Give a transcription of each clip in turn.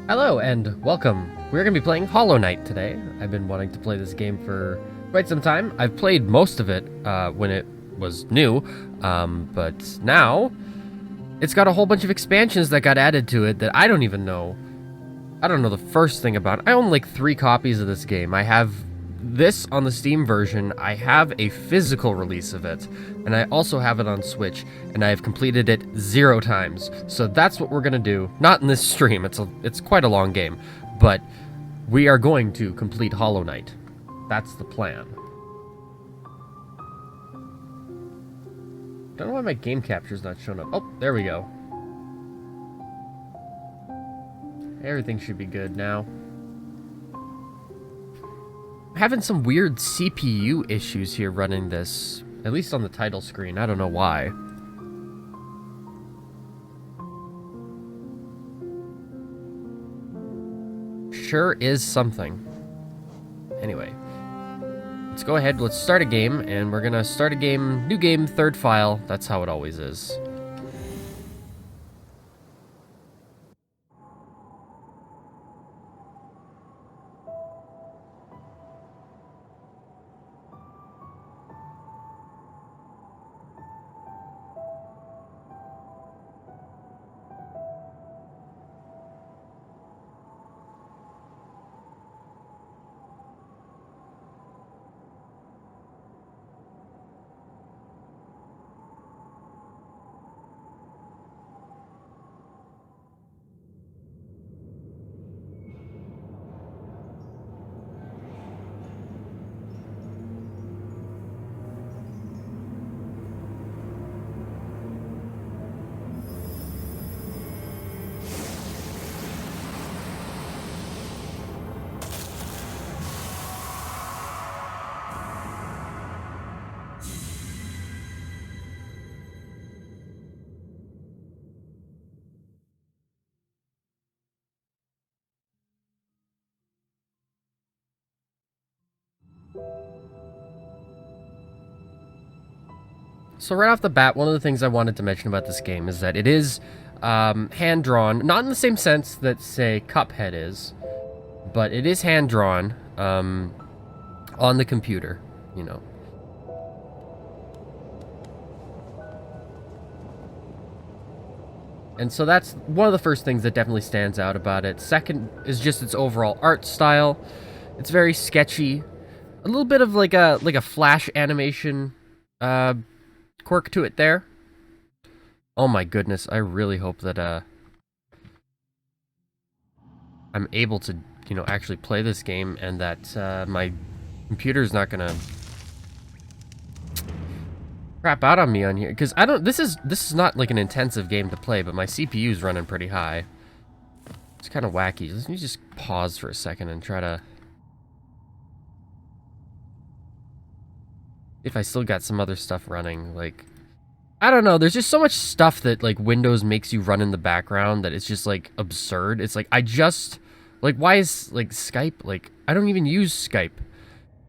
Hello and welcome. We're going to be playing Hollow Knight today. I've been wanting to play this game for quite some time. I've played most of it when it was new, but now it's got a whole bunch of expansions that got added to it that I don't even know. I don't know the first thing about it. I own like 3 copies of this game. I have this on the Steam version. I have a physical release of it, and I also have it on Switch, and I have completed it 0 times. So that's what we're gonna do. Not in this stream. It's quite a long game, but we are going to complete Hollow Knight. That's the plan. Don't know why my game capture's not showing up. Oh, there we go. Everything should be good now. I'm having some weird CPU issues here running this, at least on the title screen. I don't know why. Sure is something. Anyway, let's go ahead, let's start a game, and we're gonna start a game, new game, third file. That's how it always is. So right off the bat, one of the things I wanted to mention about this game is that it is hand-drawn, not in the same sense that, say, Cuphead is, but it is hand-drawn on the computer, you know. And so that's one of the first things that definitely stands out about it. Second is just its overall art style. It's very sketchy. A little bit of like a flash animation quirk to it there. Oh my goodness, I really hope that I'm able to, you know, actually play this game, and that my computer's not gonna crap out on me on here, because I don't, this is not like an intensive game to play, but my CPU's running pretty high. It's kind of wacky. Let me just pause for a second and try to, if I still got some other stuff running. Like, I don't know, there's just so much stuff that like Windows makes you run in the background that it's just like absurd. It's like, why is like Skype, like I don't even use Skype,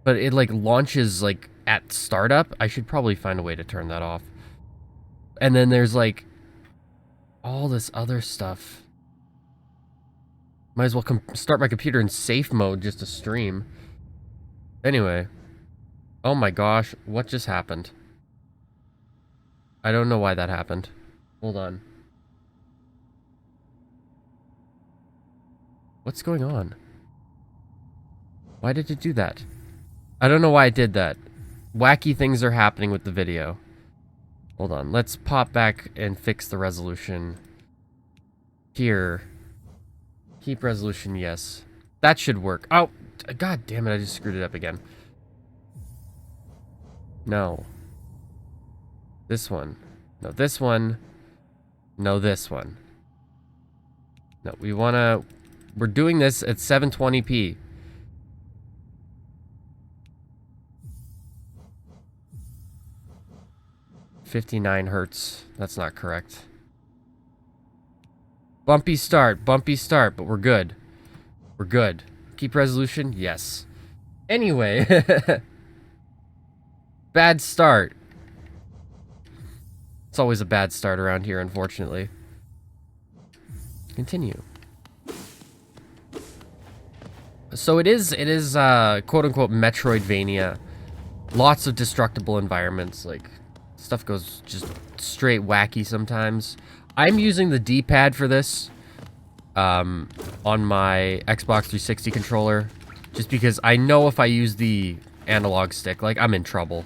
but it like launches like at startup. I should probably find a way to turn that off. And then there's like all this other stuff. Might as well start my computer in safe mode just to stream. Anyway. Oh my gosh, what just happened? I don't know why that happened. Hold on. What's going on? Why did it do that? I don't know why it did that. Wacky things are happening with the video. Hold on, let's pop back and fix the resolution. Here. Keep resolution, yes. That should work. Oh, god damn it, I just screwed it up again. No. This one. No, this one. No, this one. No, we're doing this at 720p. $59 Hz. That's not correct. Bumpy start, but we're good. We're good. Keep resolution? Yes. Anyway. Bad start. It's always a bad start around here, unfortunately. Continue. So it is quote-unquote Metroidvania. Lots of destructible environments, like, stuff goes just straight wacky sometimes. I'm using the D-pad for this, on my Xbox 360 controller, just because I know if I use the analog stick, like, I'm in trouble.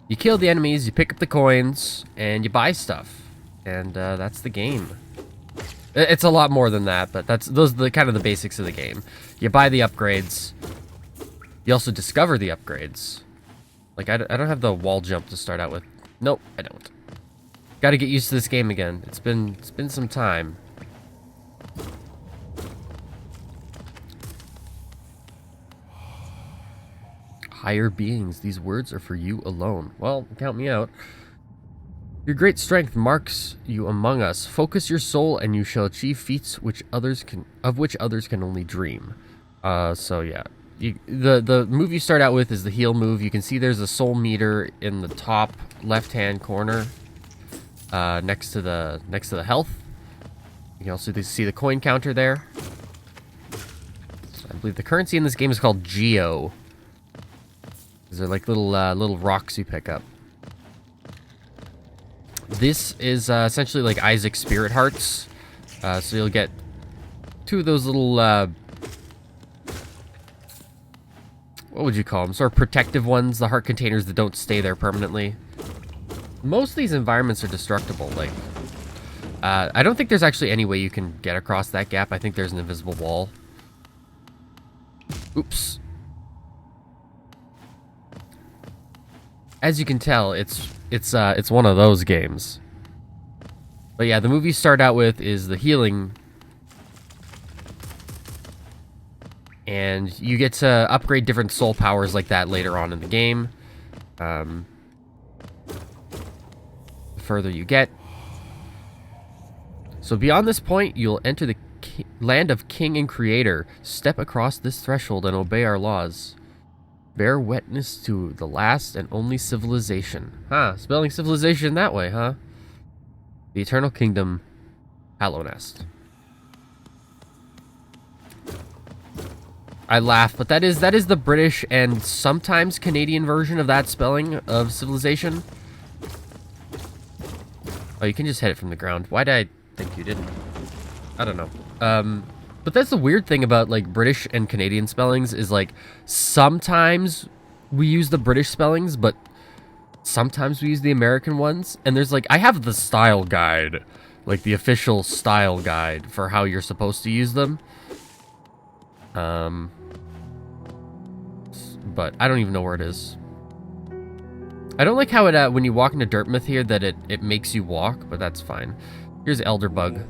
You kill the enemies, you pick up the coins, and you buy stuff. And, that's the game. It's a lot more than that, but those are the kind of the basics of the game. You buy the upgrades. You also discover the upgrades. Like, I don't have the wall jump to start out with. Nope, I don't. Gotta get used to this game again. It's been some time. Higher beings, these words are for you alone. Well, count me out. Your great strength marks you among us. Focus your soul, and you shall achieve feats of which others can only dream. So yeah, the move you start out with is the heal move. You can see there's a soul meter in the top left-hand corner, next to the health. You can also see the coin counter there. I believe the currency in this game is called Geo. These are like little rocks you pick up. This is essentially like Isaac's spirit hearts. So you'll get 2 of those little, what would you call them? Sort of protective ones, the heart containers that don't stay there permanently. Most of these environments are destructible. Like, I don't think there's actually any way you can get across that gap. I think there's an invisible wall. Oops. As you can tell, it's one of those games. But yeah, the move you start out with is the healing. And you get to upgrade different soul powers like that later on in the game. The further you get. So beyond this point, you'll enter the land of King and Creator. Step across this threshold and obey our laws. Bear witness to the last and only civilization. Huh, spelling civilization that way, huh? The Eternal Kingdom, Hallownest. I laugh, but that is the British and sometimes Canadian version of that spelling of civilization. Oh, you can just hit it from the ground. Why did I think you didn't? I don't know. But that's the weird thing about, like, British and Canadian spellings is, like, sometimes we use the British spellings, but sometimes we use the American ones. And there's, like, I have the style guide, like, the official style guide for how you're supposed to use them. But I don't even know where it is. I don't like how it, when you walk into Dartmouth here, that it makes you walk, but that's fine. Here's Elderbug.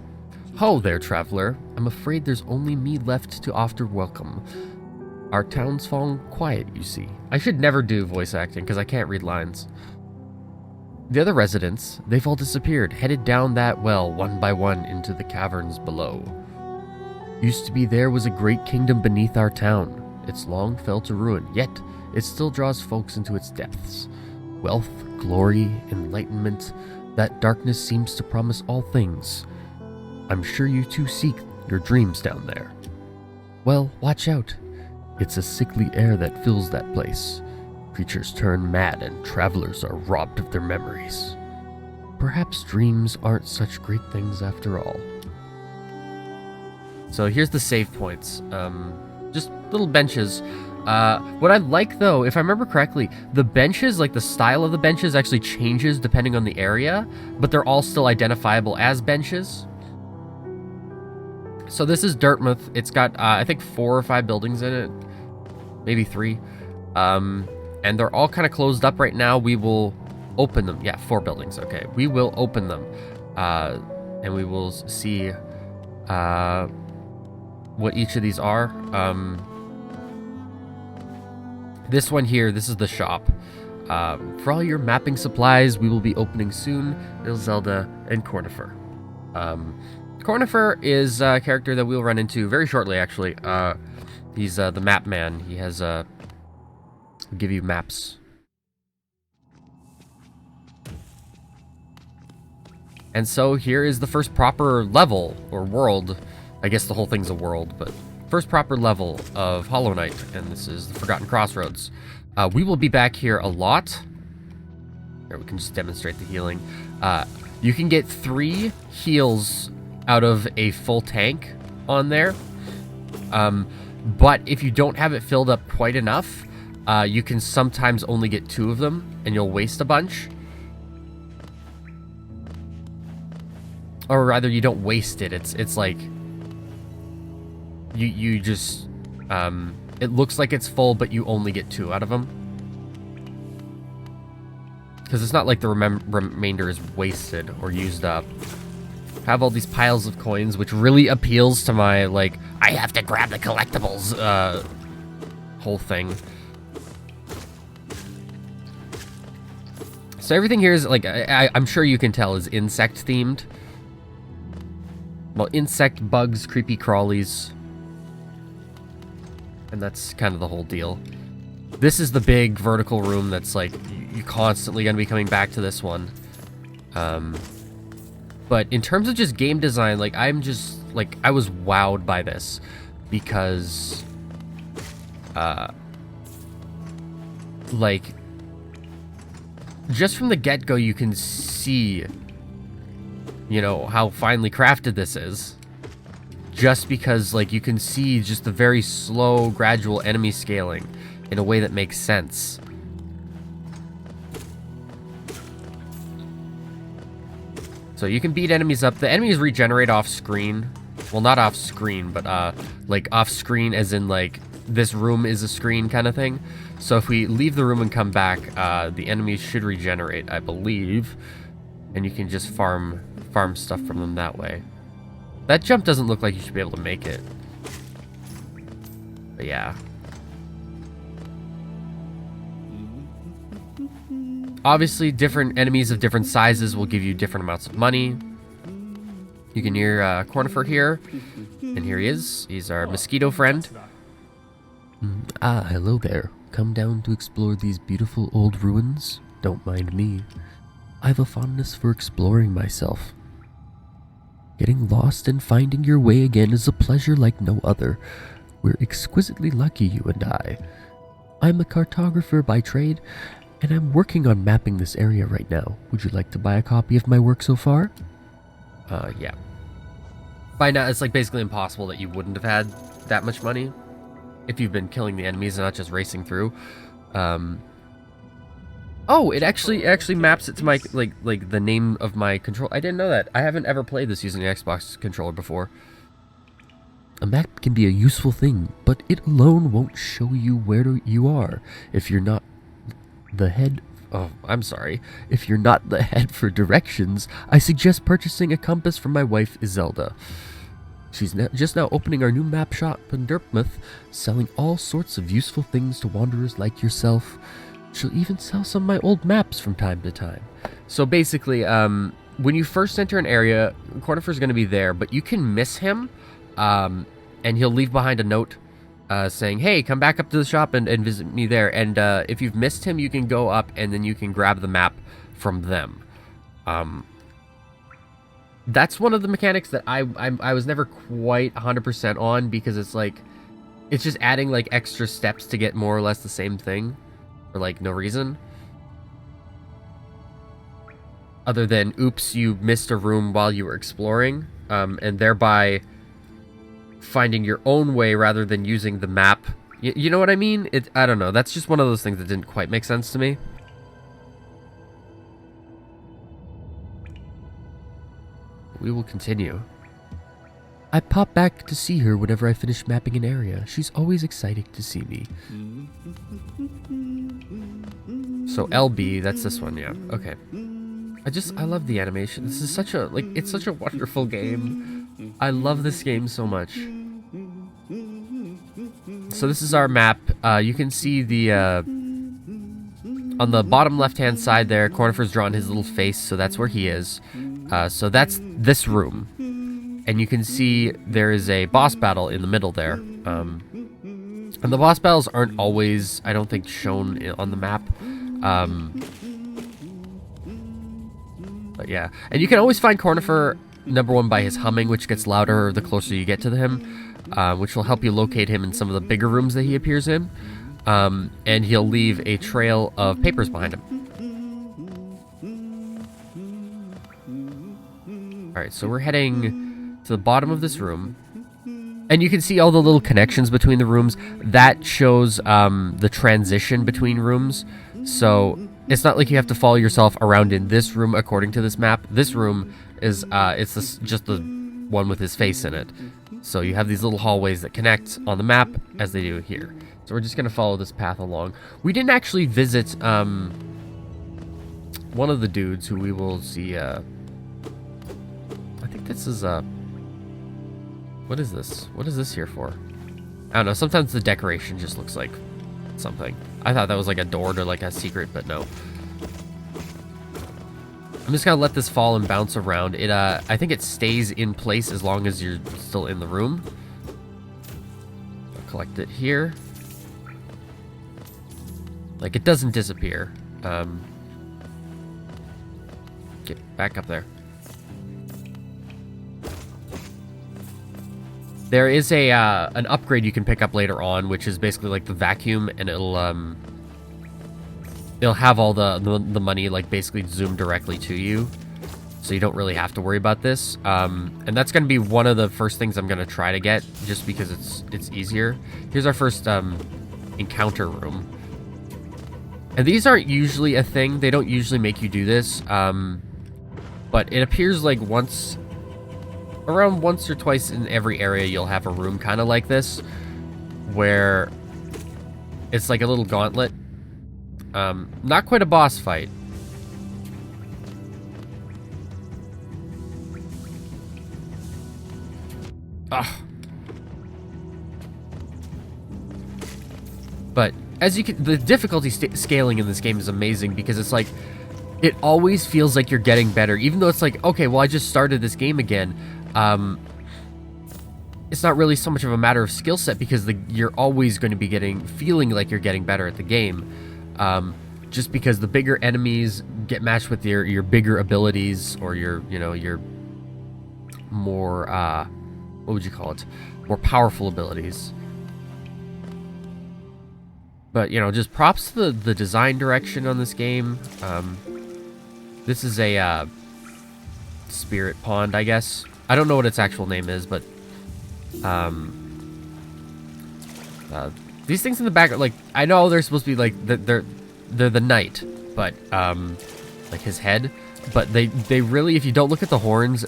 Ho there, traveler. I'm afraid there's only me left to offer welcome. Our town's fallen quiet, you see. I should never do voice acting, because I can't read lines. The other residents, they've all disappeared, headed down that well, one by one, into the caverns below. Used to be there was a great kingdom beneath our town. It's long fell to ruin, yet it still draws folks into its depths. Wealth, glory, enlightenment, that darkness seems to promise all things. I'm sure you too seek your dreams down there. Well, watch out. It's a sickly air that fills that place. Creatures turn mad and travelers are robbed of their memories. Perhaps dreams aren't such great things after all. So here's the save points. Just little benches. What I like, though, if I remember correctly, the benches, like the style of the benches actually changes depending on the area, but they're all still identifiable as benches. So this is Dartmouth. It's got, I think, 4 or 5 buildings in it. Maybe 3. And they're all kind of closed up right now. We will open them. Yeah, 4 buildings. Okay. We will open them. And we will see what each of these are. This one here, this is the shop. For all your mapping supplies, we will be opening soon. Zelda and Cornifer. Cornifer is a character that we'll run into very shortly, actually. He's the map man. He has, give you maps. And so here is the first proper level, or world. I guess the whole thing's a world, but first proper level of Hollow Knight, and this is the Forgotten Crossroads. We will be back here a lot. Here, we can just demonstrate the healing. You can get 3 heals out of a full tank on there. But if you don't have it filled up quite enough, you can sometimes only get 2 of them, and you'll waste a bunch. Or rather, you don't waste it. It's like you just it looks like it's full, but you only get 2 out of them. Because it's not like the remainder is wasted or used up. Have all these piles of coins, which really appeals to my, like, I have to grab the collectibles whole thing. So everything here is, like, I'm sure you can tell, is insect themed. Well, insect, bugs, creepy crawlies. And that's kind of the whole deal. This is the big vertical room that's, like, you're constantly going to be coming back to this one. But in terms of just game design, like, I'm just, like, I was wowed by this. Because, like, just from the get-go, you can see, you know, how finely crafted this is. Just because, like, you can see just the very slow, gradual enemy scaling in a way that makes sense. So you can beat enemies up. The enemies regenerate off screen. Well, not off screen, but like off screen as in, like, this room is a screen kind of thing. So if we leave the room and come back, the enemies should regenerate, I believe. And you can just farm stuff from them that way. That jump doesn't look like you should be able to make it. But yeah. Obviously, different enemies of different sizes will give you different amounts of money. You can hear Cornifer here. And here he is. He's our mosquito friend. Hello there. Come down to explore these beautiful old ruins? Don't mind me. I have a fondness for exploring myself. Getting lost and finding your way again is a pleasure like no other. We're exquisitely lucky, you and I. I'm a cartographer by trade, and I'm working on mapping this area right now. Would you like to buy a copy of my work so far? Yeah. By now, it's like basically impossible that you wouldn't have had that much money if you've been killing the enemies and not just racing through. Oh, it actually maps it to my, like the name of my control. I didn't know that. I haven't ever played this using an Xbox controller before. A map can be a useful thing, but it alone won't show you where you are if you're not the head. Oh, I'm sorry. If you're not the head for directions, I suggest purchasing a compass from my wife, Izelda. She's just now opening our new map shop in Greenpath, selling all sorts of useful things to wanderers like yourself. She'll even sell some of my old maps from time to time. So basically, when you first enter an area, Cornifer's going to be there, but you can miss him, and he'll leave behind a note saying, hey, come back up to the shop and visit me there. And if you've missed him, you can go up and then you can grab the map from them. That's one of the mechanics that I was never quite 100% on, because it's like, it's just adding like extra steps to get more or less the same thing for like no reason. Other than, oops, you missed a room while you were exploring, and thereby finding your own way rather than using the map. You know what I mean? I don't know. That's just one of those things that didn't quite make sense to me. We will continue. I pop back to see her whenever I finish mapping an area. She's always excited to see me. So LB, that's this one, yeah. Okay. I love the animation. This is such a, like, it's such a wonderful game. I love this game so much. So this is our map. You can see the, on the bottom left-hand side there, Cornifer's drawn his little face, so that's where he is. So that's this room. And you can see there is a boss battle in the middle there. And the boss battles aren't always, I don't think, shown on the map. Yeah, and you can always find Cornifer number one by his humming, which gets louder the closer you get to him, which will help you locate him in some of the bigger rooms that he appears in. And he'll leave a trail of papers behind him. Alright, so we're heading to the bottom of this room. And you can see all the little connections between the rooms. That shows the transition between rooms. So it's not like you have to follow yourself around in this room according to this map. This room is just the one with his face in it. So you have these little hallways that connect on the map as they do here. So we're just going to follow this path along. We didn't actually visit one of the dudes who we will see. I think this is what is this? What is this here for? I don't know. Sometimes the decoration just looks like something. I thought that was like a door to like a secret, but no. I'm just gonna let this fall and bounce around. It I think it stays in place as long as you're still in the room. I'll collect it here. Like, it doesn't disappear. Get back up there. There is an upgrade you can pick up later on, which is basically like the vacuum, and it'll have all the money like basically zoom directly to you, so you don't really have to worry about this. And that's going to be one of the first things I'm going to try to get, just because it's easier. Here's our first encounter room, and these aren't usually a thing. They don't usually make you do this, but it appears like around once or twice in every area you'll have a room kind of like this, where it's like a little gauntlet. Not quite a boss fight. Ugh. But as you can, the difficulty scaling in this game is amazing, because it's like, it always feels like you're getting better, even though it's like, okay, well, I just started this game again. It's not really so much of a matter of skill set, because you're always going to be feeling like you're getting better at the game. Just because the bigger enemies get matched with your bigger abilities, or your more, what would you call it? More powerful abilities. But, just props to the design direction on this game. This is a spirit pond, I guess. I don't know what its actual name is, but these things in the back are like, I know they're supposed to be like they're the knight, but like his head, but they really, if you don't look at the horns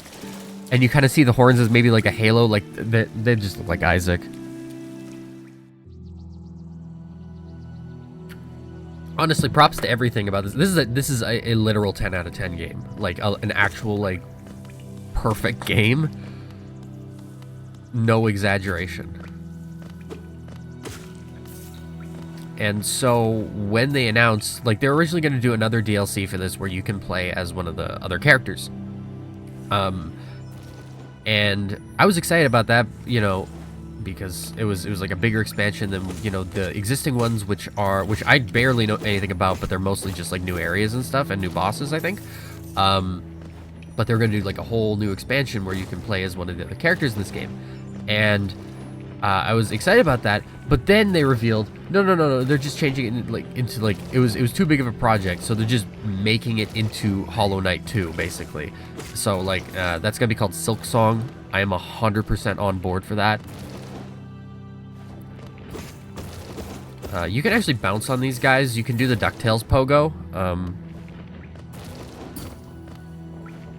and you kind of see the horns as maybe like a halo, like they just look like Isaac. Honestly, props to everything about this. This is a literal 10 out of 10 game, like an actual like perfect game. No exaggeration. And so when they announced, like, they're originally going to do another DLC for this where you can play as one of the other characters. And I was excited about that, because it was like a bigger expansion than, the existing ones, which I barely know anything about, but they're mostly just like new areas and stuff and new bosses, I think. But they're going to do like a whole new expansion where you can play as one of the other characters in this game. And I was excited about that, but then they revealed, no, they're just changing it into like it was too big of a project, so they're just making it into Hollow Knight 2, basically. So like that's gonna be called Silk Song. I am 100% on board for that. You can actually bounce on these guys. You can do the DuckTales pogo,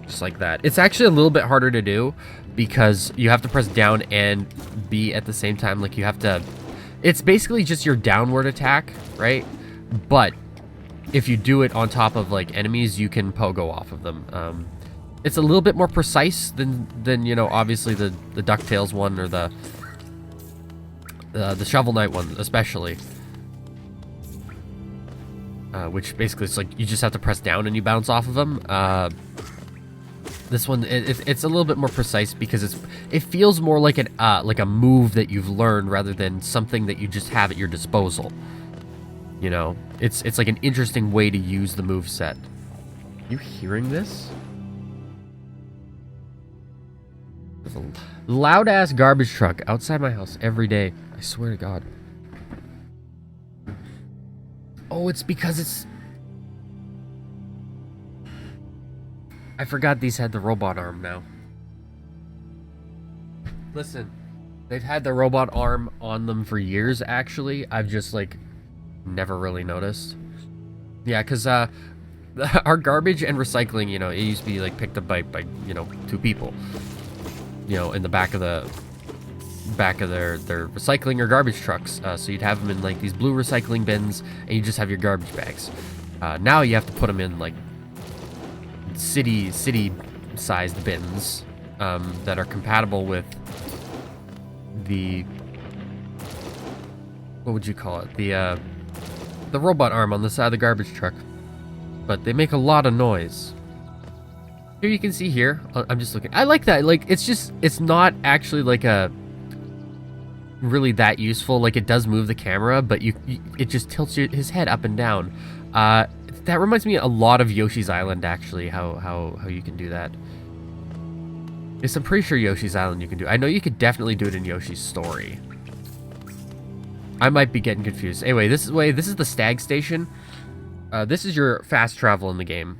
just like that. It's actually a little bit harder to do, because you have to press down and B at the same time. Like, you have to, it's basically just your downward attack, right? But if you do it on top of like enemies, you can pogo off of them. It's a little bit more precise than obviously the DuckTales one, or the Shovel Knight one especially, which basically it's like you just have to press down and you bounce off of them. This one, it's a little bit more precise, because it feels more like a move that you've learned rather than something that you just have at your disposal. It's like an interesting way to use the move set. You hearing this? There's a loud-ass garbage truck outside my house every day. I swear to God. Oh, it's because it's... I forgot these had the robot arm now. Listen, they've had the robot arm on them for years, actually. I've just, like, never really noticed. Yeah, because, our garbage and recycling, you know, it used to be, like, picked up by you know, 2 people. You know, in the back of their recycling or garbage trucks. So you'd have them in, like, these blue recycling bins, and you just have your garbage bags. Now you have to put them in, like, city-sized bins that are compatible with the... What would you call it? The robot arm on the side of the garbage truck. But they make a lot of noise. Here you can see here, I'm just looking. I like that. Like, it's not actually like a really that useful. Like, it does move the camera, but it just tilts his head up and down. That reminds me a lot of Yoshi's Island, actually, how you can do that. Yes, I'm pretty sure Yoshi's Island you can do. I know you could definitely do it in Yoshi's Story. I might be getting confused. Anyway, this is the Stag Station. This is your fast travel in the game.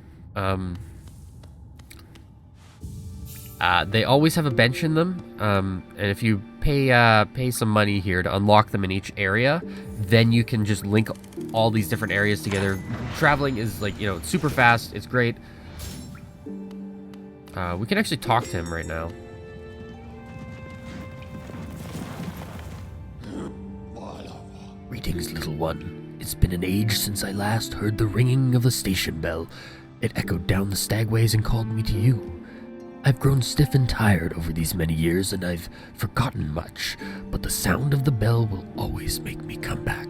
They always have a bench in them, and if you pay some money here to unlock them in each area, then you can just link all these different areas together. Traveling is, like, you know, it's super fast. It's great. We can actually talk to him right now. Greetings, little one. It's been an age since I last heard the ringing of the station bell. It echoed down the stagways and called me to you. I've grown stiff and tired over these many years, and I've forgotten much, but the sound of the bell will always make me come back.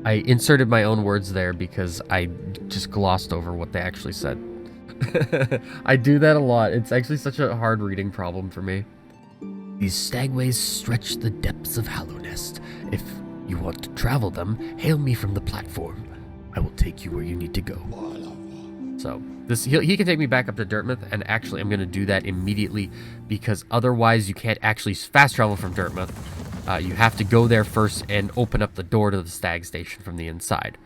I inserted my own words there because I just glossed over what they actually said. I do that a lot. It's actually such a hard reading problem for me. These stagways stretch the depths of Hallownest. If you want to travel them, hail me from the platform. I will take you where you need to go. So, he can take me back up to Dartmouth, and actually I'm going to do that immediately, because otherwise you can't actually fast travel from Dartmouth. You have to go there first and open up the door to the Stag Station from the inside.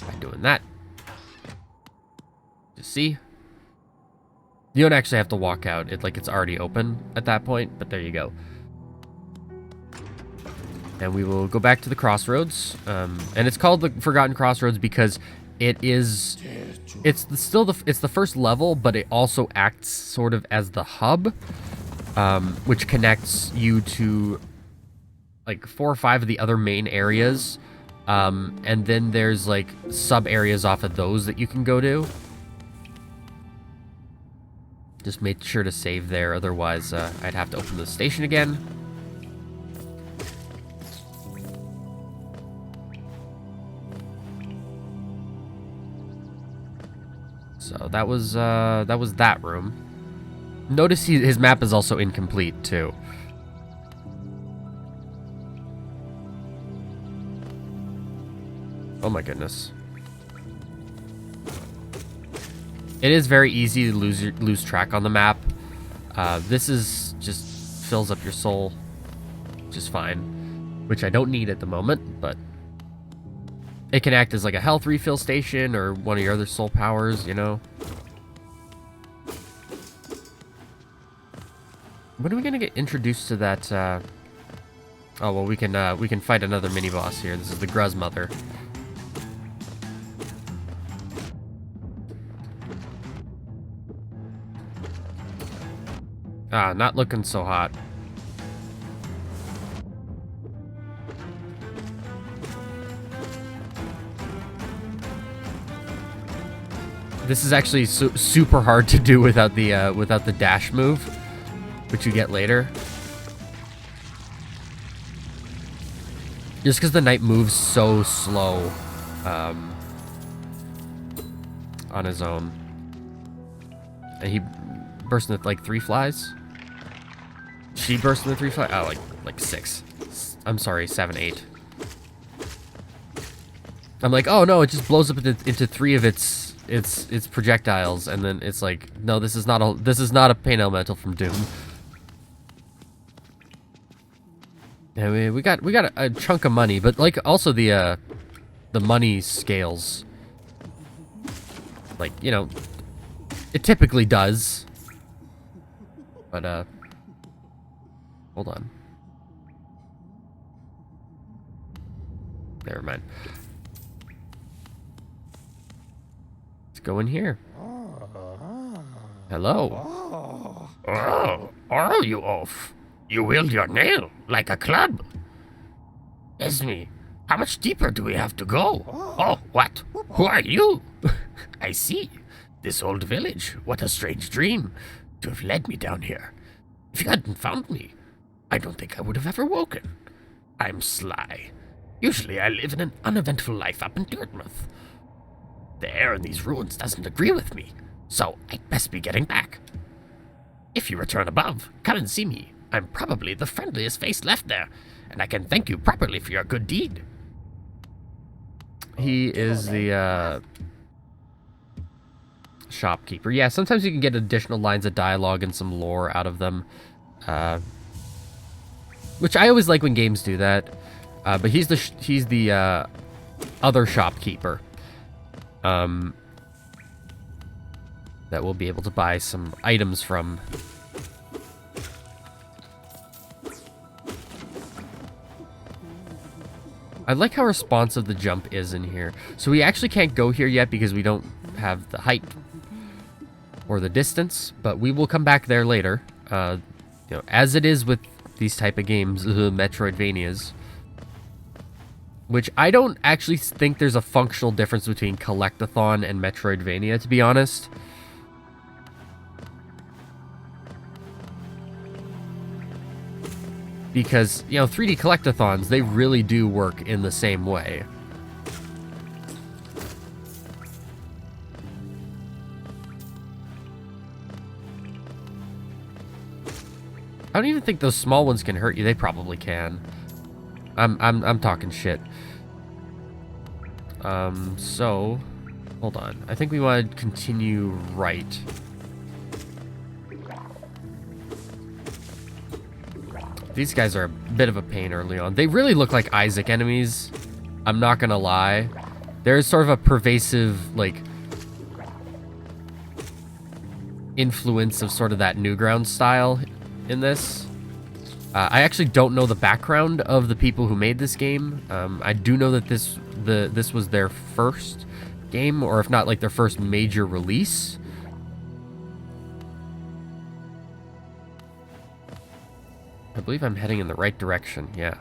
By doing that. You see? You don't actually have to walk out. It's already open at that point, but there you go. And we will go back to the Crossroads, and it's called the Forgotten Crossroads because it's the first level, but it also acts sort of as the hub, which connects you to like 4 or 5 of the other main areas, and then there's like sub areas off of those that you can go to. Just make sure to save there, otherwise I'd have to open the station again. So that was that room. Notice his map is also incomplete too. Oh my goodness. It is very easy to lose track on the map. This is just fills up your soul, which is fine, which I don't need at the moment, but it can act as like a health refill station or one of your other soul powers, you know. When are we gonna get introduced to that? Oh well, we can fight another mini boss here. This is the Gruz Mother. Ah, not looking so hot. This is actually super hard to do without the dash move, which you get later. Just because the knight moves so slow on his own. And he bursts into like 3 flies. She bursts into 3 flies. Oh, like 6. I'm sorry, 7, 8. I'm like, oh no, it just blows up into 3 of its projectiles, and then it's like, no, this is not a pain elemental from Doom. I mean, we got a chunk of money, but like also the money scales, like, you know, it typically does. But hold on. Never mind. Let's go in here. Hello. Oh, are you off? You wield your nail like a club. Esme, how much deeper do we have to go? Oh, what? Who are you? I see. This old village. What a strange dream to have led me down here. If you hadn't found me, I don't think I would have ever woken. I'm Sly. Usually I live in an uneventful life up in Dartmouth. The air in these ruins doesn't agree with me, so I'd best be getting back. If you return above, come and see me. I'm probably the friendliest face left there, and I can thank you properly for your good deed. He is the shopkeeper. Yeah, sometimes you can get additional lines of dialogue and some lore out of them, which I always like when games do that. But he's the other shopkeeper that we'll be able to buy some items from. I like how responsive the jump is in here. So we actually can't go here yet because we don't have the height or the distance, but we will come back there later. You know, as it is with these type of games, Metroidvanias, which I don't actually think there's a functional difference between Collectathon and Metroidvania, to be honest. Because, you know, 3D Collectathons, they really do work in the same way. I don't even think those small ones can hurt you. They probably can. I'm talking shit. So, hold on. I think we want to continue right. These guys are a bit of a pain early on. They really look like Isaac enemies. I'm not gonna lie. There's sort of a pervasive, like, influence of sort of that Newgrounds style in this. I actually don't know the background of the people who made this game. I do know that this was their first game, or if not, like, their first major release. I believe I'm heading in the right direction, yeah.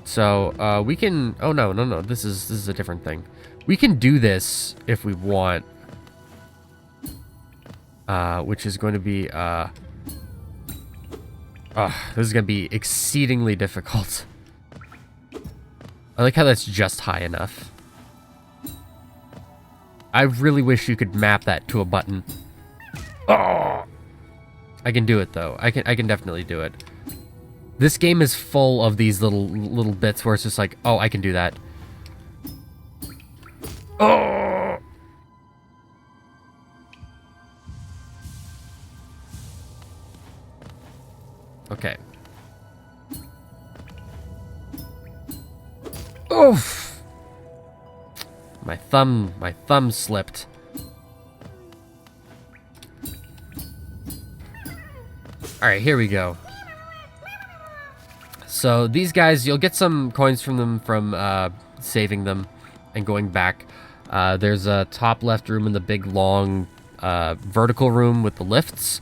So, we can... Oh, no. This is a different thing. We can do this if we want. Which is going to be, this is going to be exceedingly difficult. I like how that's just high enough. I really wish you could map that to a button. Oh! I can do it, though. I can definitely do it. This game is full of these little bits where it's just like, oh, I can do that. Oh! Okay. Oof! My thumb slipped. Alright, here we go. So these guys, you'll get some coins from them from saving them and going back. There's a top left room in the big long vertical room with the lifts,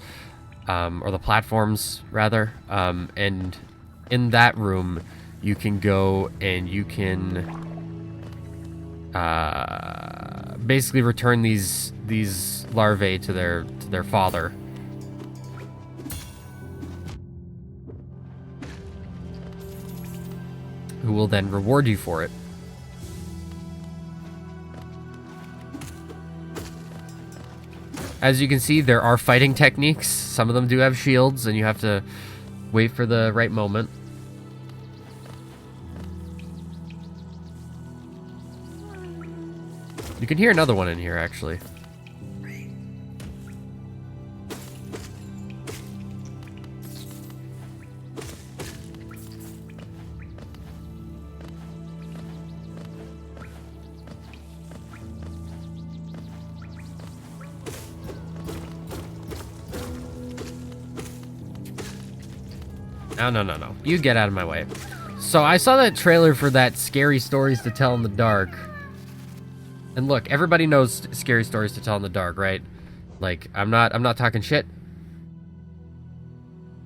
or the platforms rather. And in that room, you can go and you can basically return these larvae to their father. Who will then reward you for it. As you can see, there are fighting techniques. Some of them do have shields, and you have to wait for the right moment. You can hear another one in here, actually. No. You get out of my way. So I saw that trailer for that Scary Stories to Tell in the Dark. And look, everybody knows Scary Stories to Tell in the Dark, right? Like, I'm not talking shit.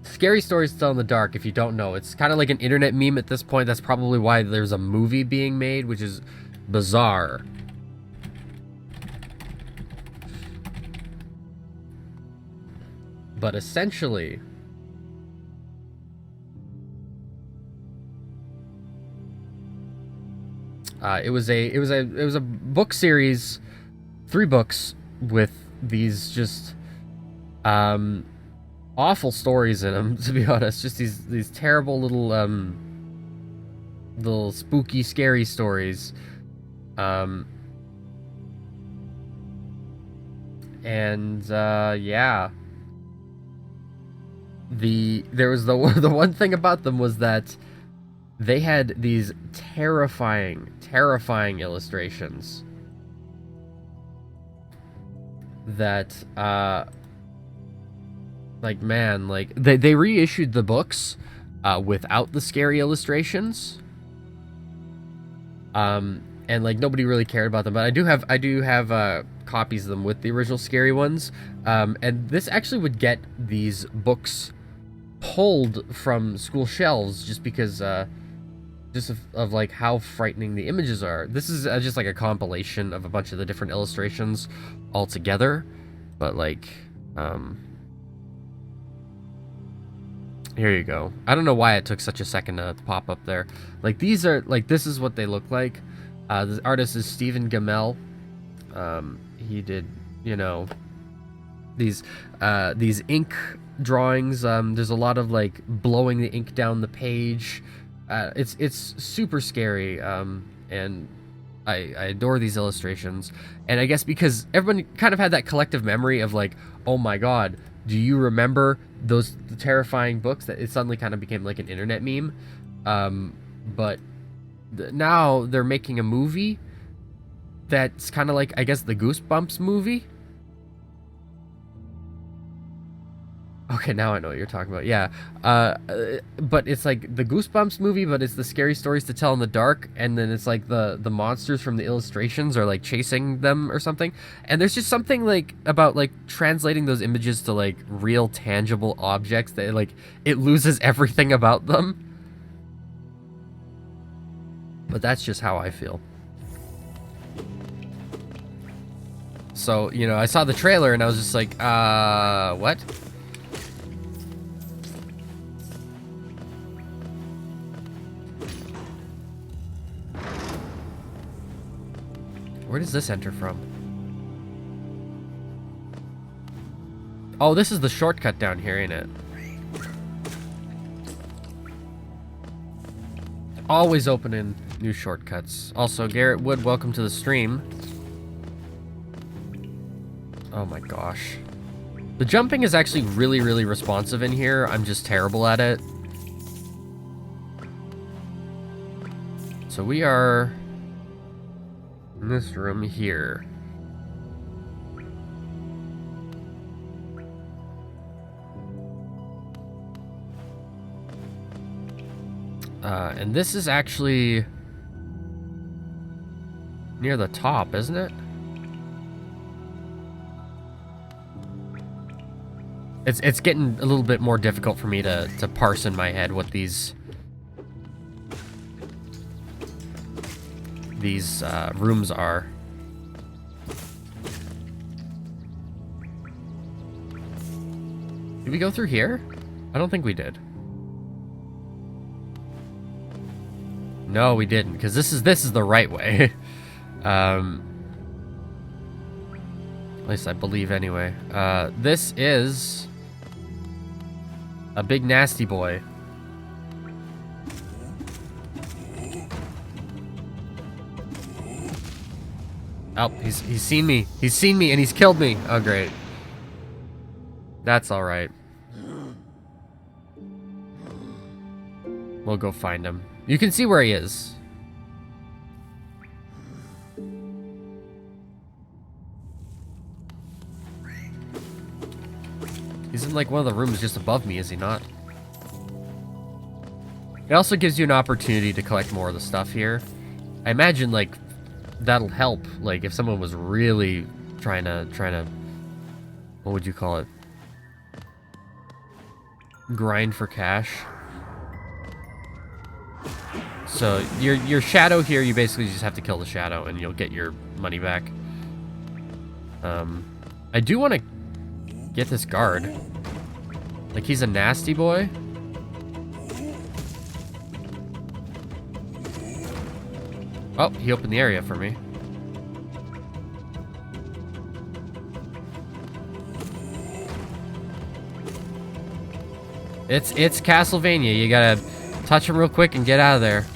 Scary Stories to Tell in the Dark, if you don't know, it's kind of like an internet meme at this point. That's probably why there's a movie being made, which is bizarre. But essentially, it was a book series, 3 books with these just awful stories in them. To be honest, just these terrible little spooky, scary stories, yeah. There was the one thing about them was that they had these terrifying illustrations that like, man, like they reissued the books without the scary illustrations, and like nobody really cared about them, but I do have copies of them with the original scary ones, and this actually would get these books pulled from school shelves just because just of like how frightening the images are. This is just like a compilation of a bunch of the different illustrations all together, but like here you go. I don't know why it took such a second to pop up there. Like, these are like, this is what they look like. The artist is Stephen Gamel. He did, you know, these ink drawings. There's a lot of like blowing the ink down the page. It's super scary, and I adore these illustrations. And I guess because everyone kind of had that collective memory of like, oh my god, do you remember those terrifying books? That it suddenly kind of became like an internet meme. But now they're making a movie that's kind of like, I guess, the Goosebumps movie. Okay, now I know what you're talking about. Yeah, but it's like the Goosebumps movie, but it's the Scary Stories to Tell in the Dark, and then it's like the monsters from the illustrations are like chasing them or something. And there's just something like about like translating those images to like real tangible objects that like it loses everything about them. But that's just how I feel. So, you know, I saw the trailer and I was just like, what? Where does this enter from? Oh, this is the shortcut down here, ain't it? Always opening new shortcuts. Also, Garrett Wood, welcome to the stream. Oh my gosh. The jumping is actually really, really responsive in here. I'm just terrible at it. So we are in this room here. And this is actually near the top, isn't it? It's getting a little bit more difficult for me to parse in my head what these rooms are. Did we go through here? I don't think we did. No, we didn't, because this is the right way. At least I believe anyway. This is a big nasty boy. Oh, he's seen me. He's seen me and he's killed me. Oh, great. That's all right. We'll go find him. You can see where he is. He's in like one of the rooms just above me, is he not? It also gives you an opportunity to collect more of the stuff here. I imagine like that'll help, like if someone was really trying to, what would you call it? Grind for cash. So your shadow here, you basically just have to kill the shadow and you'll get your money back. I do want to get this guard. Like he's a nasty boy. Oh, he opened the area for me. It's Castlevania. You gotta touch him real quick and get out of there.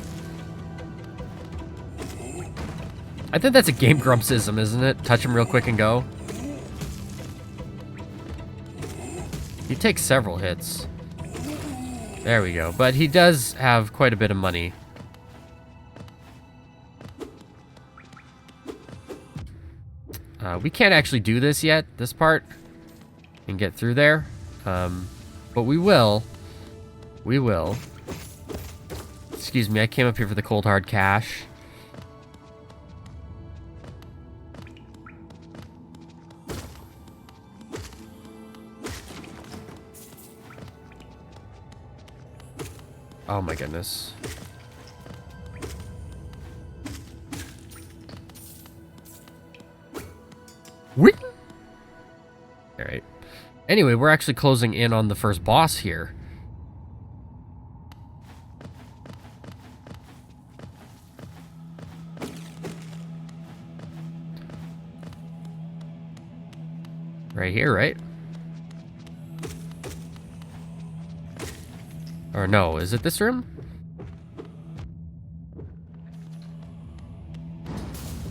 I think that's a Game Grumpsism, isn't it? Touch him real quick and go. He takes several hits. There we go. But he does have quite a bit of money. We can't actually do this yet, this part, and get through there. But we will. We will. Excuse me, I came up here for the cold hard cash. Oh my goodness. Whee! Alright. Anyway, we're actually closing in on the first boss here. Right here, right? Or no, is it this room?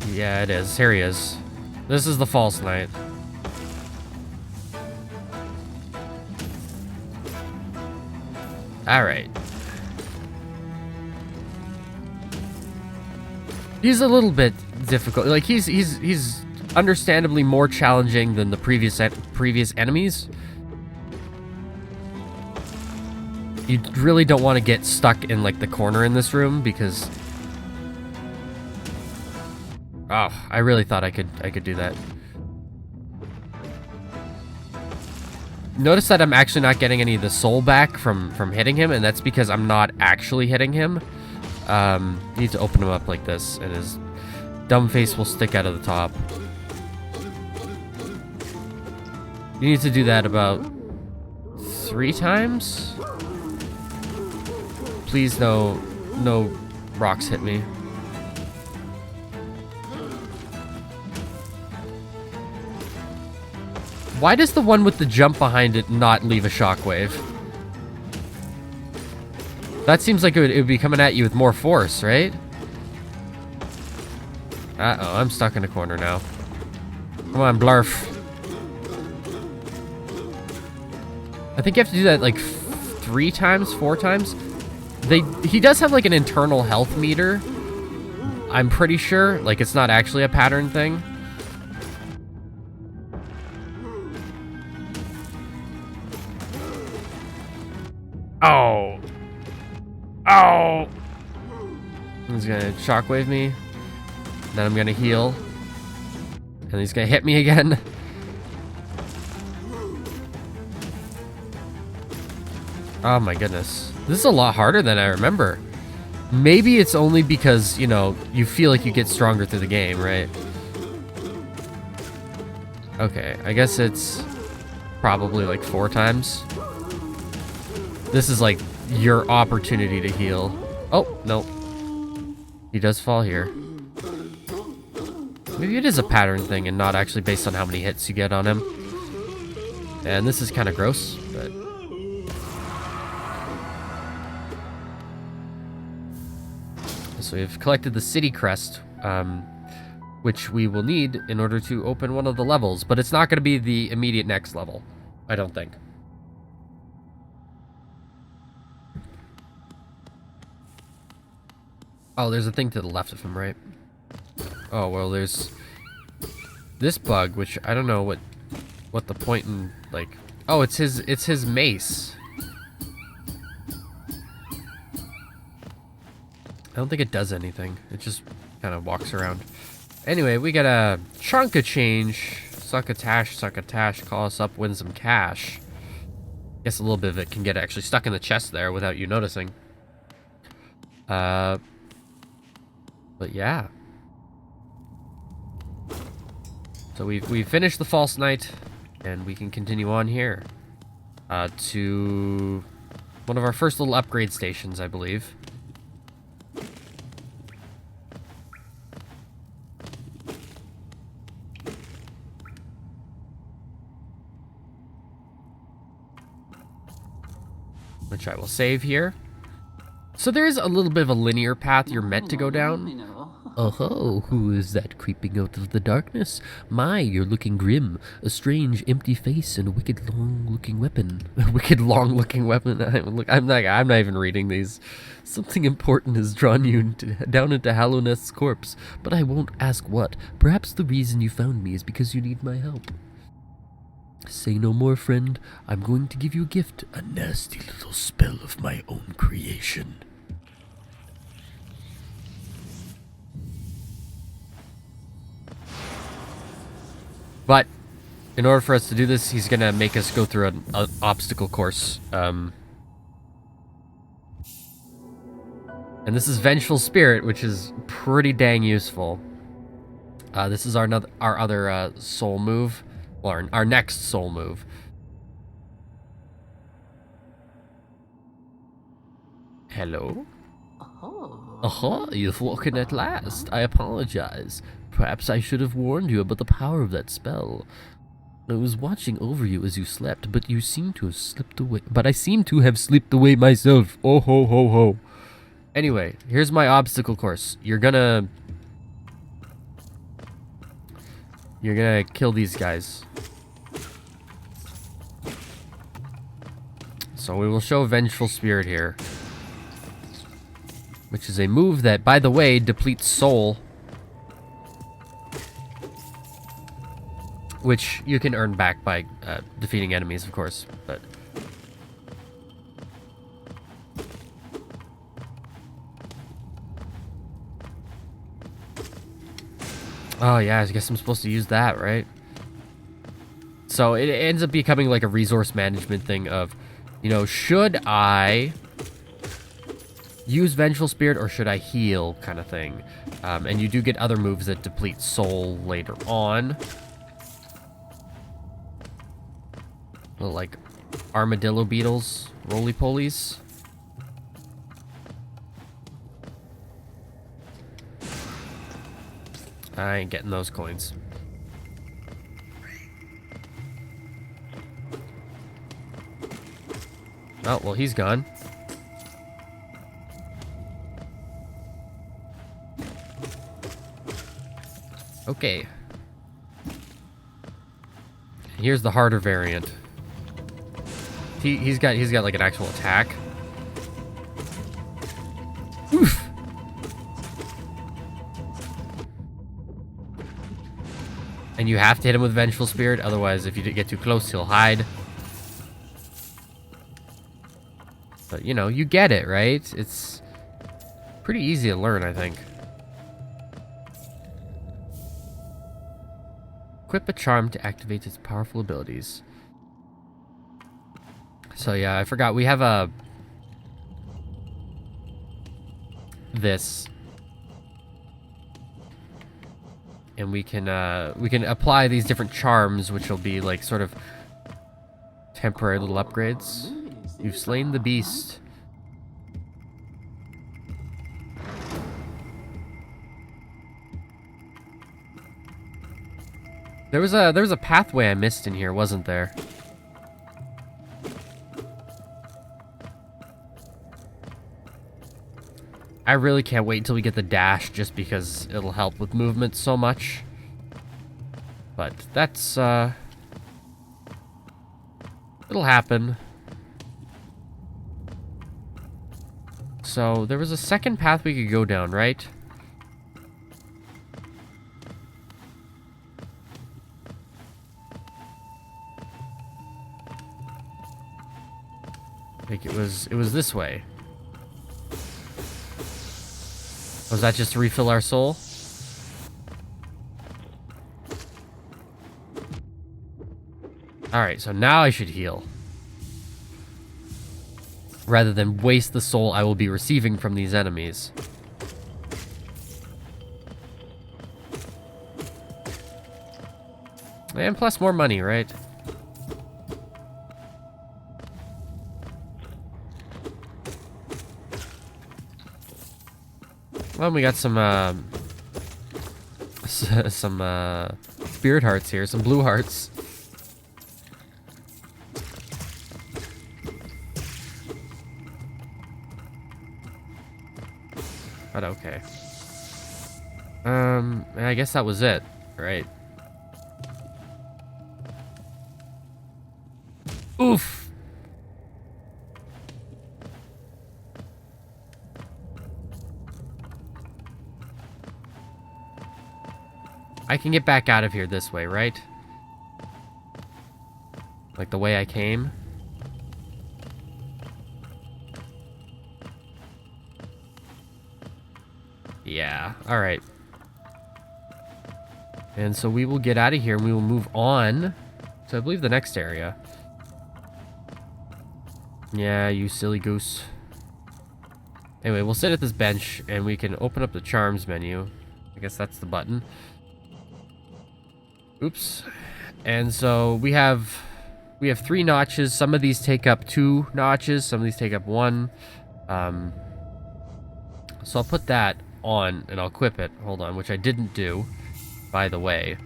Yeah, it is. Here he is. This is the false knight. Alright. He's a little bit difficult. Like he's understandably more challenging than the previous enemies. You really don't want to get stuck in like the corner in this room because oh, I really thought I could do that. Notice that I'm actually not getting any of the soul back from hitting him, and that's because I'm not actually hitting him. You need to open him up like this, and his dumb face will stick out of the top. You need to do that about 3 times. Please no rocks hit me. Why does the one with the jump behind it not leave a shockwave? That seems like it would be coming at you with more force, right? Uh-oh, I'm stuck in a corner now. Come on, Blarf. I think you have to do that like 3 times, 4 times. He does have like an internal health meter. I'm pretty sure. Like it's not actually a pattern thing. Oh. Oh. He's gonna shockwave me. Then I'm gonna heal. And he's gonna hit me again. Oh my goodness. This is a lot harder than I remember. Maybe it's only because, you know, you feel like you get stronger through the game, right? Okay, I guess it's probably like 4 times. This is like your opportunity to heal. Oh, no. He does fall here. Maybe it is a pattern thing and not actually based on how many hits you get on him. And this is kind of gross, but... So we've collected the city crest. which we will need in order to open one of the levels, but it's not going to be the immediate next level, I don't think. Oh, there's a thing to the left of him, right? Oh, well, there's this bug, which I don't know what the point in, like... Oh, it's his mace. I don't think it does anything. It just kind of walks around. Anyway, we got a chunk of change. Suck a tash, call us up, win some cash. Guess a little bit of it can get actually stuck in the chest there without you noticing. But yeah. So we've finished the False Knight, and we can continue on here. To one of our first little upgrade stations, I believe. Which I will save here. So there is a little bit of a linear path you're meant to go down. Oh, who is that creeping out of the darkness? My, you're looking grim. A strange, empty face and a wicked, long-looking weapon. A wicked, long-looking weapon. I'm not even reading these. Something important has drawn you down into Hallownest's corpse, but I won't ask what. Perhaps the reason you found me is because you need my help. Say no more, friend. I'm going to give you a gift. A nasty little spell of my own creation. But in order for us to do this, he's going to make us go through an obstacle course. And this is Vengeful Spirit, which is pretty dang useful. This is our other soul move. Well, our next soul move. Hello? Aha, you've woken at last. I apologize. Perhaps I should have warned you about the power of that spell. I was watching over you as you slept, but you seem to have slipped away. But I seem to have slipped away myself. Oh ho ho ho. Anyway, here's my obstacle course. You're gonna kill these guys. So we will show Vengeful Spirit here. Which is a move that, by the way, depletes soul. Which you can earn back by defeating enemies, of course. But oh yeah, I guess I'm supposed to use that, right? So it ends up becoming like a resource management thing of, you know, should I use Vengeful Spirit or should I heal kind of thing. And you do get other moves that deplete soul later on. Like armadillo beetles, roly-polies. I ain't getting those coins. Oh, well, he's gone. Okay. Here's the harder variant. He's got like an actual attack. Oof. And you have to hit him with Vengeful Spirit, otherwise if you get too close, he'll hide. But, you know, you get it, right? It's pretty easy to learn, I think. Equip a charm to activate its powerful abilities. So yeah, I forgot. We have this. And we can apply these different charms, which will be like sort of temporary little upgrades. You've slain the beast. There was a pathway I missed in here, wasn't there? I really can't wait until we get the dash, just because it'll help with movement so much. But that's, it'll happen. So, there was a second path we could go down, right? I think it was this way. Was that just to refill our soul? Alright, so now I should heal. Rather than waste the soul I will be receiving from these enemies. And plus more money, right? Well, we got some spirit hearts here, some blue hearts. But okay. I guess that was it, right? Oof. I can get back out of here this way, right? Like the way I came. Yeah, alright. And so we will get out of here and we will move on to, I believe, the next area. Yeah, you silly goose. Anyway, we'll sit at this bench and we can open up the charms menu. I guess that's the button. Oops. And so we have 3 notches. Some of these take up 2 notches. Some of these take up 1. So I'll put that on and I'll equip it. Hold on, which I didn't do, by the way.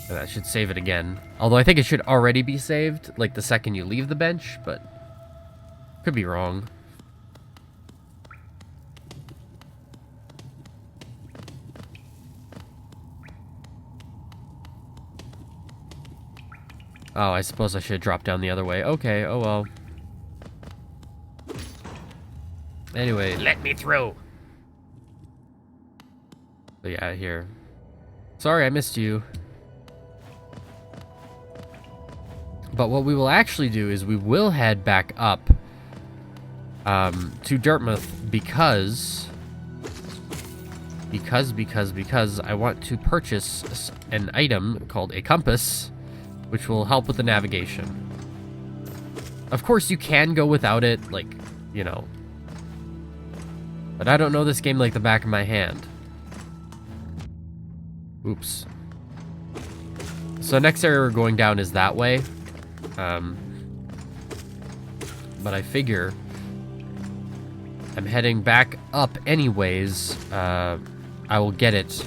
And that should save it again. Although I think it should already be saved, like the second you leave the bench, but could be wrong. Oh, I suppose I should drop down the other way. Okay, oh well. Anyway. Let me through. So yeah, here. Sorry, I missed you. But what we will actually do is we will head back up to Dartmouth because I want to purchase an item called a compass, which will help with the navigation. Of course, you can go without it, like, you know. But I don't know this game like the back of my hand. Oops. So next area we're going down is that way. But I figure I'm heading back up anyways. I will get it.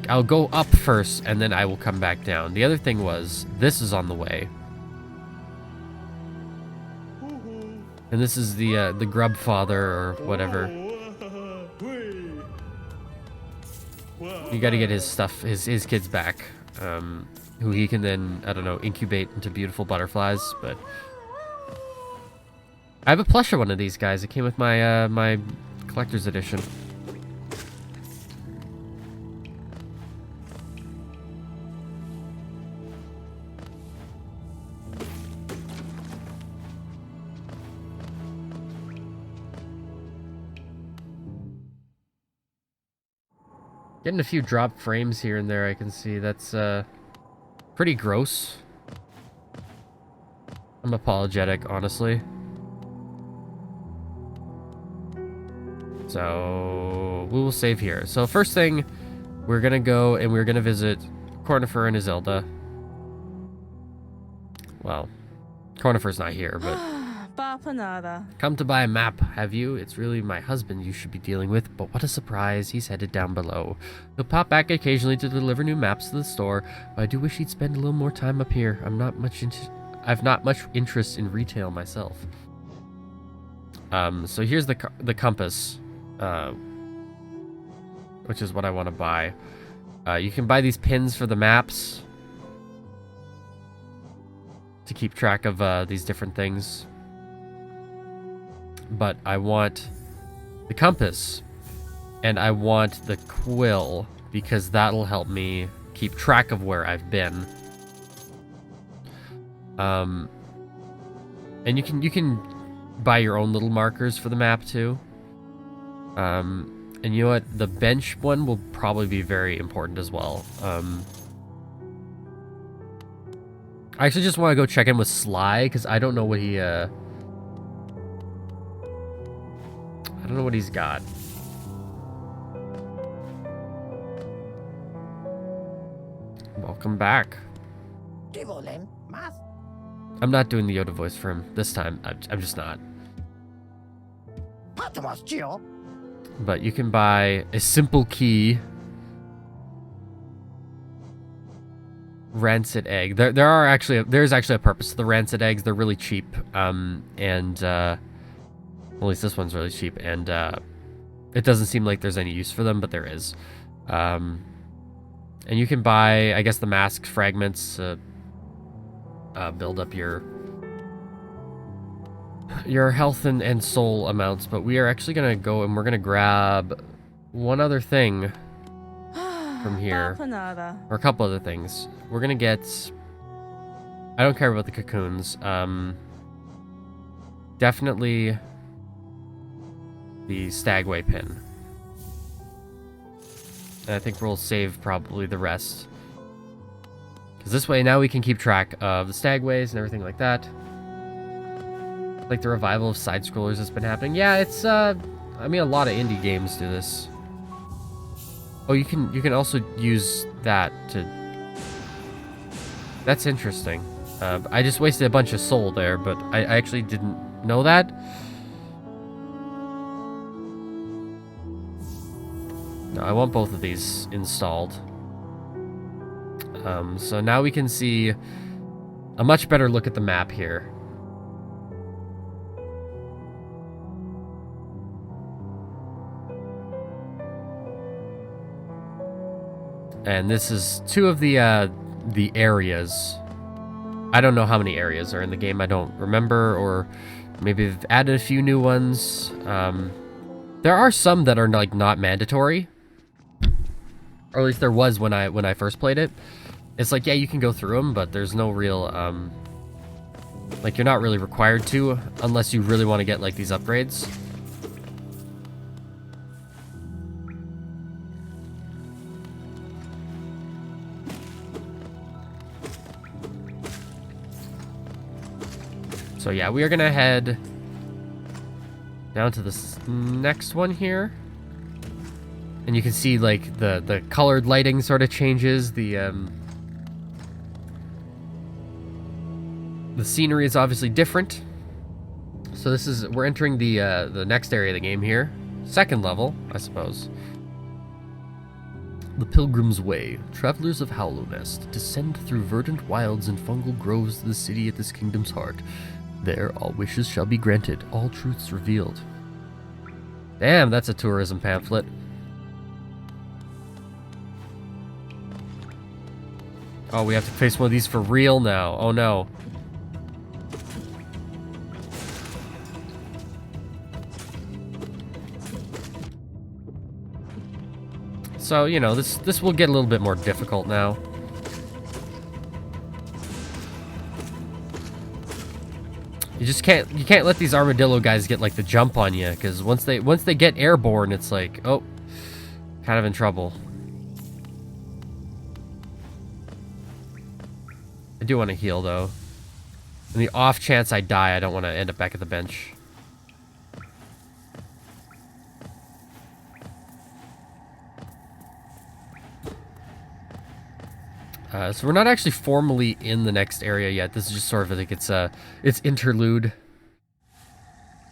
I'll go up first, and then I will come back down. The other thing was, this is on the way. And this is the grub father, or whatever. You gotta get his stuff, his kids back. Who he can then, I don't know, incubate into beautiful butterflies, but... I have a plush of one of these guys. It came with my, my collector's edition. Getting a few drop frames here and there, I can see. That's, pretty gross. I'm apologetic, honestly. So, we will save here. So, first thing, we're gonna go and we're gonna visit Cornifer and Isilda. Well, Cornifer's not here, but... Come to buy a map, have you? It's really my husband you should be dealing with, but what a surprise, he's headed down below. He'll pop back occasionally to deliver new maps to the store, but I do wish he'd spend a little more time up here. I'm not much I've not much interest in retail myself. So here's the compass, which is what I want to buy. You can buy these pins for the maps to keep track of these different things. But I want the compass, and I want the quill, because that'll help me keep track of where I've been. And you can buy your own little markers for the map too. And you know what? The bench one will probably be very important as well. I actually just want to go check in with Sly, because I don't know what he I don't know what he's got. Welcome back. I'm not doing the Yoda voice for him this time. I'm just not. But you can buy a simple key. Rancid egg. There's actually a purpose to the rancid eggs. They're really cheap. Well, at least this one's really cheap, and it doesn't seem like there's any use for them, but there is. And you can buy, I guess, the mask fragments. Build up your health and soul amounts, but we are actually gonna go and we're gonna grab one other thing from here, or a couple other things. We're gonna get, I don't care about the cocoons, definitely the stagway pin, and I think we'll save probably the rest. Because this way, now we can keep track of the stagways and everything like that. Like the revival of side-scrollers that's been happening. Yeah, it's, I mean, a lot of indie games do this. Oh, you can also use that to... That's interesting. I just wasted a bunch of soul there, but I actually didn't know that. No, I want both of these installed. So now we can see a much better look at the map here. And this is two of the areas. I don't know how many areas are in the game. I don't remember, or maybe they've added a few new ones. There are some that are like not mandatory, or at least there was when I first played it. It's like, yeah, you can go through them, but there's no real, like, you're not really required to, unless you really want to get, like, these upgrades. So, yeah, we are going to head down to this next one here. And you can see, like, the colored lighting sort of changes, the scenery is obviously different. So we're entering the next area of the game here. Second level, I suppose. The Pilgrim's Way. Travelers of Hallownest descend through verdant wilds and fungal groves to the city at this kingdom's heart. There, all wishes shall be granted, all truths revealed. Damn, that's a tourism pamphlet. Oh, we have to face one of these for real now. Oh no. So, you know, this will get a little bit more difficult now. You can't let these armadillo guys get like the jump on you, because once they get airborne, it's like, oh, kind of in trouble. I do want to heal though. In the off chance I die, I don't want to end up back at the bench. So we're not actually formally in the next area yet. This is just sort of like it's interlude.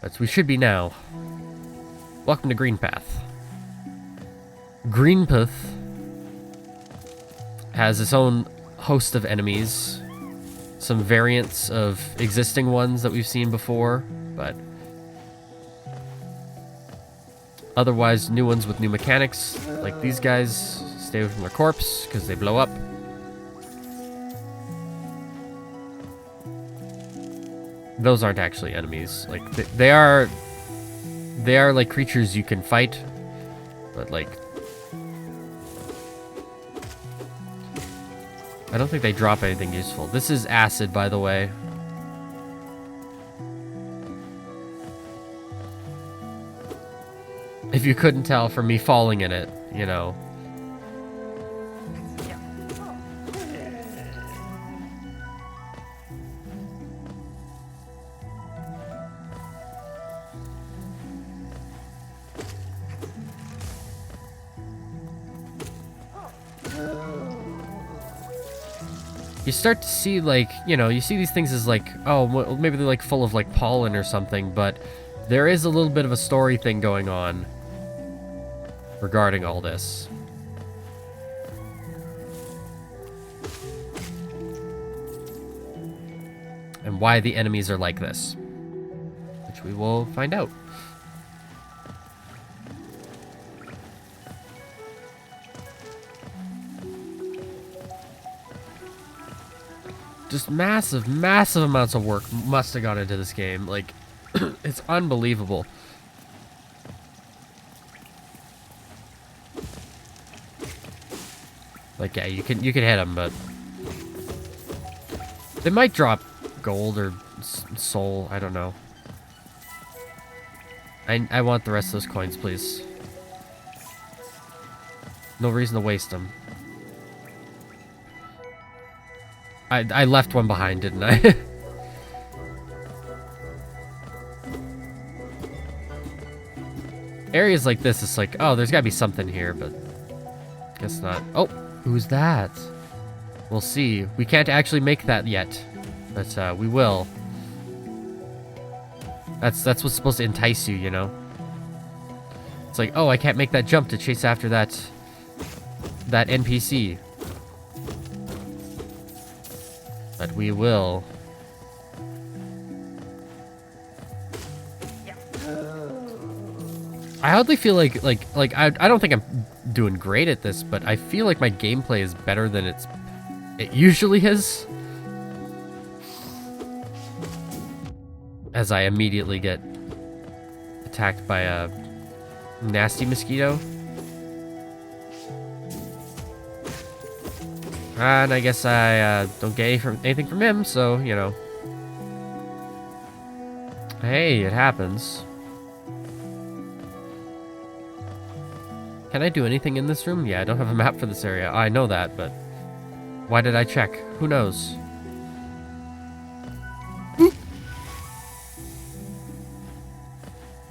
But we should be now. Welcome to Greenpath. Greenpath has its own host of enemies. some variants of existing ones that we've seen before, but otherwise new ones with new mechanics, like these guys. Stay away from their corpse because they blow up. Those aren't actually enemies. Like they are like creatures you can fight, but like I don't think they drop anything useful. This is acid, by the way. If you couldn't tell from me falling in it, you know. You start to see, like, you know, you see these things as like, oh, well, maybe they're like full of like pollen or something, but there is a little bit of a story thing going on regarding all this. And why the enemies are like this, which we will find out. Just massive, massive amounts of work must have gone into this game. Like, it's unbelievable. Like, yeah, you can hit them, but they might drop gold or soul. I don't know. I want the rest of those coins, please. No reason to waste them. I left one behind, didn't I? Areas like this, it's like, oh, there's gotta be something here, but guess not. Oh, who's that? We'll see. We can't actually make that yet, but we will. That's what's supposed to entice you, you know? It's like, oh, I can't make that jump to chase after that NPC. But we will. I oddly feel like I don't think I'm doing great at this, but I feel like my gameplay is better than it usually is. As I immediately get attacked by a nasty mosquito. And I guess I don't get anything from him, so, you know. Hey, it happens. Can I do anything in this room? Yeah, I don't have a map for this area. I know that, but why did I check? Who knows?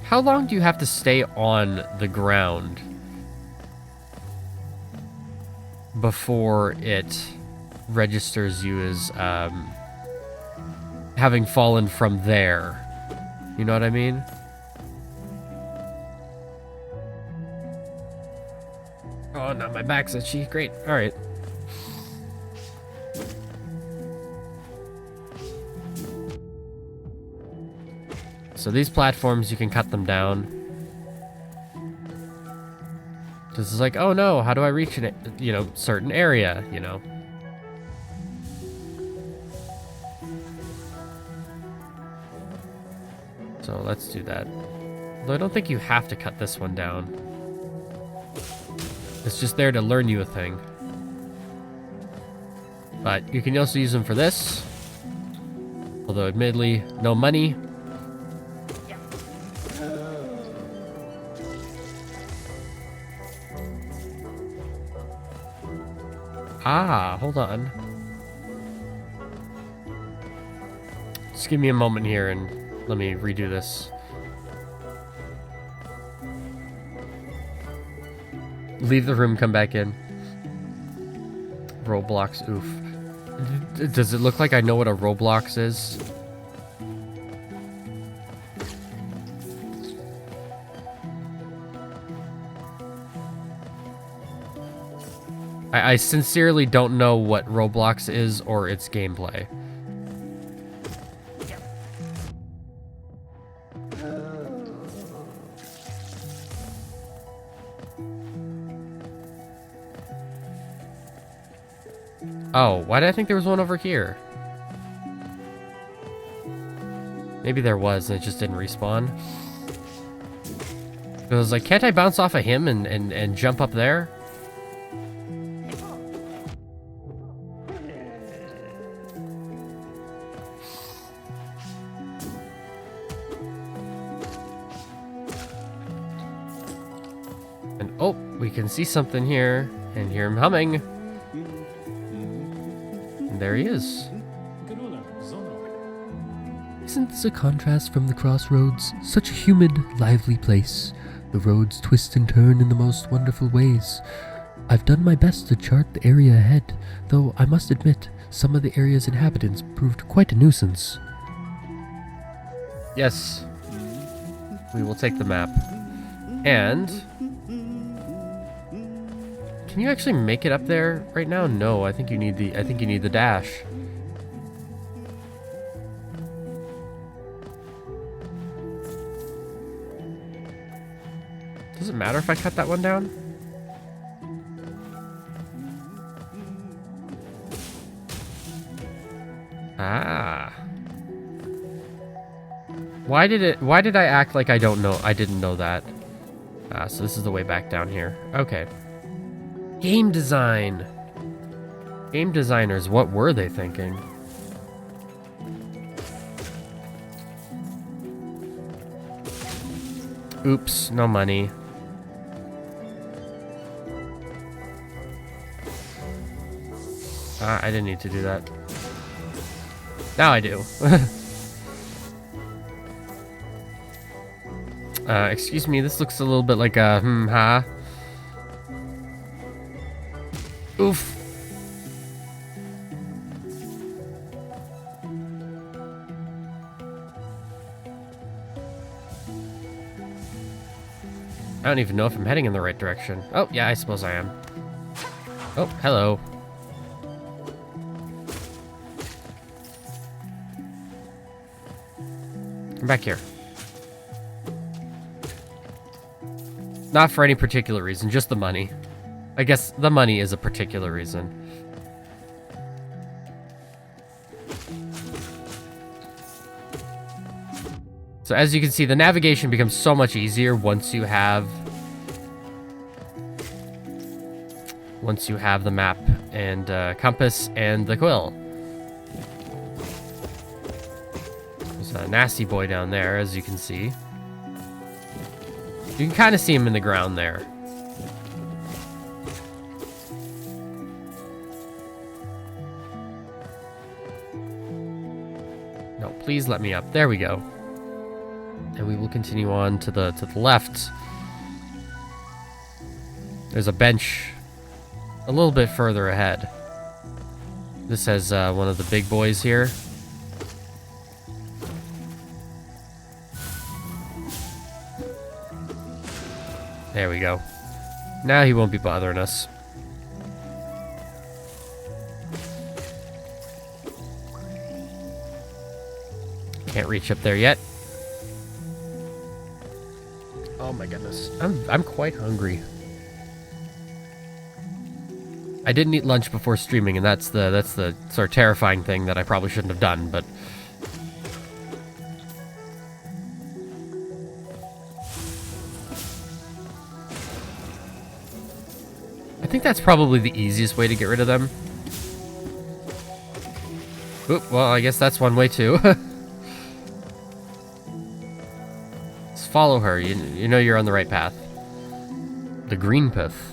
How long do you have to stay on the ground before it registers you as having fallen from there? You know what I mean? Oh, no, my back's itchy. Great. All right. So these platforms, you can cut them down. This is like, oh no, how do I reach an, certain area, you know? So let's do that. Though I don't think you have to cut this one down. It's just there to learn you a thing. But you can also use them for this. Although admittedly, no money. Ah, hold on. Just give me a moment here and let me redo this. Leave the room, come back in. Roblox, oof. Does it look like I know what a Roblox is? I sincerely don't know what Roblox is or its gameplay. Oh, why did I think there was one over here? Maybe there was, and it just didn't respawn. I was like, can't I bounce off of him and jump up there? And oh, we can see something here and hear him humming. And there he is. Isn't this a contrast from the Crossroads? Such a humid, lively place. The roads twist and turn in the most wonderful ways. I've done my best to chart the area ahead, though I must admit, some of the area's inhabitants proved quite a nuisance. Yes. We will take the map. And can you actually make it up there right now? No, I think you need the dash. Does it matter if I cut that one down? Ah. Why did I act like I didn't know that? Ah, so this is the way back down here. Okay. Game design. Game designers, what were they thinking? Oops, no money. I didn't need to do that. Now I do. Excuse me, this looks a little bit like a ha. Oof. I don't even know if I'm heading in the right direction. Oh, yeah, I suppose I am. Oh, hello. Come back here. Not for any particular reason, just the money. I guess the money is a particular reason. So as you can see, the navigation becomes so much easier once you have the map and compass and the quill. There's a nasty boy down there, as you can see. You can kind of see him in the ground there. No, please let me up. There we go. And we will continue on to the left. There's a bench a little bit further ahead. This has one of the big boys here. There we go. Now he won't be bothering us. Can't reach up there yet. Oh my goodness. I'm quite hungry. I didn't eat lunch before streaming, and that's the sort of terrifying thing that I probably shouldn't have done, but I think that's probably the easiest way to get rid of them. Oop, well, I guess that's one way too. Just follow her. You know you're on the right path. The Greenpath.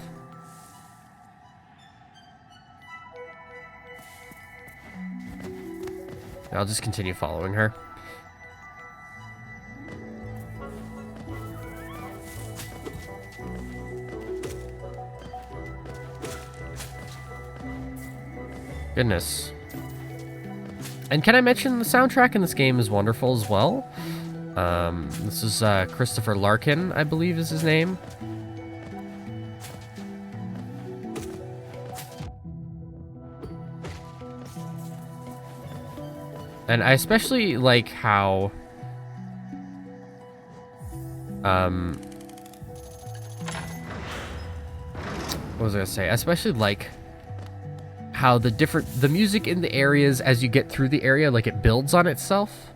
I'll just continue following her. Goodness. And can I mention the soundtrack in this game is wonderful as well? This is Christopher Larkin, I believe is his name. And I especially like how what was I gonna say? I especially like how the music in the areas as you get through the area, like it builds on itself.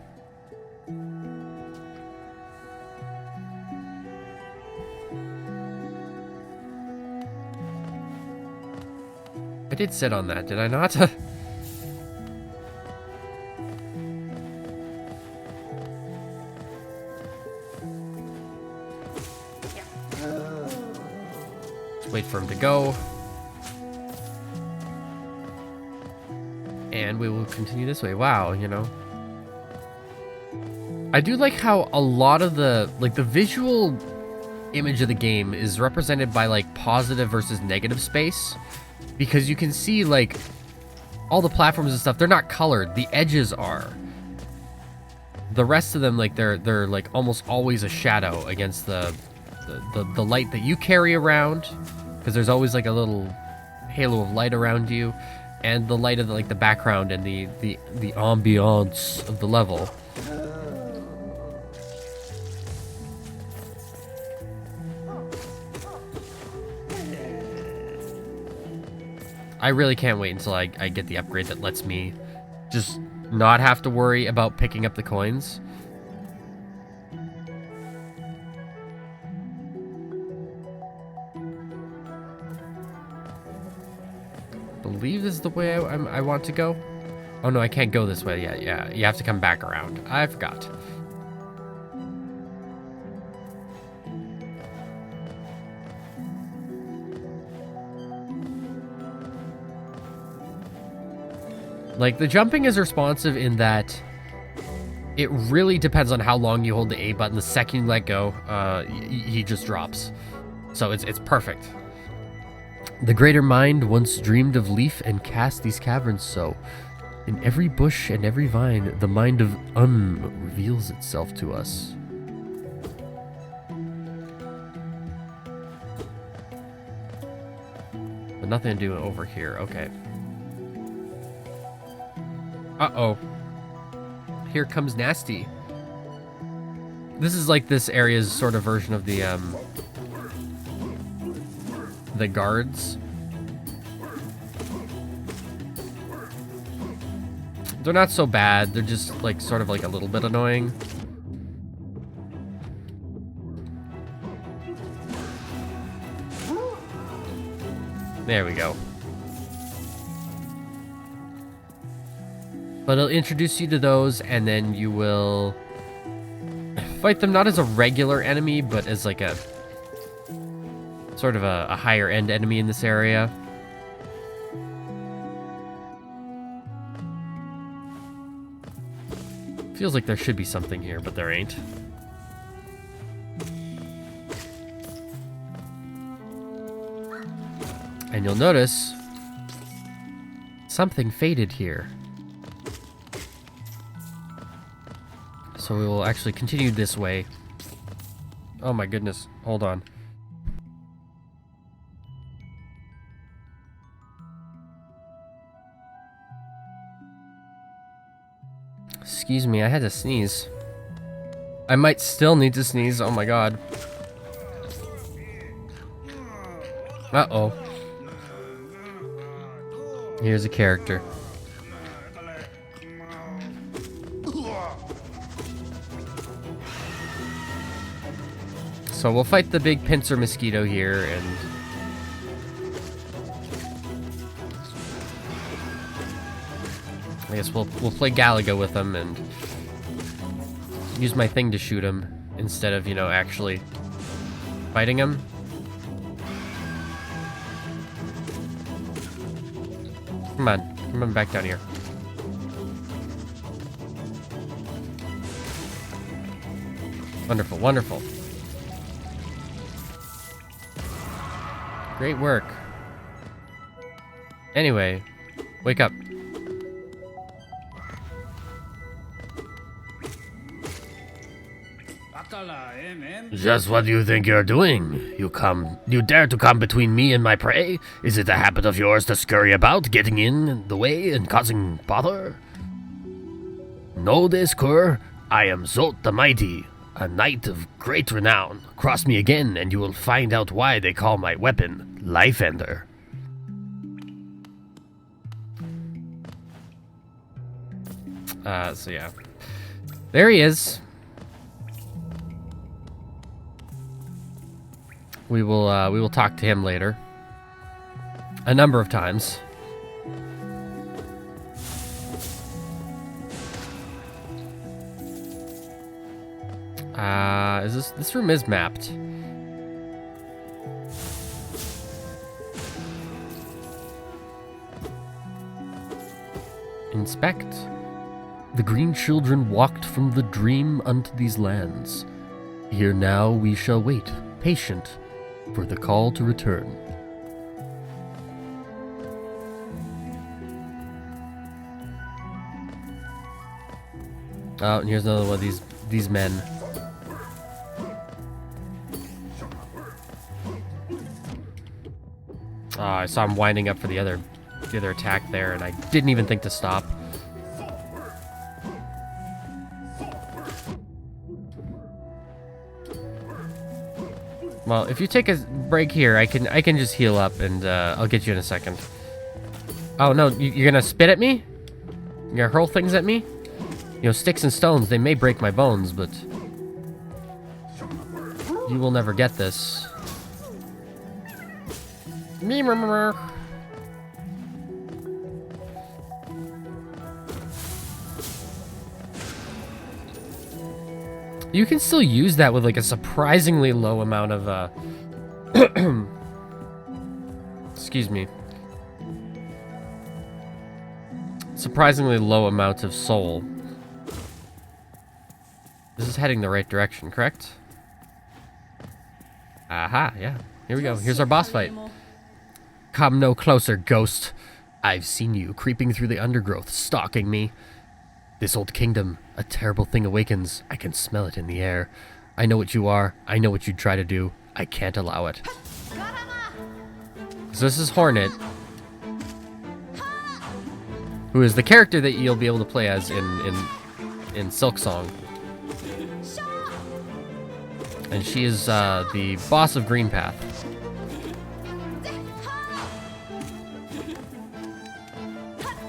I did sit on that, did I not? Wait for him to go. And we will continue this way. Wow, you know. I do like how a lot of the visual image of the game is represented by like positive versus negative space, because you can see like all the platforms and stuff, they're not colored, the edges are. The rest of them, like they're like almost always a shadow against the light that you carry around, because there's always like a little halo of light around you, and the light of the background and the ambiance of the level. I really can't wait until I get the upgrade that lets me just not have to worry about picking up the coins. I believe this is the way I want to go. Oh no, I can't go this way yet. Yeah, you have to come back around. I forgot. Like, the jumping is responsive in that it really depends on how long you hold the A button. The second you let go, he just drops. So it's perfect. The greater mind once dreamed of leaf and cast these caverns so. In every bush and every vine, the mind of reveals itself to us. But nothing to do over here, okay. Uh-oh. Here comes Nasty. This is like this area's sort of version of the guards. They're not so bad, they're just like sort of like a little bit annoying. There we go. But it'll introduce you to those, and then you will fight them not as a regular enemy, but as like a sort of a higher end enemy in this area. Feels like there should be something here, but there ain't. And you'll notice something faded here. So we will actually continue this way. Oh my goodness, hold on. Excuse me, I had to sneeze. I might still need to sneeze, oh my god. Uh-oh. Here's a character. So we'll fight the big pincer mosquito here, and I guess we'll play Galaga with him and use my thing to shoot him instead of, you know, actually fighting him. Come on back down here. Wonderful, wonderful. Great work. Anyway, wake up. Just what do you think you're doing? You dare to come between me and my prey? Is it a habit of yours to scurry about, getting in the way and causing bother? Know this, cur? I am Zot the Mighty, a knight of great renown. Cross me again and you will find out why they call my weapon Life Ender. So yeah. There he is. We will talk to him later. A number of times. Is this room is mapped. Inspect. The green children walked from the dream unto these lands. Here now we shall wait, patient, for the call to return. Oh, and here's another one of these men. Oh, I saw him winding up for the other attack there, and I didn't even think to stop. Well, if you take a break here, I can just heal up, and I'll get you in a second. Oh no, you're gonna spit at me? You're gonna hurl things at me? You know, sticks and stones, they may break my bones, but you will never get this. You can still use that with like a surprisingly low amount of excuse me. Surprisingly low amount of soul. This is heading the right direction, correct? Aha, yeah. Here we go. Here's our boss fight. Come no closer, ghost. I've seen you creeping through the undergrowth, stalking me. This old kingdom, a terrible thing awakens. I can smell it in the air. I know what you are. I know what you'd try to do. I can't allow it. So this is Hornet, who is the character that you'll be able to play as in Silksong. And she is the boss of Greenpath.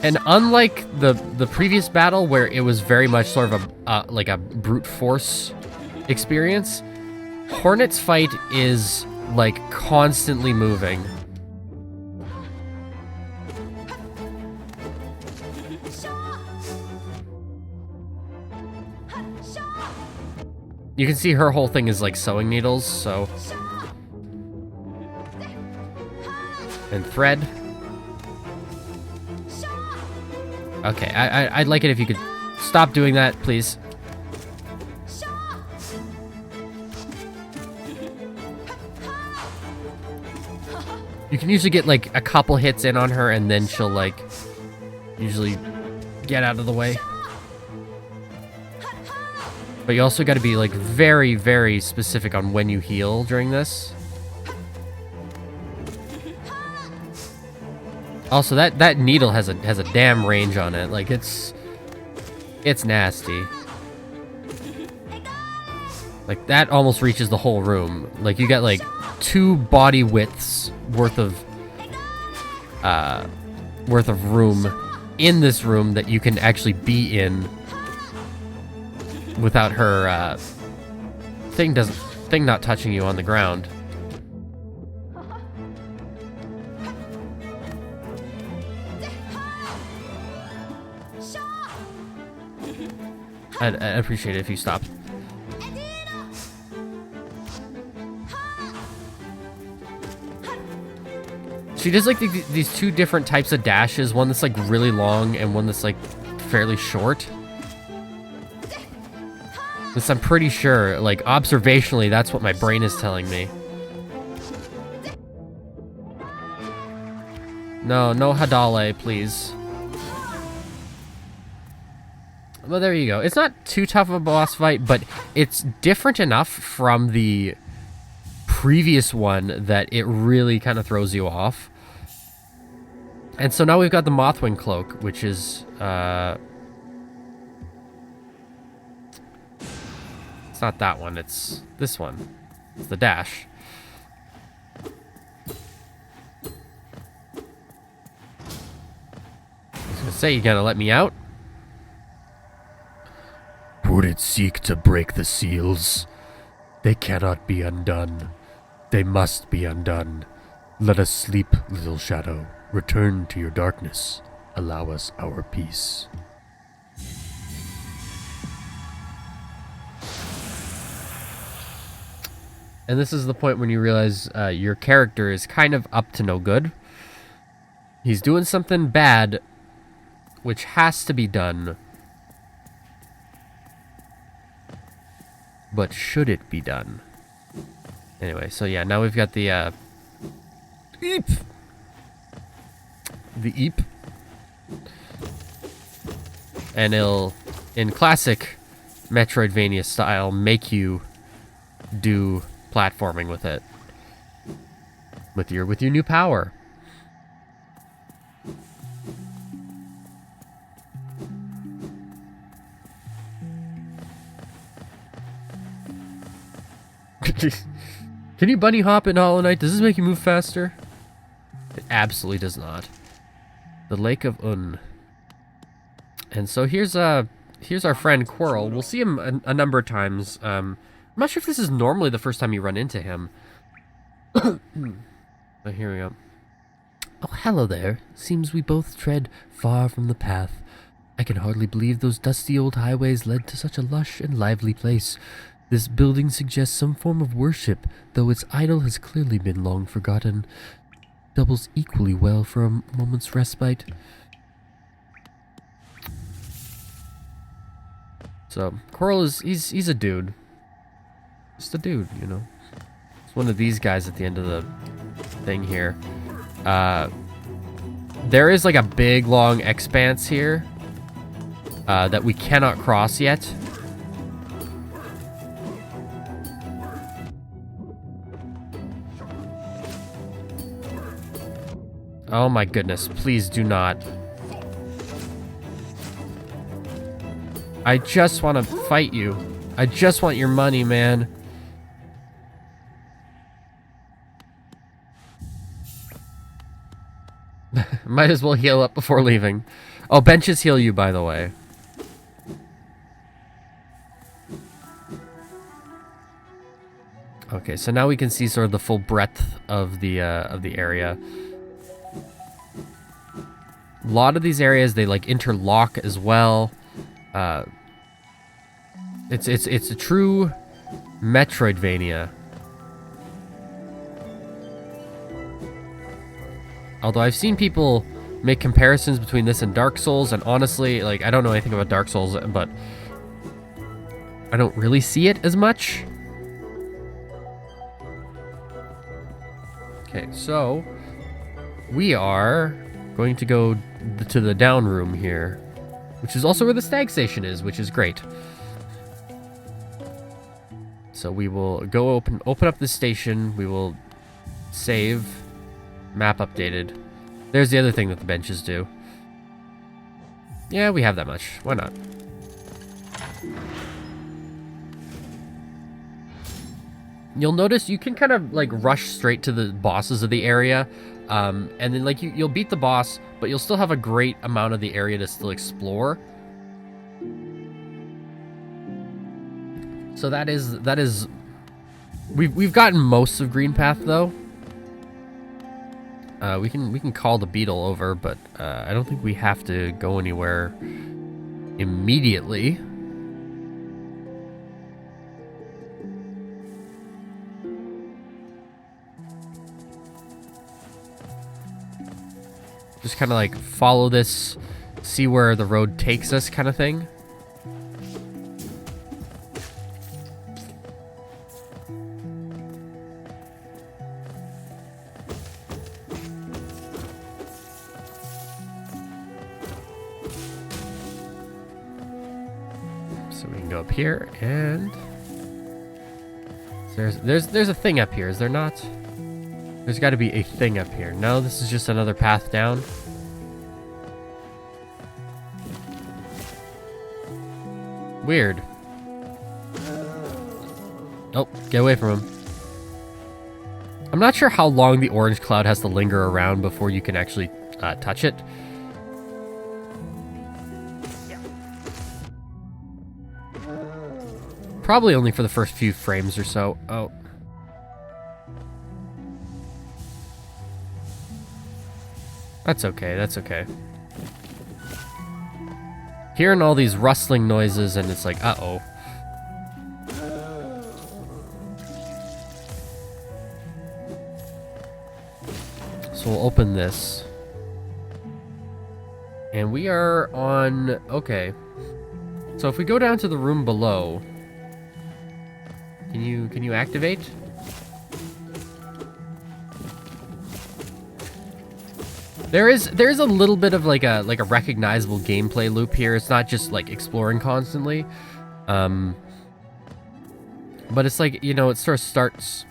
And unlike the previous battle, where it was very much sort of a like a brute force experience, Hornet's fight is like constantly moving. You can see her whole thing is like sewing needles, so. And thread. Okay, I'd like it if you could stop doing that, please. You can usually get like a couple hits in on her, and then she'll like usually get out of the way. But you also got to be like very, very specific on when you heal during this. Also, that needle has a damn range on it. Like it's nasty. Like that almost reaches the whole room. Like you got like 2 body widths worth of room in this room that you can actually be in without her thing not touching you on the ground. I'd appreciate it if you stopped. She does like these 2 different types of dashes, one that's like really long and one that's like fairly short. This I'm pretty sure, like observationally, that's what my brain is telling me. No Hadale, please. Well, there you go. It's not too tough of a boss fight, but it's different enough from the previous one that it really kind of throws you off. And so now we've got the Mothwing Cloak, which is, it's not that one, it's this one. It's the dash. I was gonna say, you gonna let me out? it seek to break the seals? They cannot be undone. They must be undone. Let us sleep, little shadow. Return to your darkness. Allow us our peace. And this is the point when you realize your character is kind of up to no good. He's doing something bad, which has to be done. But should it be done? Anyway, so yeah, now we've got the Eep. The Eep. And it'll, in classic Metroidvania style, make you do platforming with it. With your new power. Can you bunny hop in Hollow Knight? Does this make you move faster? It absolutely does not. The Lake of Un. And so here's our friend Quirrell. We'll see him a number of times. I'm not sure if this is normally the first time you run into him. But here we go. Oh, hello there. Seems we both tread far from the path. I can hardly believe those dusty old highways led to such a lush and lively place. This building suggests some form of worship, though its idol has clearly been long forgotten. Doubles equally well for a moment's respite. So, Quirrell he's a dude. Just a dude, you know. It's one of these guys at the end of the thing here. There is like a big, long expanse here that we cannot cross yet. Oh my goodness, please do not. I just want to fight you. I just want your money, man. Might as well heal up before leaving. Oh, benches heal you, by the way. Okay, so now we can see sort of the full breadth of the area. A lot of these areas, they like interlock as well. It's a true Metroidvania. Although I've seen people make comparisons between this and Dark Souls, and honestly, like, I don't know anything about Dark Souls, but I don't really see it as much. Okay, so we are going to go to the down room here, which is also where the stag station is, which is great. So we will go open up the station. We will save. Map updated. There's the other thing that the benches do. Yeah, we have that much. Why not? You'll notice you can kind of like rush straight to the bosses of the area. And then like you'll beat the boss, but you'll still have a great amount of the area to still explore. So that is we've gotten most of Greenpath though. We can call the beetle over, but I don't think we have to go anywhere immediately. Just kind of like follow this, see where the road takes us kind of thing. So we can go up here, and there's a thing up here, is there not? There's got to be a thing up here. No, this is just another path down. Weird. Oh, get away from him. I'm not sure how long the orange cloud has to linger around before you can actually touch it. Probably only for the first few frames or so. Oh. That's okay, that's okay. Hearing all these rustling noises and it's like, uh-oh. So we'll open this. And we are on... Okay. So if we go down to the room below... Can you activate? There is a little bit of like a recognizable gameplay loop here. It's not just like exploring constantly. But it's like, you know, it sort of starts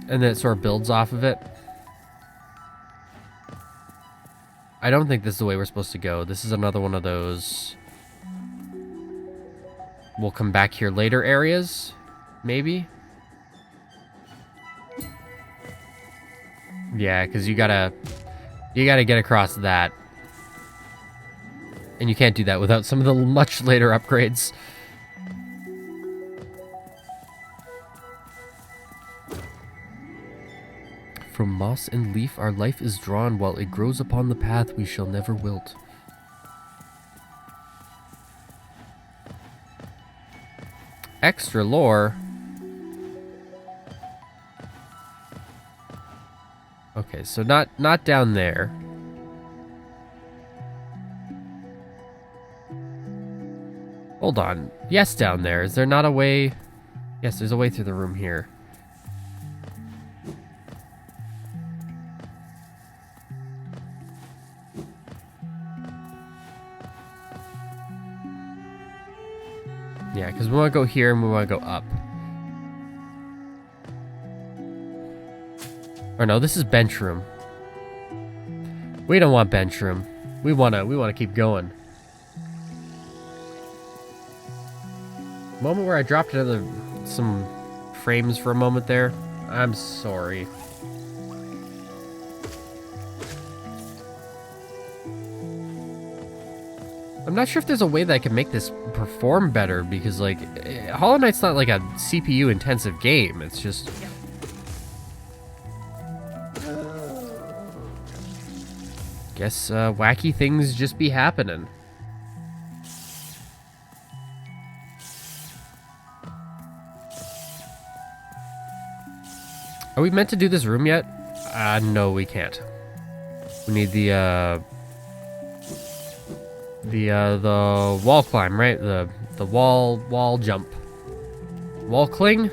and then it sort of builds off of it. I don't think this is the way we're supposed to go. This is another one of those we'll come back here later areas, maybe. Yeah, because you gotta get across that. And you can't do that without some of the much later upgrades. From moss and leaf our life is drawn, while it grows upon the path we shall never wilt. Extra lore. Okay, so not down there. Hold on. Yes, down there. Is there not a way? Yes, there's a way through the room here. Yeah, because we want to go here and we want to go up. Or no, this is bench room. We don't want bench room. We wanna keep going. Moment where I dropped some frames for a moment there. I'm sorry. I'm not sure if there's a way that I can make this perform better because, like, Hollow Knight's not like a CPU intensive game. It's just... Guess wacky things just be happening. Are we meant to do this room yet? No, we can't. We need the wall climb, right? The wall jump. Wall cling?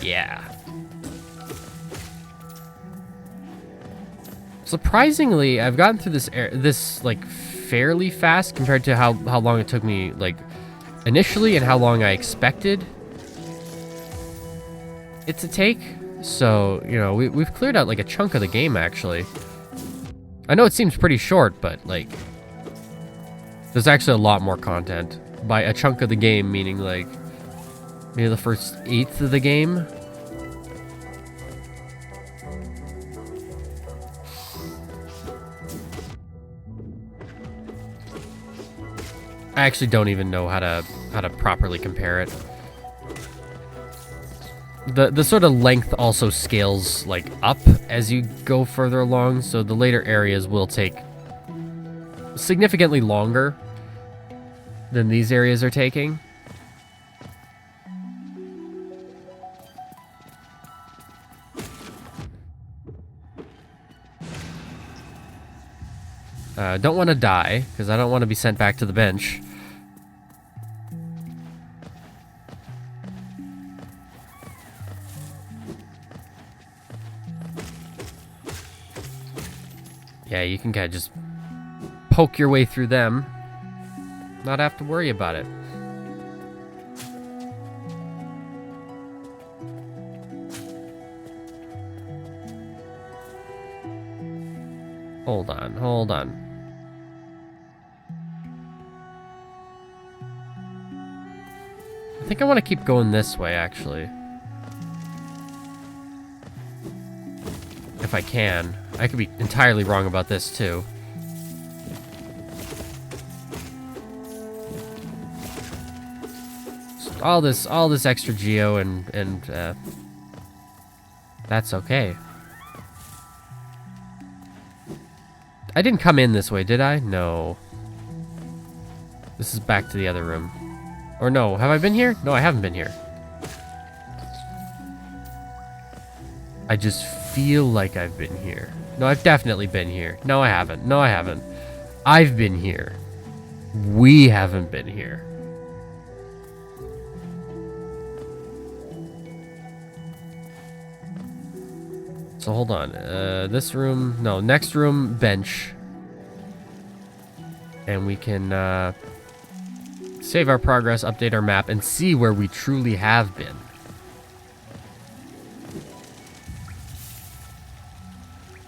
Yeah. Surprisingly, I've gotten through this like fairly fast compared to how long it took me like initially and how long I expected it to take. So, you know, we've cleared out like a chunk of the game actually. I know it seems pretty short, but like there's actually a lot more content. By a chunk of the game, meaning like maybe the first eighth of the game. I actually don't even know how to properly compare it. The sort of length also scales like up as you go further along, so the later areas will take significantly longer than these areas are taking. Don't want to die, because I don't want to be sent back to the bench. Yeah, you can kind of just poke your way through them. Not have to worry about it. Hold on, hold on. I think I want to keep going this way, actually. If I can. I could be entirely wrong about this, too. all this extra geo and that's okay. I didn't come in this way, did I? No. This is back to the other room. Or no, have I been here? No, I haven't been here. I just feel like I've been here. No, I've definitely been here. No, I haven't. No, I haven't. I've been here. We haven't been here. So hold on. This room, no, next room, bench. And we can save our progress, update our map, and see where we truly have been.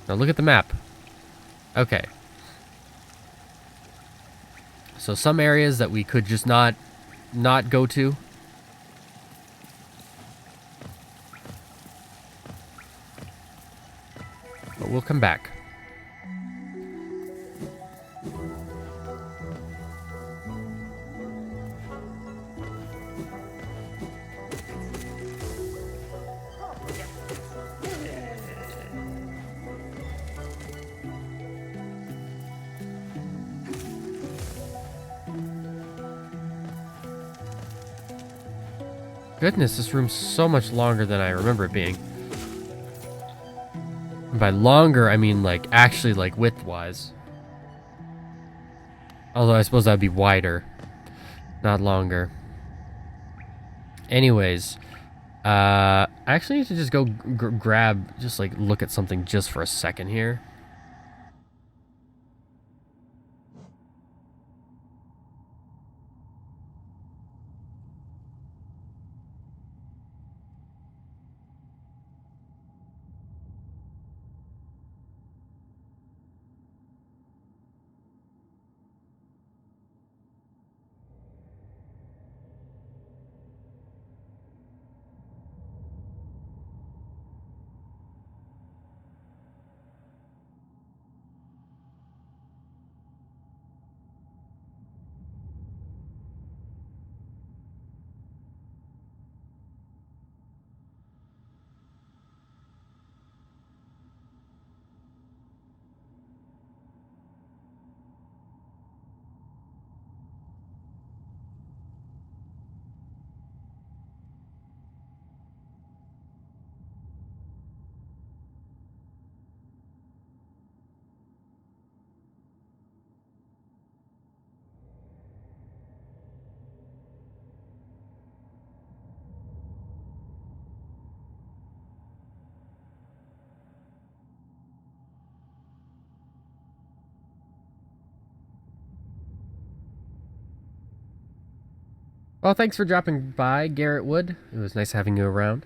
Now look at the map. Okay. So some areas that we could just not go to. But we'll come back. Goodness, this room's so much longer than I remember it being. And by longer, I mean like actually like width-wise. Although I suppose that'd be wider, not longer. Anyways, I actually need to just go grab, just like look at something just for a second here. Well, thanks for dropping by, Garrett Wood. It was nice having you around.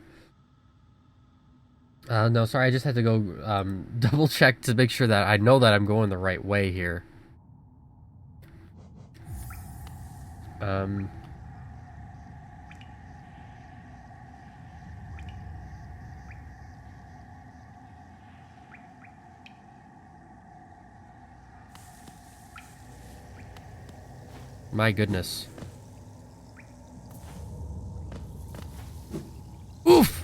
No, sorry, I just had to go double check to make sure that I know that I'm going the right way here. My goodness. Oof!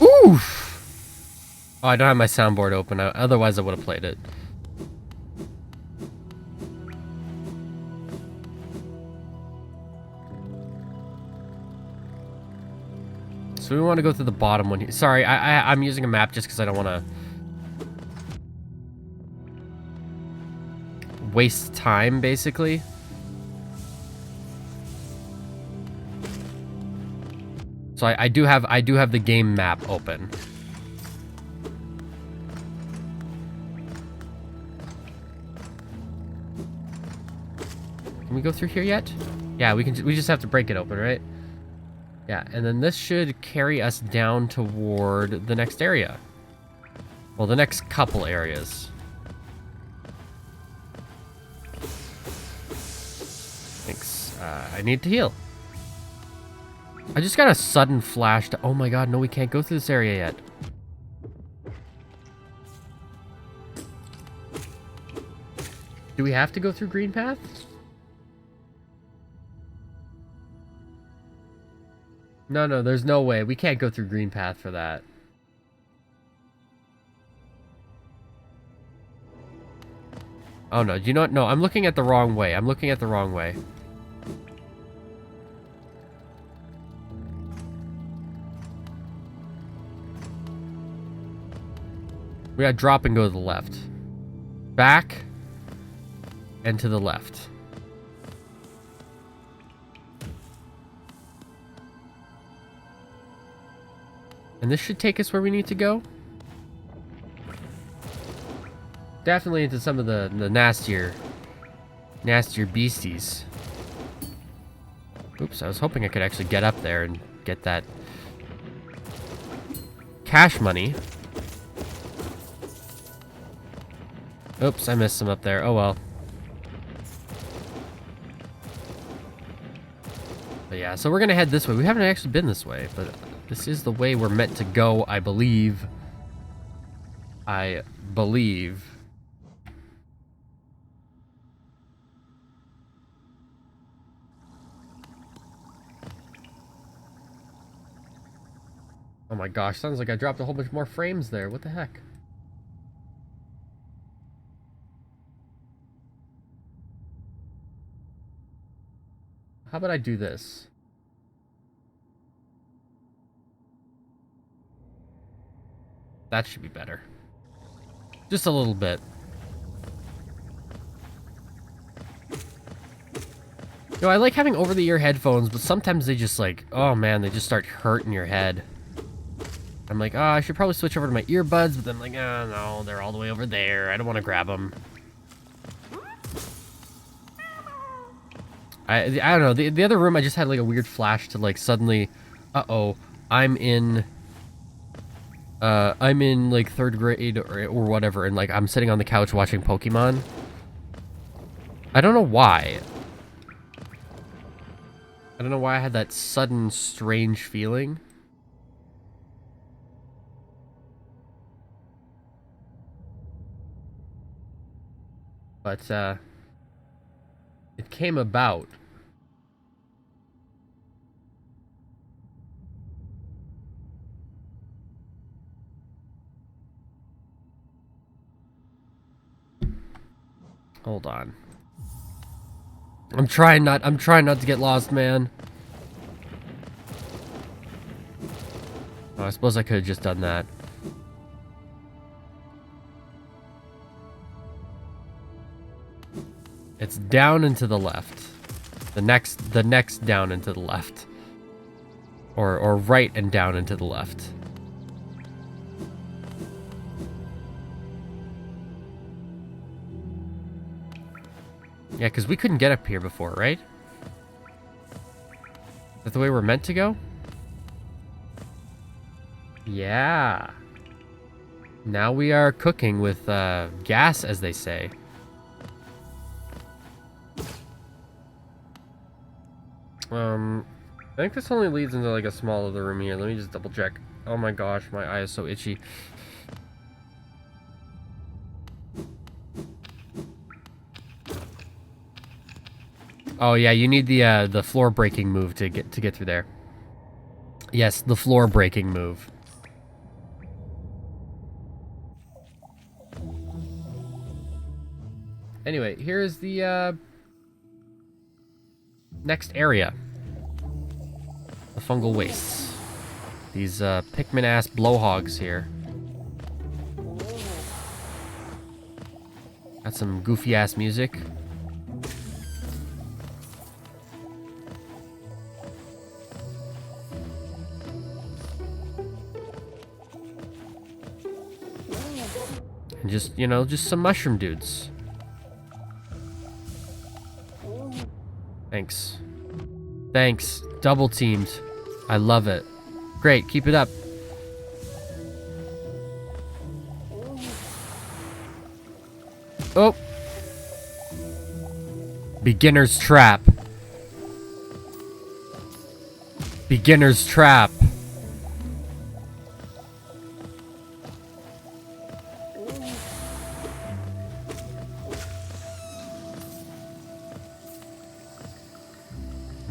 Oof! Oh, I don't have my soundboard open. Otherwise, I would have played it. So we want to go through the bottom one here. Sorry, I'm using a map just because I don't want to waste time, basically. So I do have the game map open. Can we go through here yet? Yeah, we can. We just have to break it open, right? Yeah, and then this should carry us down toward the next area. Well, the next couple areas. Thanks. I need to heal. I just got a sudden flash to... Oh my god, no, we can't go through this area yet. Do we have to go through Greenpath? No, no, there's no way. We can't go through Greenpath for that. Oh, no. You know what? No, I'm looking at the wrong way. I'm looking at the wrong way. We gotta drop and go to the left. Back and to the left. And this should take us where we need to go. Definitely into some of the nastier beasties. Oops, I was hoping I could actually get up there and get that cash money. Oops, I missed some up there. Oh well. But yeah, so we're gonna head this way. We haven't actually been this way, but this is the way we're meant to go, I believe. I believe. Oh my gosh, sounds like I dropped a whole bunch more frames there. What the heck? How about I do this? That should be better. Just a little bit. You know, I like having over-the-ear headphones, but sometimes they just like, oh man, they just start hurting your head. I'm like, oh, I should probably switch over to my earbuds, but then I'm like, oh no, they're all the way over there. I don't want to grab them. I don't know. The other room, I just had like a weird flash to like suddenly, uh-oh, I'm in like 3rd grade or whatever, and like I'm sitting on the couch watching Pokemon. I don't know why. I don't know why I had that sudden strange feeling. But it came about. Hold on. I'm trying not to get lost, man. Oh, I suppose I could have just done that. It's down and to the left. The next down and to the left. Or right and down and to the left. Yeah, because we couldn't get up here before, right? Is that the way we're meant to go? Yeah. Now we are cooking with gas, as they say. I think this only leads into like a small other room here. Let me just double check. Oh my gosh, my eye is so itchy. Oh yeah, you need the floor breaking move to get through there. Yes, the floor breaking move. Anyway, here's the next area. The fungal wastes. These Pikmin ass blowhogs here. Got some goofy ass music. And just, you know, just some mushroom dudes. Thanks. Thanks. Double teamed. I love it. Great, keep it up. Oh. Beginner's trap. Beginner's trap.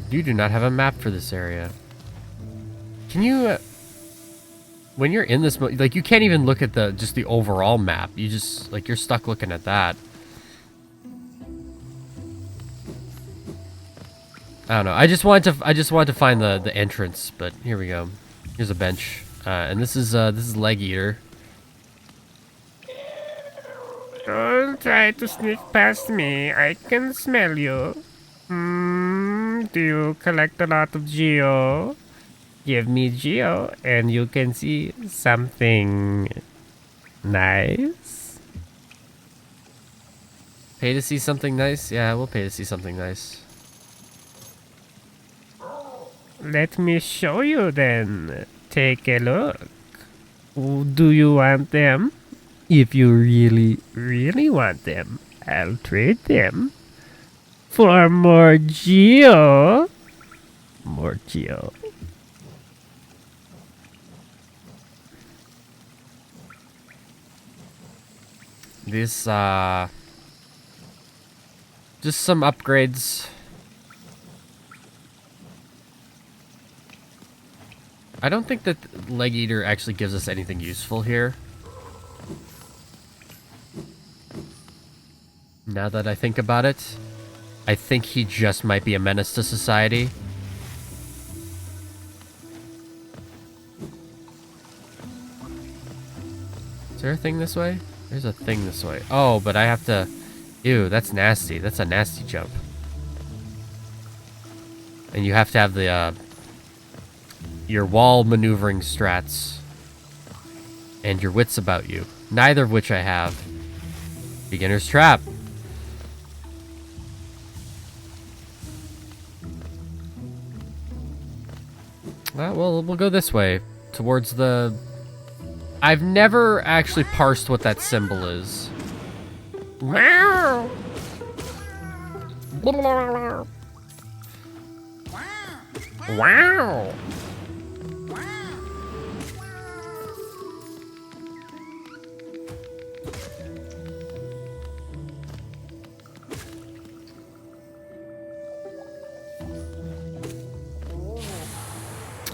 You do not have a map for this area. Can you... when you're in this mode, like, you can't even look at just the overall map. You just, like, you're stuck looking at that. I don't know. I just wanted to find the entrance, but here we go. Here's a bench. And this is Leg Eater. Don't try to sneak past me. I can smell you. Do you collect a lot of geo? Give me geo and you can see something nice. Pay to see something nice? Yeah, we'll pay to see something nice. Let me show you then. Take a look. Do you want them? If you really want them, I'll trade them for more geo. More geo. This, just some upgrades. I don't think that Leg Eater actually gives us anything useful here. Now that I think about it, I think he just might be a menace to society. Is there a thing this way? There's a thing this way. Oh, but I have to... Ew, that's nasty. That's a nasty jump. And you have to have the, your wall maneuvering strats. And your wits about you. Neither of which I have. Beginner's trap. Well, we'll go this way. Towards the... I've never actually parsed what that symbol is. Wow. Wow.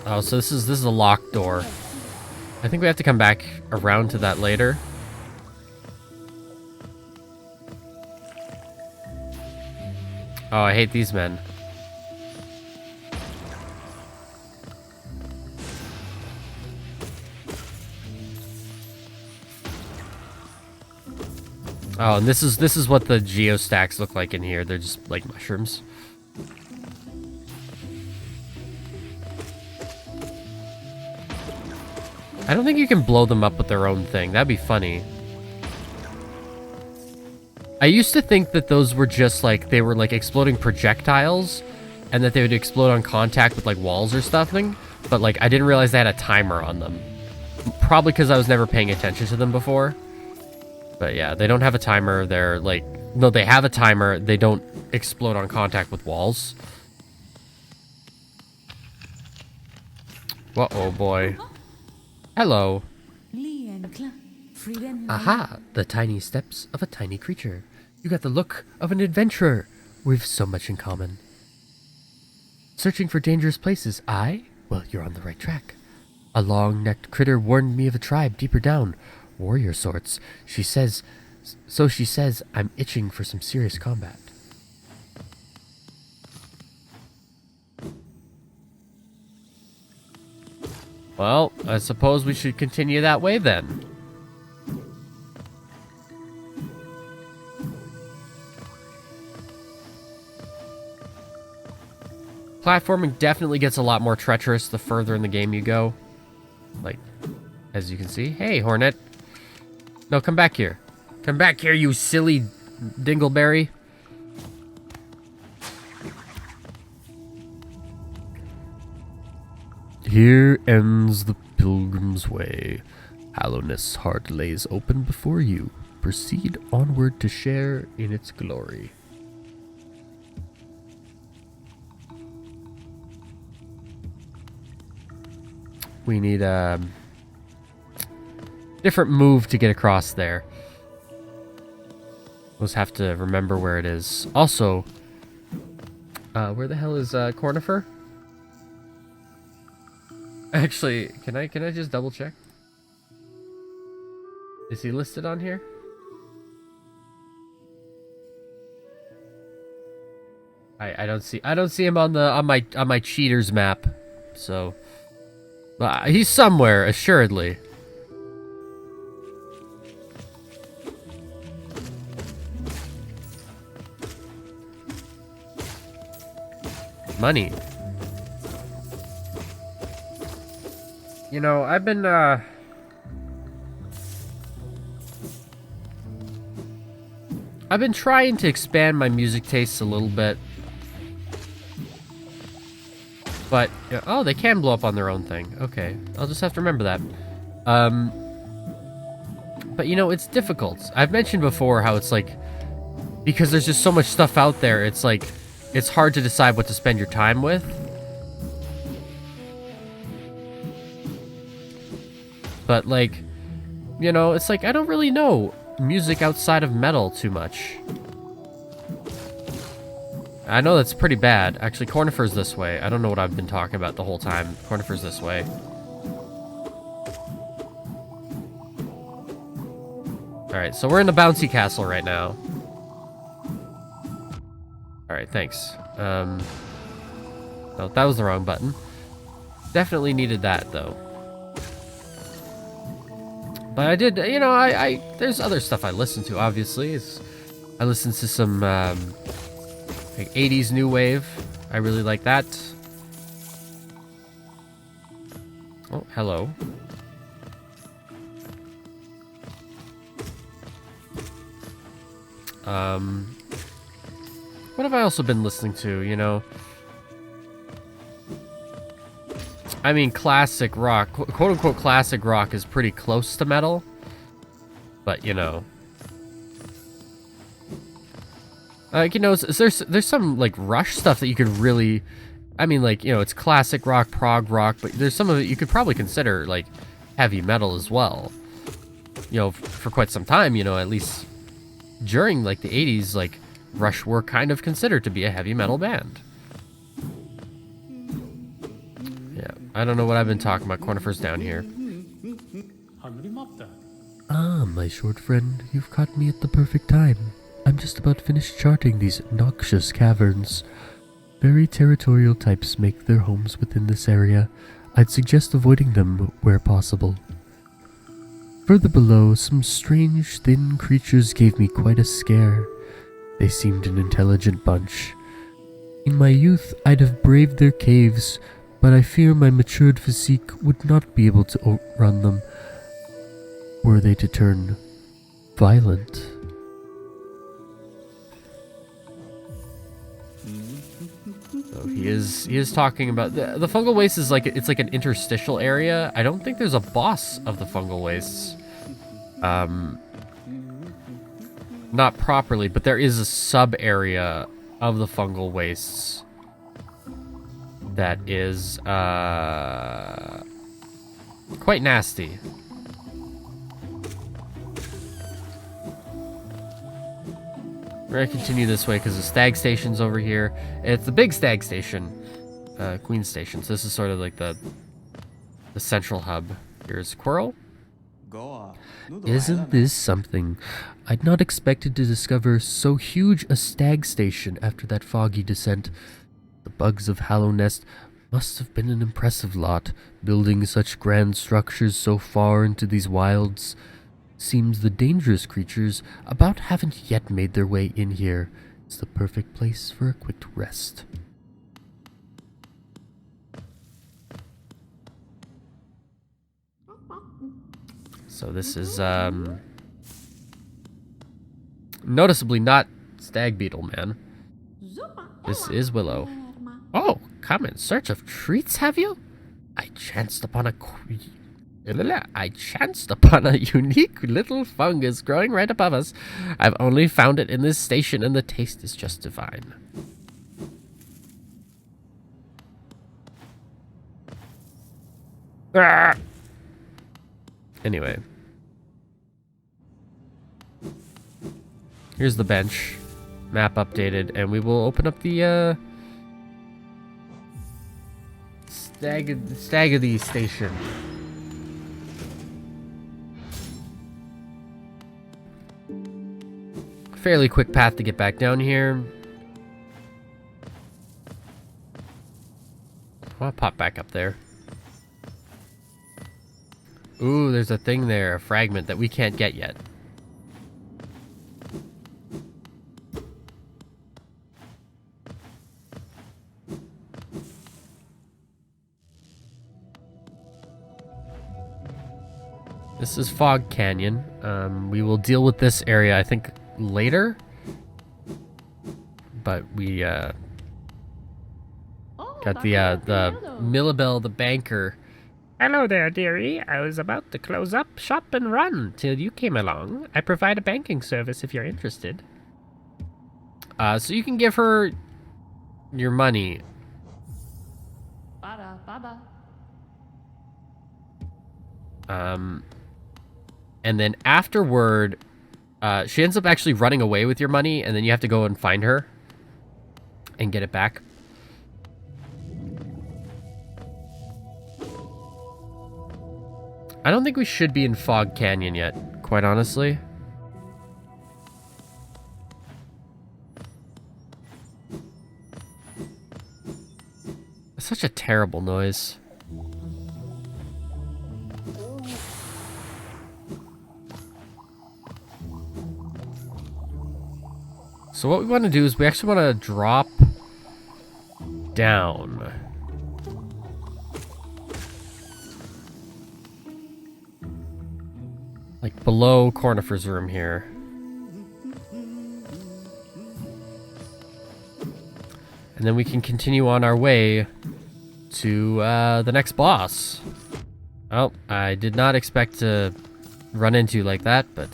Oh, so this is a locked door. I think we have to come back around to that later. Oh, I hate these men. Oh, and this is what the geostacks look like in here. They're just like mushrooms. I don't think you can blow them up with their own thing. That'd be funny. I used to think that those were just like, they were like exploding projectiles and that they would explode on contact with like walls or something. But like, I didn't realize they had a timer on them. Probably because I was never paying attention to them before. But yeah, they don't have a timer. They're like, no, they have a timer. They don't explode on contact with walls. Uh-oh, boy. Hello. Aha! The tiny steps of a tiny creature. You got the look of an adventurer. We've so much in common. Searching for dangerous places, well, you're on the right track. A long-necked critter warned me of a tribe deeper down. Warrior sorts. She says I'm itching for some serious combat. Well, I suppose we should continue that way then. Platforming definitely gets a lot more treacherous the further in the game you go. Like, as you can see. Hey, Hornet. No, come back here. Come back here, you silly dingleberry. Here ends the pilgrim's way. Hallownest's heart lays open before you. Proceed onward to share in its glory. We need a different move to get across there. We'll just have to remember where it is. Also, where the hell is Cornifer? Actually, can I just double check? Is he listed on here? I don't see him on my cheaters map. So he's somewhere, assuredly. Money. You know, I've been trying to expand my music tastes a little bit. But oh, they can blow up on their own thing. Okay, I'll just have to remember that. But you know, it's difficult. I've mentioned before how it's like, because there's just so much stuff out there, it's like it's hard to decide what to spend your time with. But like, you know, it's like I don't really know music outside of metal too much. I know that's pretty bad. Actually, Cornifer's this way. I don't know what I've been talking about the whole time. Cornifer's this way. Alright, so we're in the bouncy castle right now. Alright, thanks. Oh, that was the wrong button. Definitely needed that, though. But I did, you know, there's other stuff I listen to, obviously. I listen to some, like 80s new wave. I really like that. Oh, hello. What have I also been listening to, you know? I mean, classic rock, quote-unquote classic rock is pretty close to metal. But, you know. Like, you know, there's some, like, Rush stuff that you could really... I mean, like, you know, it's classic rock, prog rock, but there's some of it you could probably consider, like, heavy metal as well. You know, for quite some time, you know, at least during, like, the 80s, like, Rush were kind of considered to be a heavy metal band. Yeah, I don't know what I've been talking about. Cornifer's down here. Ah, my short friend, you've caught me at the perfect time. I'm just about finished charting these noxious caverns. Very territorial types make their homes within this area. I'd suggest avoiding them where possible. Further below, some strange, thin creatures gave me quite a scare. They seemed an intelligent bunch. In my youth, I'd have braved their caves, but I fear my matured physique would not be able to outrun them, were they to turn violent. So he is talking about the fungal waste is like it's like an interstitial area. I don't think there's a boss of the fungal wastes. Not properly, but there is a sub area of the fungal wastes that is quite nasty. We're gonna continue this way because the stag station's over here. It's the big stag station, Queen Station. So this is sort of like the central hub. Here's Squirrel. Isn't this something? I'd not expected to discover so huge a stag station after that foggy descent. The bugs of Hallownest must have been an impressive lot, building such grand structures so far into these wilds. Seems the dangerous creatures about haven't yet made their way in here. It's the perfect place for a quick rest. So this is noticeably not Stag Beetle Man. This is Willow. Oh, come in search of treats, have you? I chanced upon a unique little fungus growing right above us. I've only found it in this station, and the taste is just divine. Ah! Anyway. Here's the bench. Map updated, and we will open up the Staggerly Station. Fairly quick path to get back down here. I'll pop back up there. Ooh, there's a thing there, a fragment that we can't get yet. This is Fog Canyon. We will deal with this area, I think, later. But we got the Millabelle the banker. Hello there, dearie. I was about to close up shop and run till you came along. I provide a banking service if you're interested. So you can give her your money. And then afterward, she ends up actually running away with your money, and then you have to go and find her and get it back. I don't think we should be in Fog Canyon yet, quite honestly. It's such a terrible noise. So what we want to do is we actually want to drop down. Like below Cornifer's room here. And then we can continue on our way to the next boss. Oh, I did not expect to run into you like that, but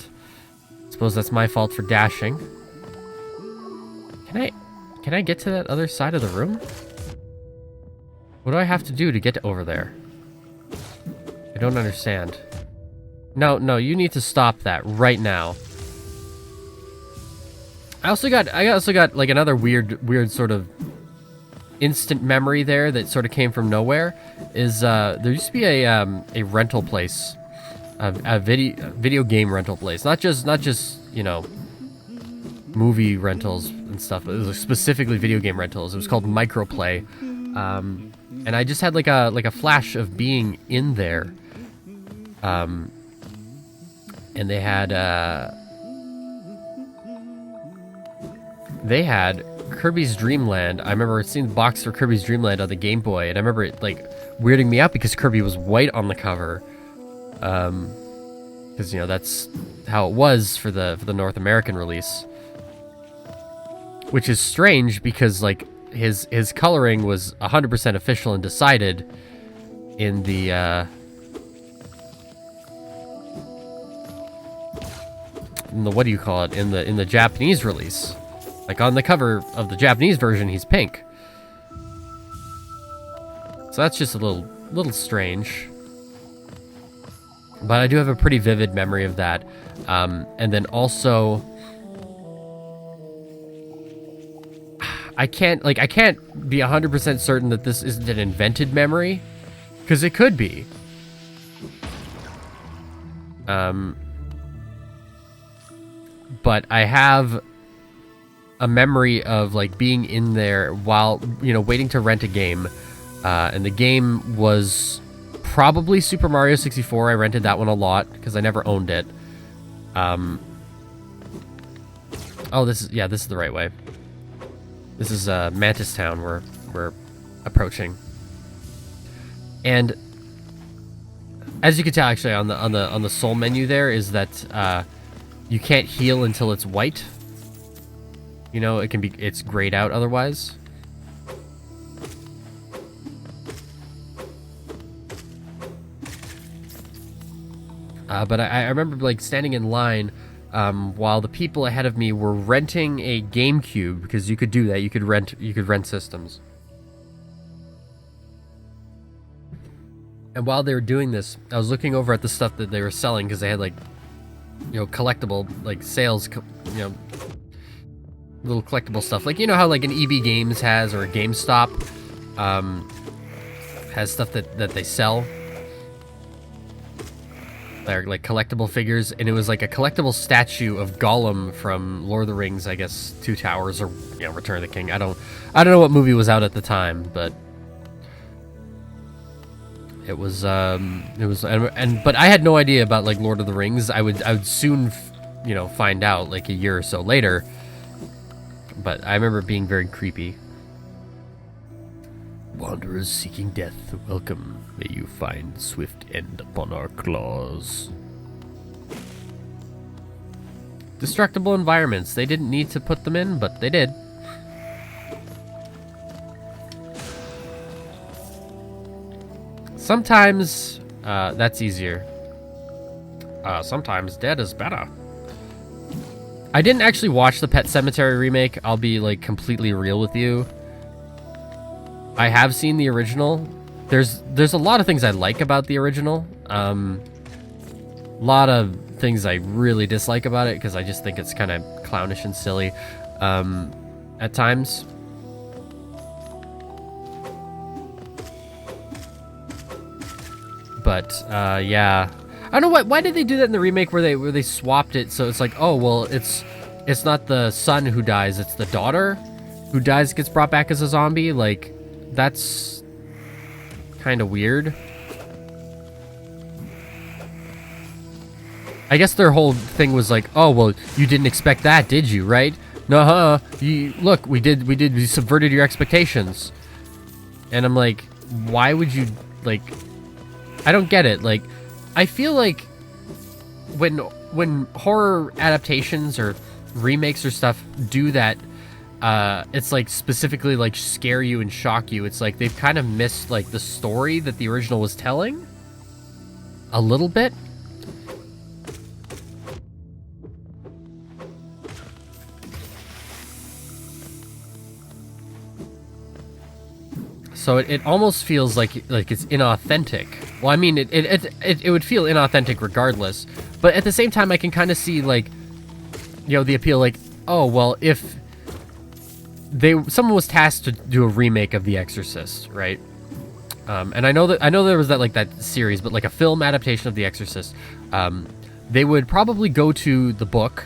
I suppose that's my fault for dashing. Can I get to that other side of the room? What do I have to do to get over there? I don't understand. No, you need to stop that right now. I also got like another weird sort of instant memory there that sort of came from nowhere. Is there used to be a rental place, a video game rental place, not just you know, movie rentals and stuff. It was specifically video game rentals. It was called Microplay, and I just had like a flash of being in there, and they had Kirby's Dream Land. I remember seeing the box for Kirby's Dream Land on the Game Boy, and I remember it like weirding me out because Kirby was white on the cover, because you know that's how it was for the North American release. Which is strange because like his coloring was 100% official and decided in the what do you call it, in the Japanese release. Like on the cover of the Japanese version, he's pink. So that's just a little strange. But I do have a pretty vivid memory of that. And then also, I can't be 100% certain that this isn't an invented memory, because it could be. But I have a memory of like being in there while, you know, waiting to rent a game, and the game was probably Super Mario 64. I rented that one a lot because I never owned it. Oh, this is the right way. This is Mantis Town we're approaching, and as you can tell, actually on the soul menu there is that you can't heal until it's white. You know, it's grayed out otherwise. But I remember like standing in line while the people ahead of me were renting a GameCube, because you could do that. You could rent systems. And while they were doing this, I was looking over at the stuff that they were selling, because they had like, you know, collectible like sales, you know, little collectible stuff. Like, you know how like an EB Games has, or a GameStop has stuff that they sell. They're like collectible figures, and it was like a collectible statue of Gollum from Lord of the Rings, I guess, Two Towers, or Return of the King. I don't know what movie was out at the time, but it was but I had no idea about like Lord of the Rings. I would soon find out like a year or so later, but I remember it being very creepy. Wanderers seeking death, welcome. May you find swift end upon our claws. Destructible environments. They didn't need to put them in, but they did. Sometimes that's easier. Sometimes dead is better. I didn't actually watch the Pet Sematary remake. I'll be like completely real with you. I have seen the original. There's a lot of things I like about the original. A lot of things I really dislike about it because I just think it's kind of clownish and silly at times. But yeah, I don't know why did they do that in the remake where they swapped it so it's like, oh well, it's not the son who dies, it's the daughter who dies, gets brought back as a zombie. Like, that's kind of weird. I guess their whole thing was like, oh well, you didn't expect that, did you? Right? No, look, we subverted your expectations. And I'm like, why would you, like, I don't get it. Like, I feel like when horror adaptations or remakes or stuff do that, it's like specifically like scare you and shock you. It's like they've kind of missed like the story that the original was telling a little bit. So it almost feels like it's inauthentic. Well, I mean, it would feel inauthentic regardless. But at the same time, I can kind of see, like, the appeal. Like, oh well, if someone was tasked to do a remake of The Exorcist, right? And I know there was that series, but like a film adaptation of The Exorcist, they would probably go to the book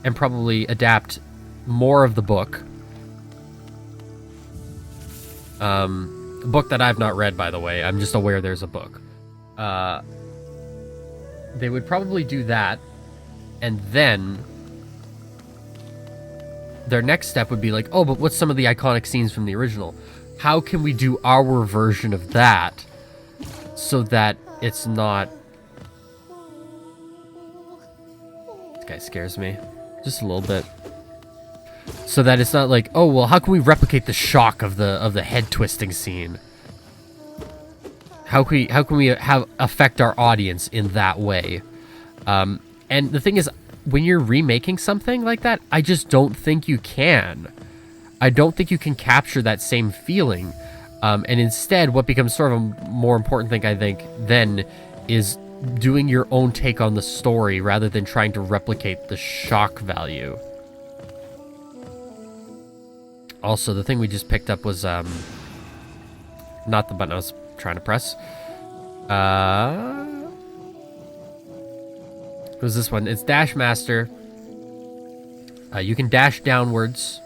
and probably adapt more of the book. Book that I've not read, by the way. I'm just aware there's a book. They would probably do that, and then their next step would be like, oh, but what's some of the iconic scenes from the original? How can we do our version of that so that it's not... This guy scares me. Just a little bit. So that it's not like, oh well, how can we replicate the shock of the head twisting scene? How can we affect our audience in that way? And the thing is, when you're remaking something like that, I just don't think you can. I don't think you can capture that same feeling. And instead, what becomes sort of a more important thing, I think, then is doing your own take on the story rather than trying to replicate the shock value. Also, the thing we just picked up was not the button I was trying to press. It was this one. It's Dash Master. You can dash downwards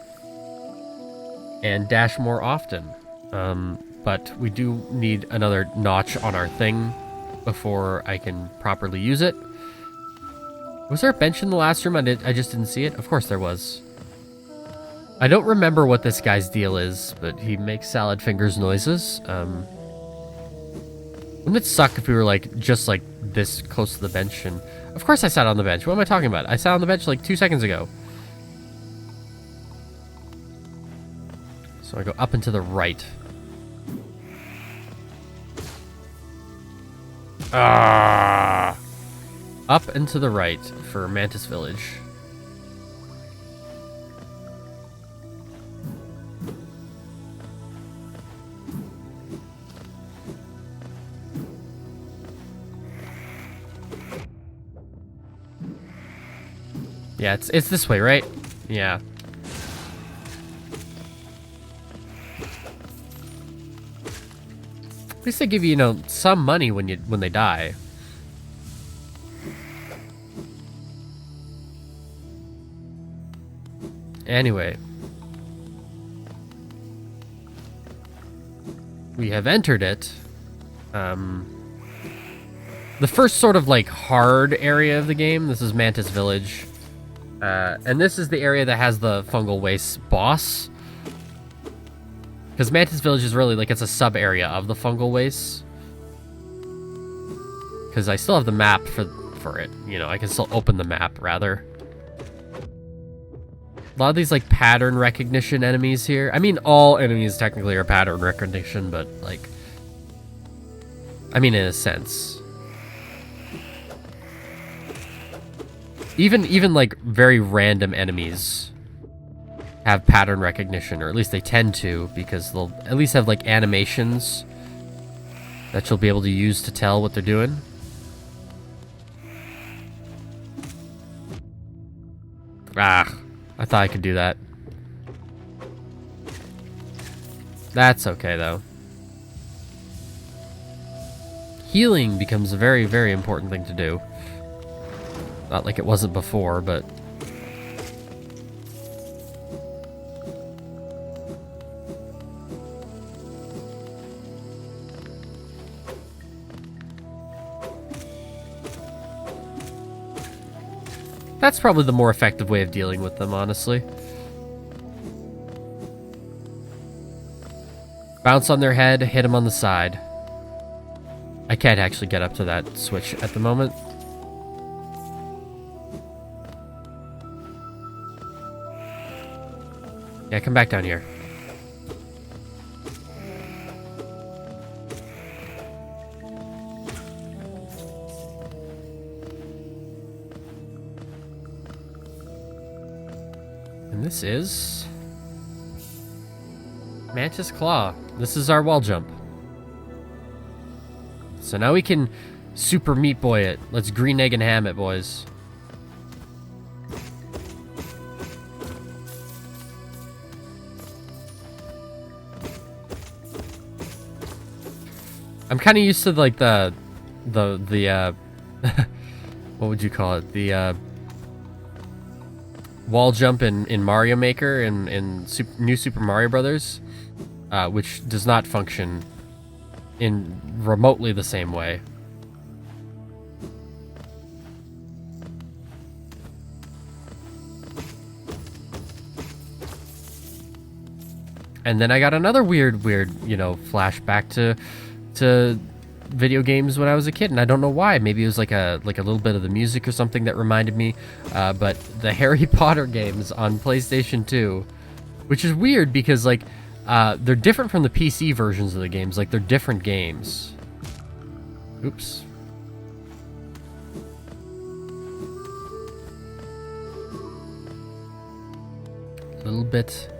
and dash more often. But we do need another notch on our thing before I can properly use it. Was there a bench in the last room? I just didn't see it. Of course there was. I don't remember what this guy's deal is, but he makes salad fingers noises. Wouldn't it suck if we were like just like this close to the bench? And of course I sat on the bench. What am I talking about? I sat on the bench like 2 seconds ago. So I go up and to the right. Up and to the right for Mantis Village. Yeah, it's this way, right? Yeah. At least they give you, you know, some money when they die. Anyway. We have entered it. The first sort of like hard area of the game. This is Mantis Village. And this is the area that has the fungal waste boss. Because Mantis Village is really like, it's a sub area of the fungal waste. Because I still have the map for it. You know, I can still open the map rather. A lot of these like pattern recognition enemies here. I mean, all enemies technically are pattern recognition, but like, I mean, in a sense. Even like very random enemies have pattern recognition, or at least they tend to, because they'll at least have like animations that you'll be able to use to tell what they're doing. Ah, I thought I could do that. That's okay though. Healing becomes a very, very important thing to do. Not like it wasn't before, but... That's probably the more effective way of dealing with them, honestly. Bounce on their head, hit them on the side. I can't actually get up to that switch at the moment. Yeah, come back down here. And this is... Mantis Claw. This is our wall jump. So now we can super Meat Boy it. Let's green egg and ham it, boys. I'm kind of used to like the what would you call it? The wall jump in Mario Maker and in New Super Mario Brothers, which does not function in remotely the same way. And then I got another weird, you know, flashback to video games when I was a kid, and I don't know why. Maybe it was like a little bit of the music or something that reminded me. But the Harry Potter games on PlayStation 2, which is weird because like they're different from the PC versions of the games. Like they're different games. Oops. A little bit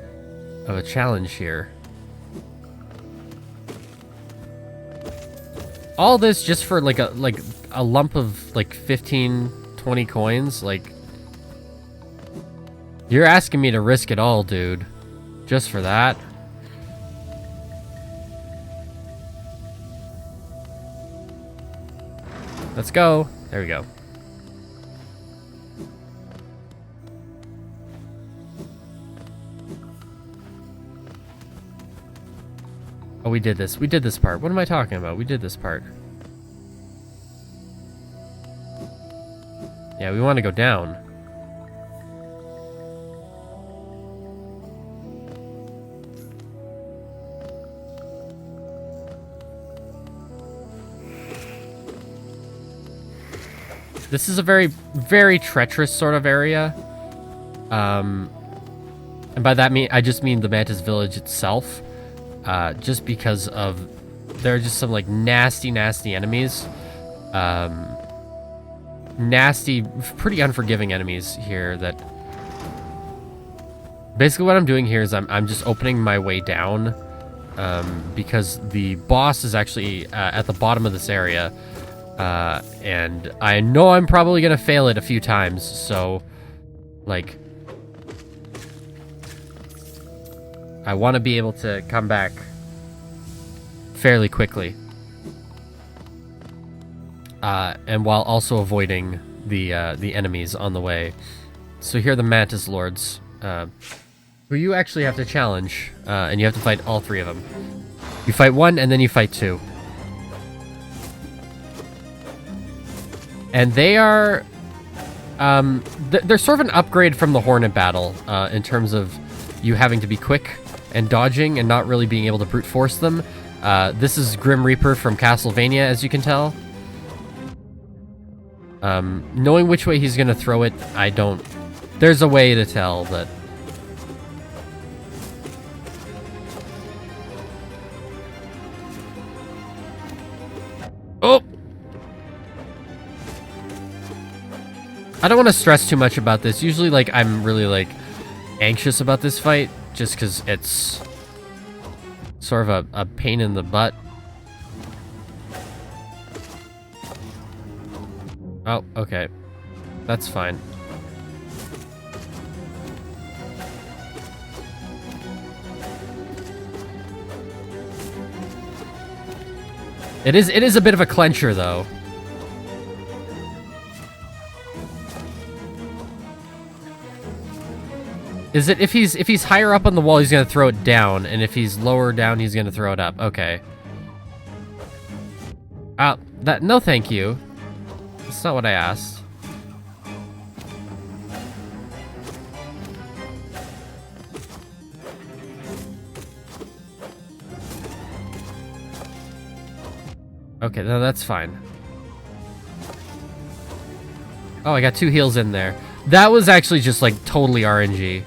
of a challenge here. All this just for like a lump of like 15, 20 coins. Like, you're asking me to risk it all, dude, just for that. Let's go. There we go. Oh, we did this. We did this part. What am I talking about? We did this part. Yeah, we want to go down. This is a very, very treacherous sort of area. And by that I just mean the Mantis Village itself. Just because of there are just some like nasty enemies, nasty, pretty unforgiving enemies here. That basically what I'm doing here is I'm just opening my way down, because the boss is actually at the bottom of this area, and I know I'm probably gonna fail it a few times. So, like, I want to be able to come back fairly quickly. and while also avoiding the enemies on the way. So here are the Mantis Lords, who you actually have to challenge, and you have to fight all 3 of them. You fight 1, and then you fight 2. And they are... they're sort of an upgrade from the Hornet battle, in terms of you having to be quick and dodging and not really being able to brute force them. This is Grim Reaper from Castlevania, as you can tell. Knowing which way he's going to throw it, I don't... There's a way to tell, but... Oh! I don't want to stress too much about this. Usually, like, I'm really, like, anxious about this fight, just because it's sort of a pain in the butt. Oh, okay. That's fine. It is a bit of a clencher, though. Is it if he's higher up on the wall, he's gonna throw it down, and if he's lower down, he's gonna throw it up? Okay. No, thank you. That's not what I asked. Okay, no, that's fine. Oh, I got 2 heals in there. That was actually just, like, totally RNG.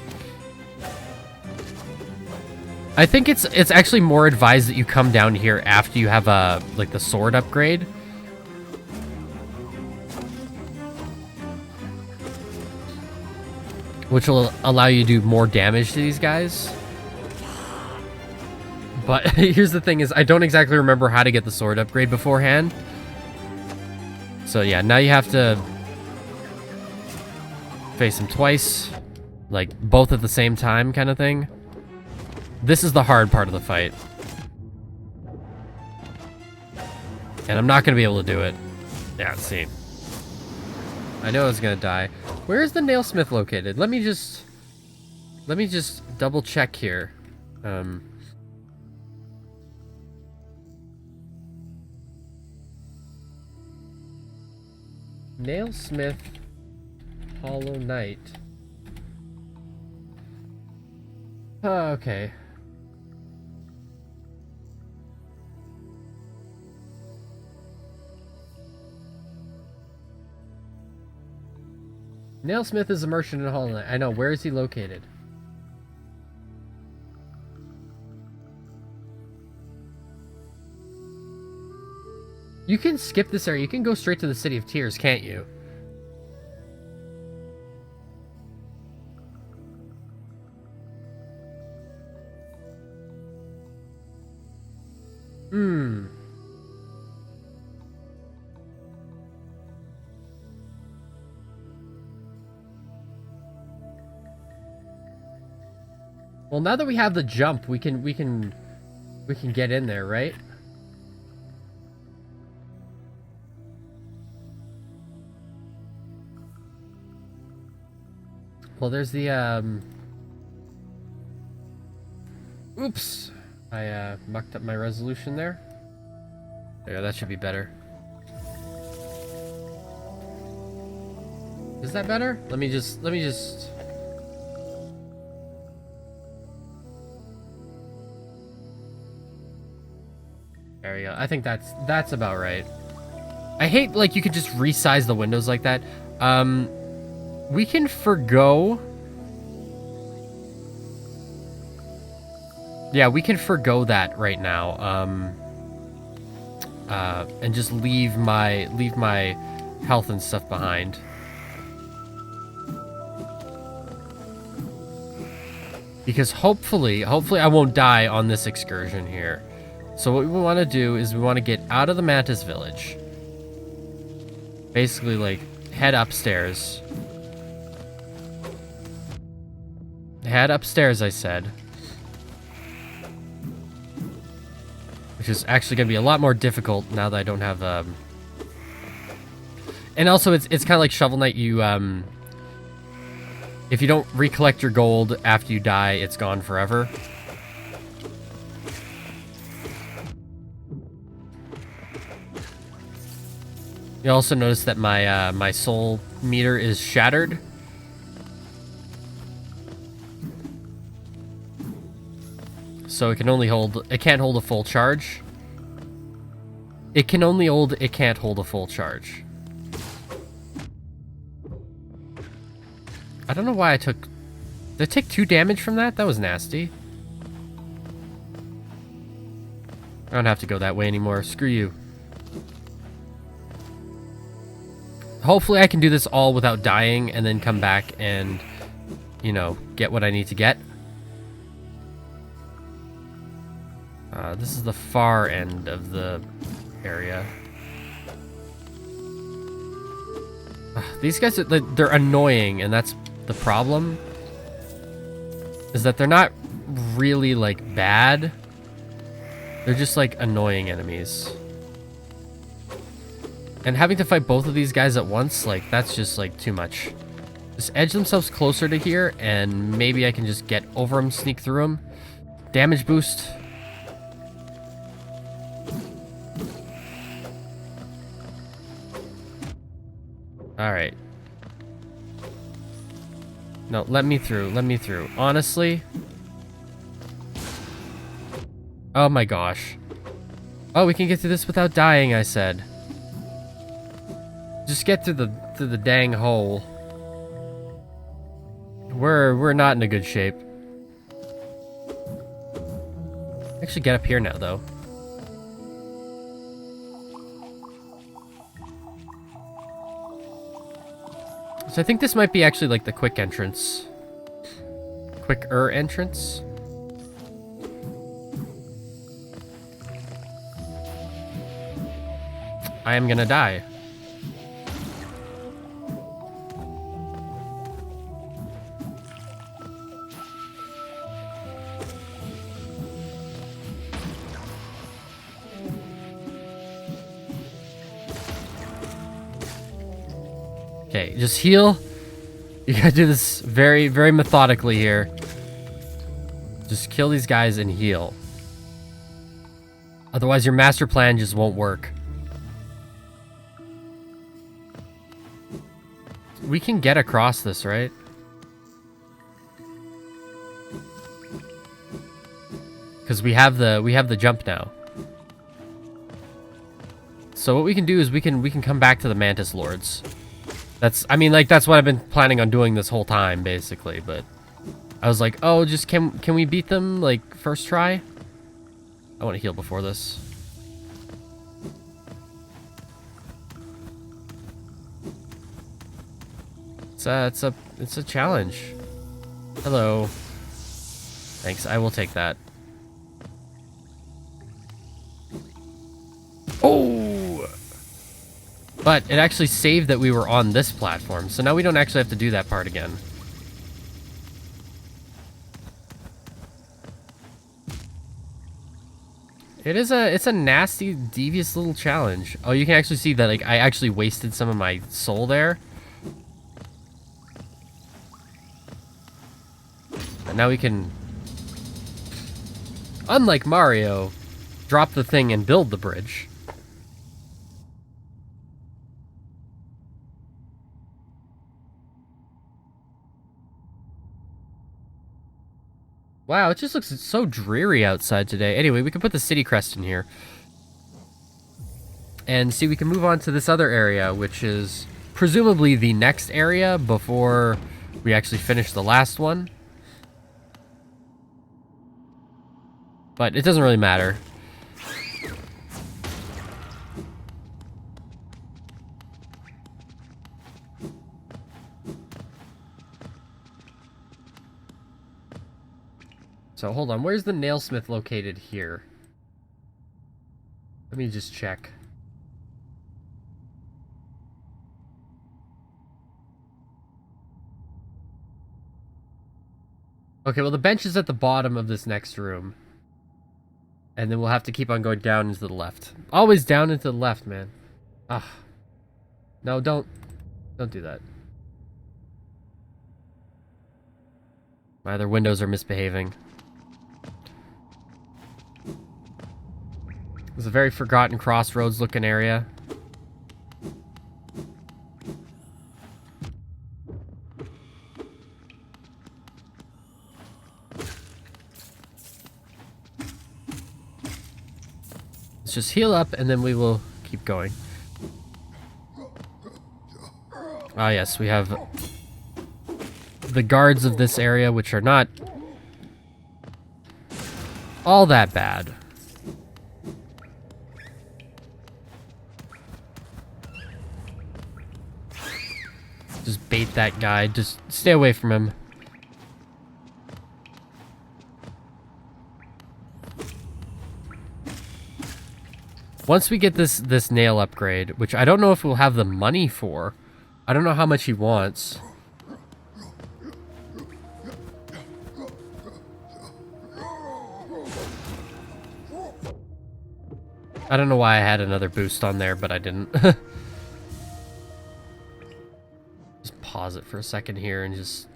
I think it's actually more advised that you come down here after you have like the sword upgrade. Which will allow you to do more damage to these guys. But here's the thing is, I don't exactly remember how to get the sword upgrade beforehand. So yeah, now you have to face him twice. Like, both at the same time kind of thing. This is the hard part of the fight. And I'm not going to be able to do it. Yeah, let's see. I know I was going to die. Where is the nailsmith located? Let me just double check here. Nailsmith Hollow Knight. Oh, okay. Nailsmith is a merchant in Hollow Knight. I know. Where is he located? You can skip this area. You can go straight to the City of Tears, can't you? Well, now that we have the jump, we can get in there, right? Well, there's the oops. I mucked up my resolution there. There, that should be better. Is that better? Let me just There we go. I think that's about right. I hate, like, you could just resize the windows like that. We can forgo... Yeah, we can forgo that right now. And just leave my health and stuff behind. Because hopefully I won't die on this excursion here. So what we want to do is we want to get out of the Mantis Village. Basically, like, head upstairs. Head upstairs, I said. Which is actually going to be a lot more difficult now that I don't have And also, it's kind of like Shovel Knight. You if you don't recollect your gold after you die, it's gone forever. You also notice that my my soul meter is shattered. So it can only hold, it can't hold a full charge. It can only hold, it can't hold a full charge. I don't know why I took, did I take 2 damage from that? That was nasty. I don't have to go that way anymore. Screw you. Hopefully I can do this all without dying and then come back and, you know, get what I need to get. This is the far end of the area. These guys, they're annoying, and that's the problem. Is that they're not really, like, bad. They're just, like, annoying enemies. And having to fight both of these guys at once, like, that's just, like, too much. Just edge themselves closer to here, and maybe I can just get over them, sneak through them. Damage boost. Alright. No, let me through, let me through. Honestly. Oh my gosh. Oh, we can get through this without dying, I said. Just get through the dang hole. We're not in a good shape. Actually get up here now though. So I think this might be actually like the quick entrance. Quicker entrance. I am gonna die. Okay, just heal. You gotta do this very, very methodically here. Just kill these guys and heal. Otherwise, your master plan just won't work. We can get across this, right? Because we have the jump now. So what we can do is we can come back to the Mantis Lords. I mean, like, that's what I've been planning on doing this whole time, basically, but I was like, oh, just can we beat them, like, first try? I want to heal before this. It's a challenge. Hello. Thanks, I will take that. Oh! But it actually saved that we were on this platform, so now we don't actually have to do that part again. It's a nasty, devious little challenge. Oh, you can actually see that, like, I actually wasted some of my soul there. And now we can, unlike Mario, drop the thing and build the bridge. Wow, it just looks so dreary outside today. Anyway, we can put the city crest in here. And see, we can move on to this other area, which is presumably the next area before we actually finish the last one. But it doesn't really matter. So hold on, where's the nailsmith located here? Let me just check. Okay, well the bench is at the bottom of this next room. And then we'll have to keep on going down into the left. Always down into the left, man. Ah. No, don't do that. My other windows are misbehaving. It's a very forgotten Crossroads looking area. Let's just heal up and then we will keep going. Ah, yes, we have the guards of this area, which are not all that bad. Just bait that guy. Just stay away from him. Once we get this nail upgrade, which I don't know if we'll have the money for. I don't know how much he wants. I don't know why I had another boost on there, but I didn't. Just pause it for a second here and just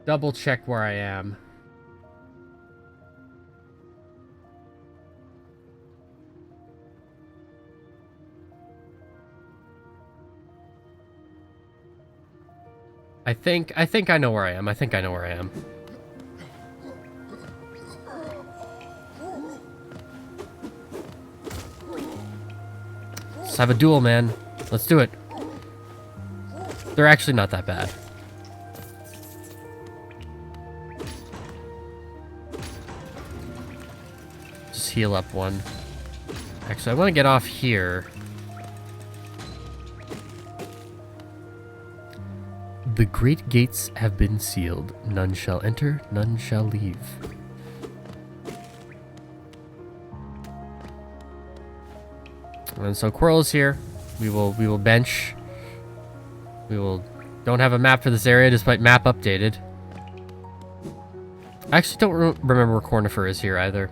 double check where I am. I think I know where I am. I think I know where I am. Let's have a duel, man. Let's do it. They're actually not that bad. Just heal up one. Actually, I want to get off here. The great gates have been sealed. None shall enter, none shall leave. And so Quirrell is here. We will bench. Don't have a map for this area despite map updated. I actually don't remember where Cornifer is here either.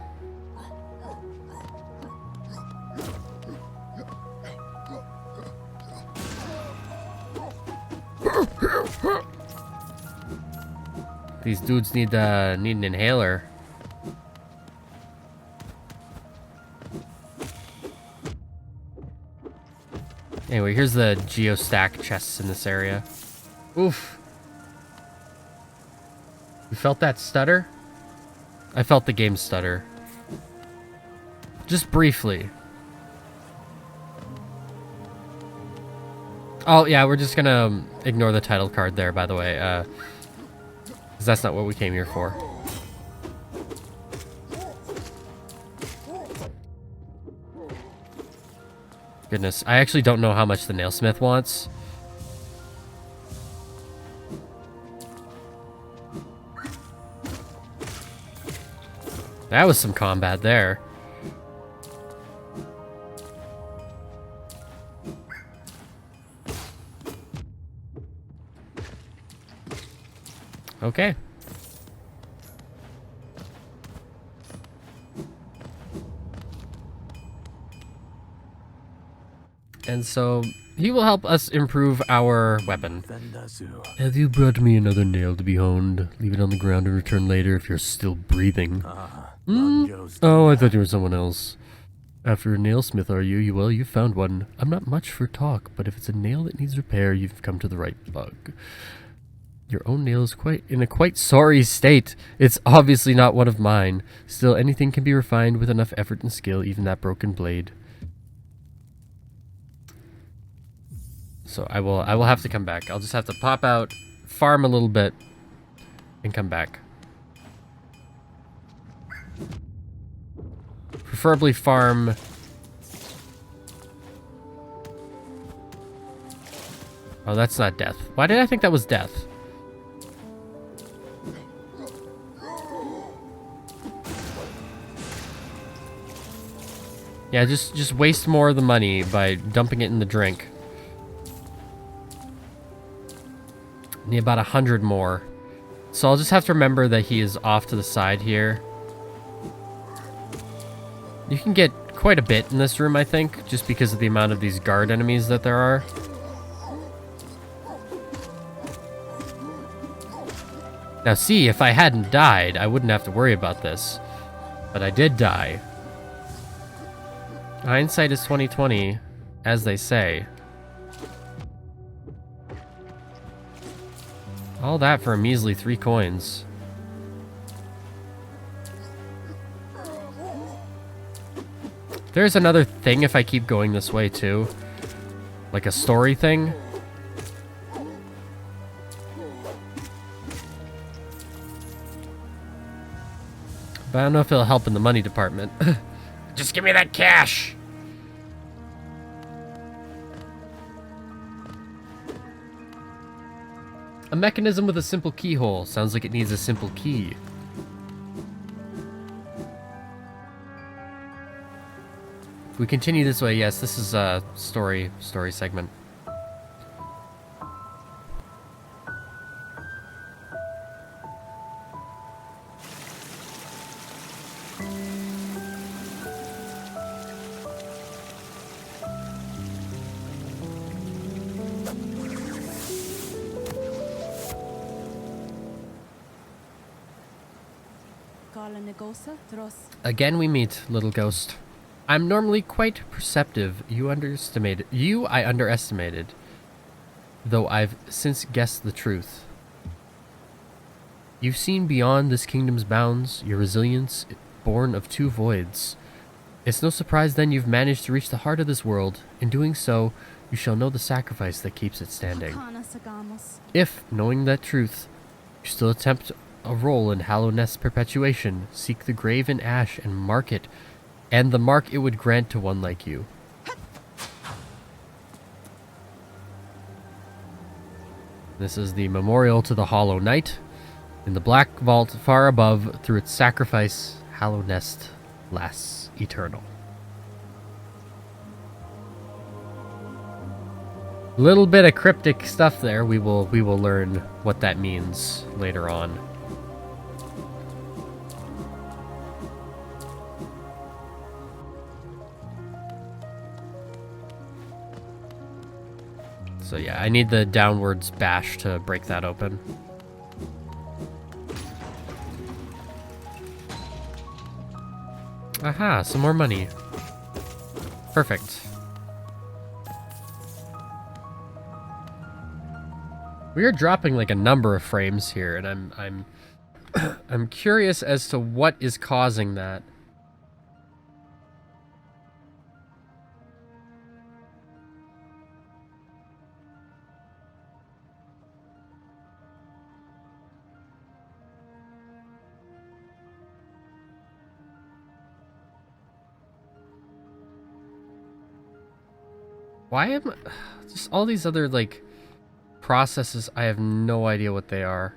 These dudes need an inhaler. Anyway, here's the geostack chests in this area. Oof. You felt that stutter? I felt the game stutter. Just briefly. Oh, yeah, we're just gonna ignore the title card there, by the way. Because that's not what we came here for. Goodness, I actually don't know how much the nailsmith wants. That was some combat there. Okay. And so he will help us improve our weapon. Have you brought me another nail to be honed? Leave it on the ground and return later if you're still breathing. Oh, I thought you were someone else. After a nailsmith, are you? Well, you found one. I'm not much for talk, but if it's a nail that needs repair, you've come to the right bug. Your own nail is in a quite sorry state. It's obviously not one of mine. Still, anything can be refined with enough effort and skill, even that broken blade. So I will have to come back. I'll just have to pop out, farm a little bit, and come back. Preferably farm... Oh, that's not death. Why did I think that was death? Yeah, just waste more of the money by dumping it in the drink. Need about 100 more. So I'll just have to remember that he is off to the side here. You can get quite a bit in this room, I think, just because of the amount of these guard enemies that there are. Now see, if I hadn't died, I wouldn't have to worry about this. But I did die. Hindsight is 20/20, as they say. All that for a measly 3 coins. There's another thing if I keep going this way too. Like a story thing. But I don't know if it'll help in the money department. Just give me that cash. A mechanism with a simple keyhole. Sounds like it needs a simple key. If we continue this way, yes, this is a story segment. Again we meet, little ghost. I'm normally quite perceptive. I underestimated. Though I've since guessed the truth. You've seen beyond this kingdom's bounds, your resilience born of 2 voids. It's no surprise then you've managed to reach the heart of this world. In doing so, you shall know the sacrifice that keeps it standing. If, knowing that truth, you still attempt a role in Hallownest's perpetuation, seek the grave in ash and mark it, and the mark it would grant to one like you. This is the memorial to the Hollow Knight. In the black vault far above, through its sacrifice, Hallownest lasts eternal. Little bit of cryptic stuff there. We will learn what that means later on. So yeah, I need the downwards bash to break that open. Aha, some more money. Perfect. We are dropping like a number of frames here, and I'm curious as to what is causing that. Why am just all these other like processes? I have no idea what they are.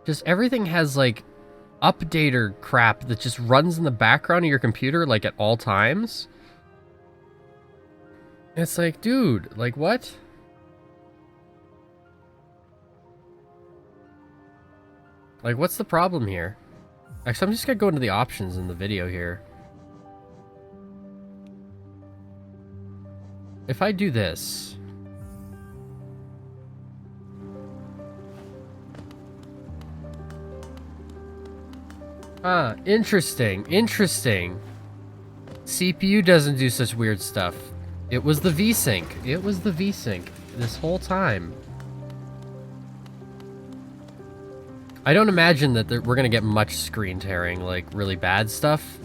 Just everything has like updater crap that just runs in the background of your computer like at all times. It's like, dude, like what? Like, what's the problem here? Actually, I'm just gonna go into the options in the video here. If I do this... Ah, interesting, interesting. CPU doesn't do such weird stuff. It was the VSync. It was the VSync this whole time. I don't imagine that we're gonna get much screen tearing, like really bad stuff.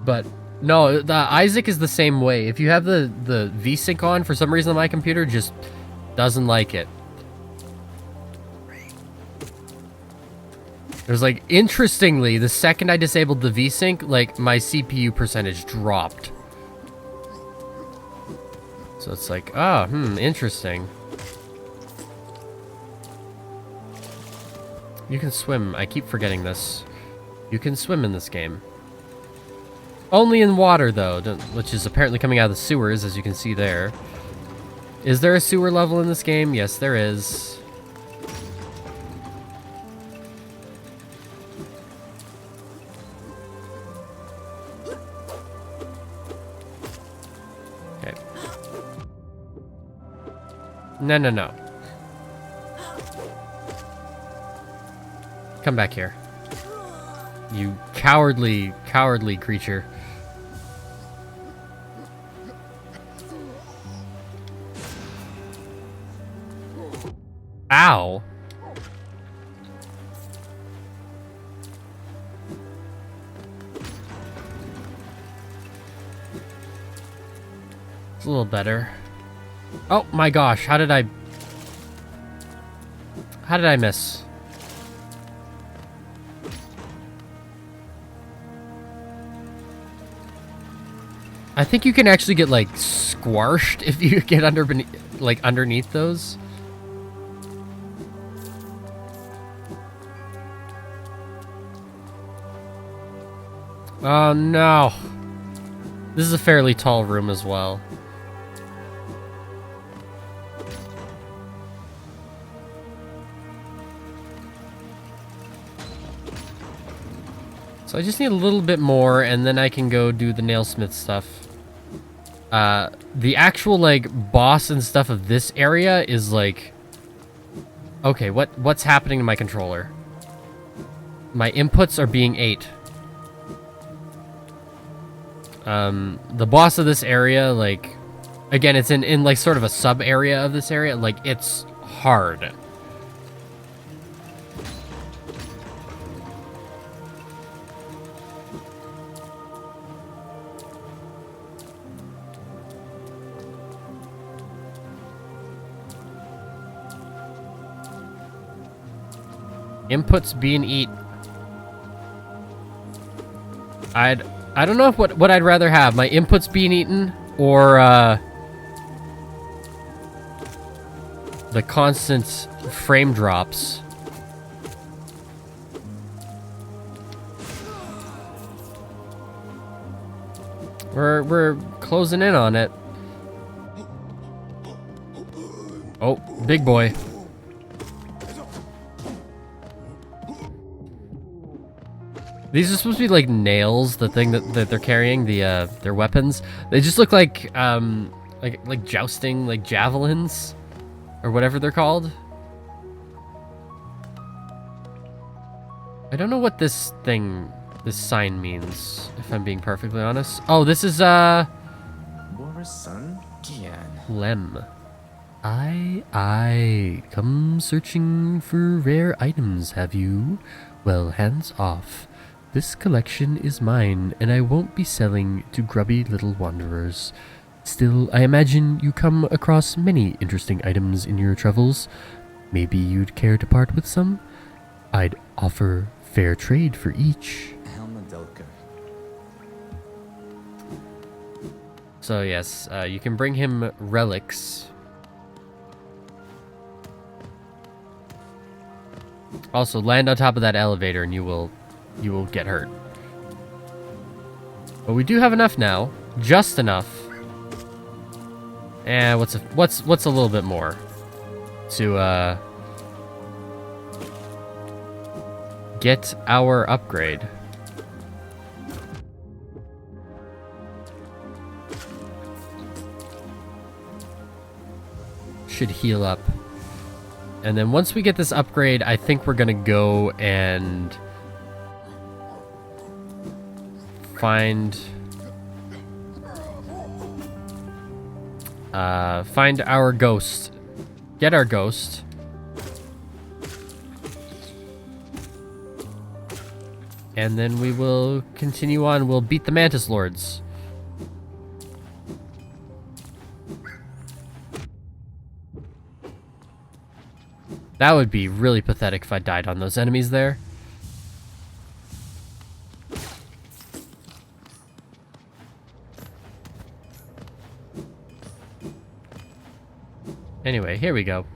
But no, the Isaac is the same way. If you have the VSync on, for some reason my computer just doesn't like it. There's like, interestingly, the second I disabled the VSync, like my CPU percentage dropped. So it's like, oh, interesting. You can swim. I keep forgetting this. You can swim in this game. Only in water, though, which is apparently coming out of the sewers, as you can see there. Is there a sewer level in this game? Yes, there is. Okay. No, no, no. Come back here. You cowardly, cowardly creature. Ow. It's a little better. Oh my gosh, how did I miss? I think you can actually get like squashed if you get underneath those. Oh no. This is a fairly tall room as well. So I just need a little bit more, and then I can go do the nailsmith stuff. The actual, like, boss and stuff of this area is, like... Okay, what's happening to my controller? My inputs are being ate. The boss of this area, like... Again, it's in like, sort of a sub-area of this area. Like, it's hard. Inputs being eat. I don't know if what I'd rather have, my inputs being eaten or the constant frame drops. We're closing in on it. Oh, big boy. These are supposed to be like nails, the thing that they're carrying, their weapons. They just look like jousting, like javelins, or whatever they're called. I don't know what this sign means, if I'm being perfectly honest. Oh, this is Lem. Aye, come searching for rare items, have you? Well, hands off. This collection is mine, and I won't be selling to grubby little wanderers. Still, I imagine you come across many interesting items in your travels. Maybe you'd care to part with some? I'd offer fair trade for each. So yes, you can bring him relics. Also, land on top of that elevator and you will get hurt. But we do have enough now. Just enough. And what's a little bit more to get our upgrade. Should heal up. And then once we get this upgrade, I think we're gonna go and find our ghost. Get our ghost. And then we will continue on. We'll beat the Mantis Lords. That would be really pathetic if I died on those enemies there. Anyway, here we go.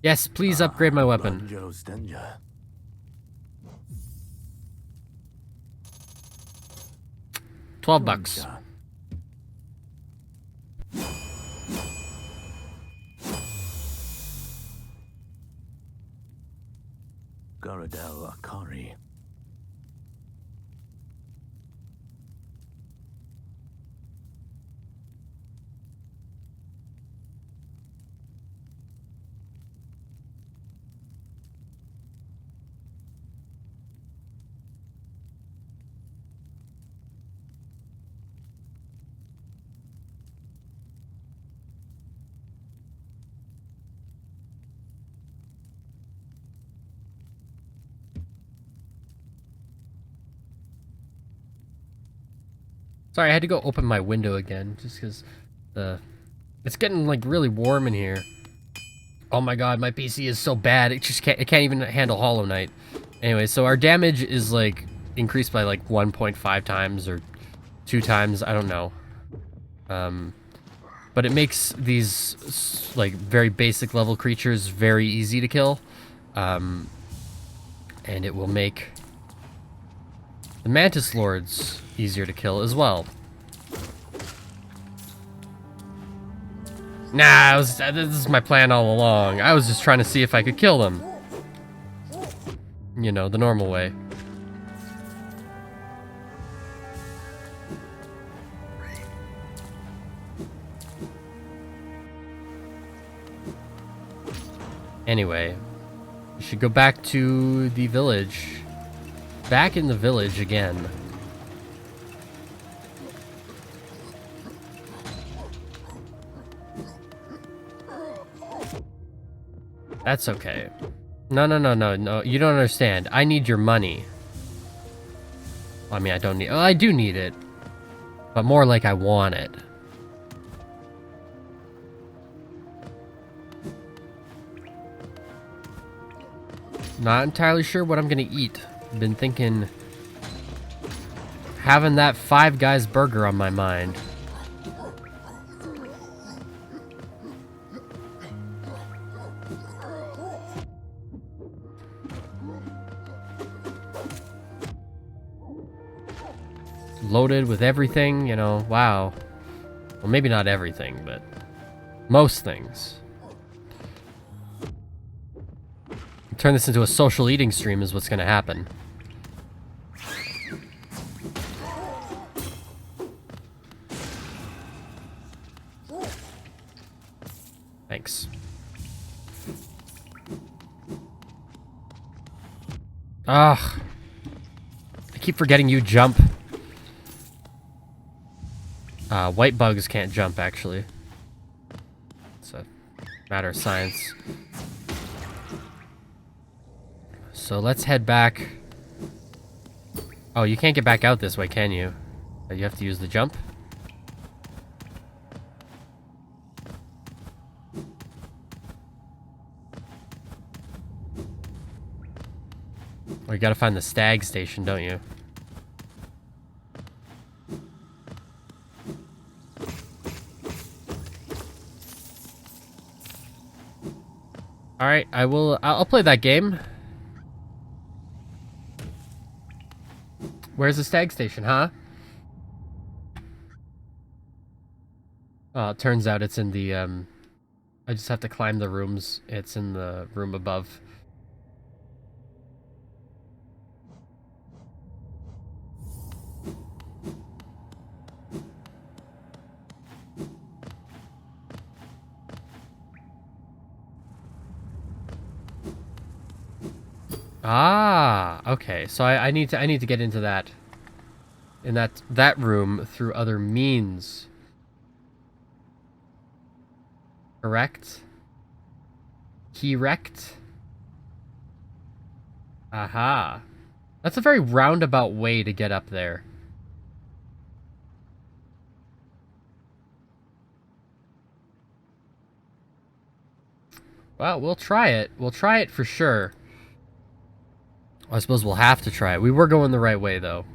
Yes, please upgrade my weapon. $12. Garadel Akari. Sorry, I had to go open my window again just because it's getting like really warm in here. Oh my god, my PC is so bad. It can't even handle Hollow Knight. Anyway, so our damage is like increased by like 1.5 times or 2 times, I don't know. But it makes these like very basic level creatures very easy to kill. And it will make the Mantis Lords easier to kill as well. Nah, this is my plan all along. I was just trying to see if I could kill them. You know, the normal way. Anyway, we should go back to the village. Back in the village again. That's okay. No, you don't understand. I need your money. I mean, I don't need... Oh, I do need it. But more like I want it. Not entirely sure what I'm gonna eat. Been thinking... having that Five Guys burger on my mind. Loaded with everything, you know, wow. Well, maybe not everything, but most things. Turn this into a social eating stream is what's gonna happen. Thanks. Ugh. I keep forgetting you jump. White bugs can't jump, actually. It's a matter of science. So let's head back. Oh, you can't get back out this way, can you? You have to use the jump? Or you gotta find the stag station, don't you? Alright, I'll play that game. Where's the stag station, huh? Oh, it turns out it's in the, I just have to climb the rooms. It's in the room above. Ah, okay. So I need to get into that. In that room through other means. Correct? Correct? Aha. That's a very roundabout way to get up there. Well, we'll try it. We'll try it for sure. I suppose we'll have to try it. We were going the right way, though.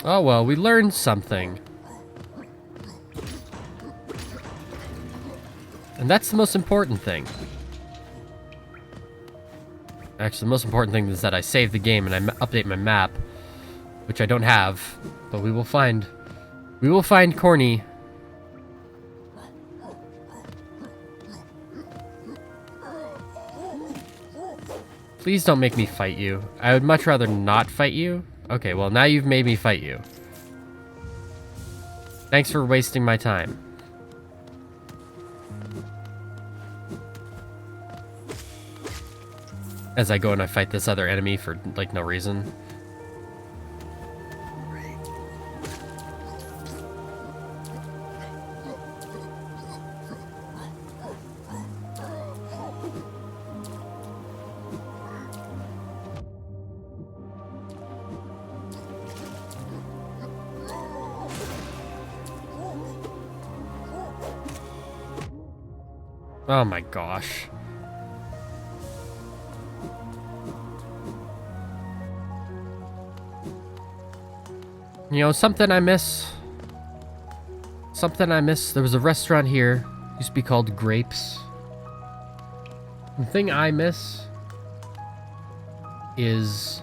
Oh well, we learned something. And that's the most important thing. Actually, the most important thing is that I save the game and I update my map, which I don't have, but we will find Corny. Please don't make me fight you. I would much rather not fight you. Okay, well now you've made me fight you. Thanks for wasting my time. As I go and I fight this other enemy for, like, no reason. Oh my gosh. You know, something I miss. Something I miss. There was a restaurant here. Used to be called Grapes. The thing I miss is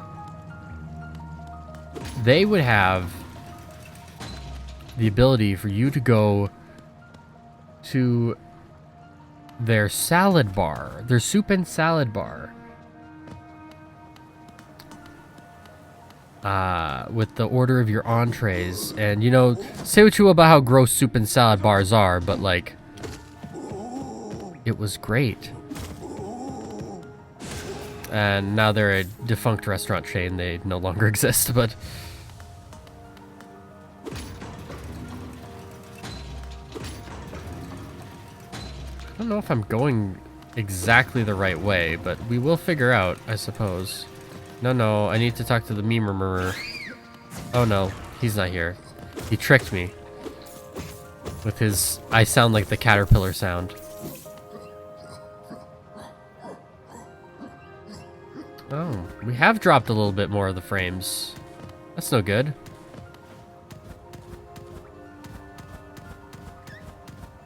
they would have the ability for you to go to their salad bar, their soup and salad bar. With the order of your entrees, and you know, say what you will about how gross soup and salad bars are, but like, it was great. And now they're a defunct restaurant chain, they no longer exist, but I don't know if I'm going exactly the right way, but we will figure out, I suppose. No, I need to talk to the memer. Oh no, he's not here. He tricked me with his I sound like the caterpillar sound. Oh, we have dropped a little bit more of the frames. That's no good.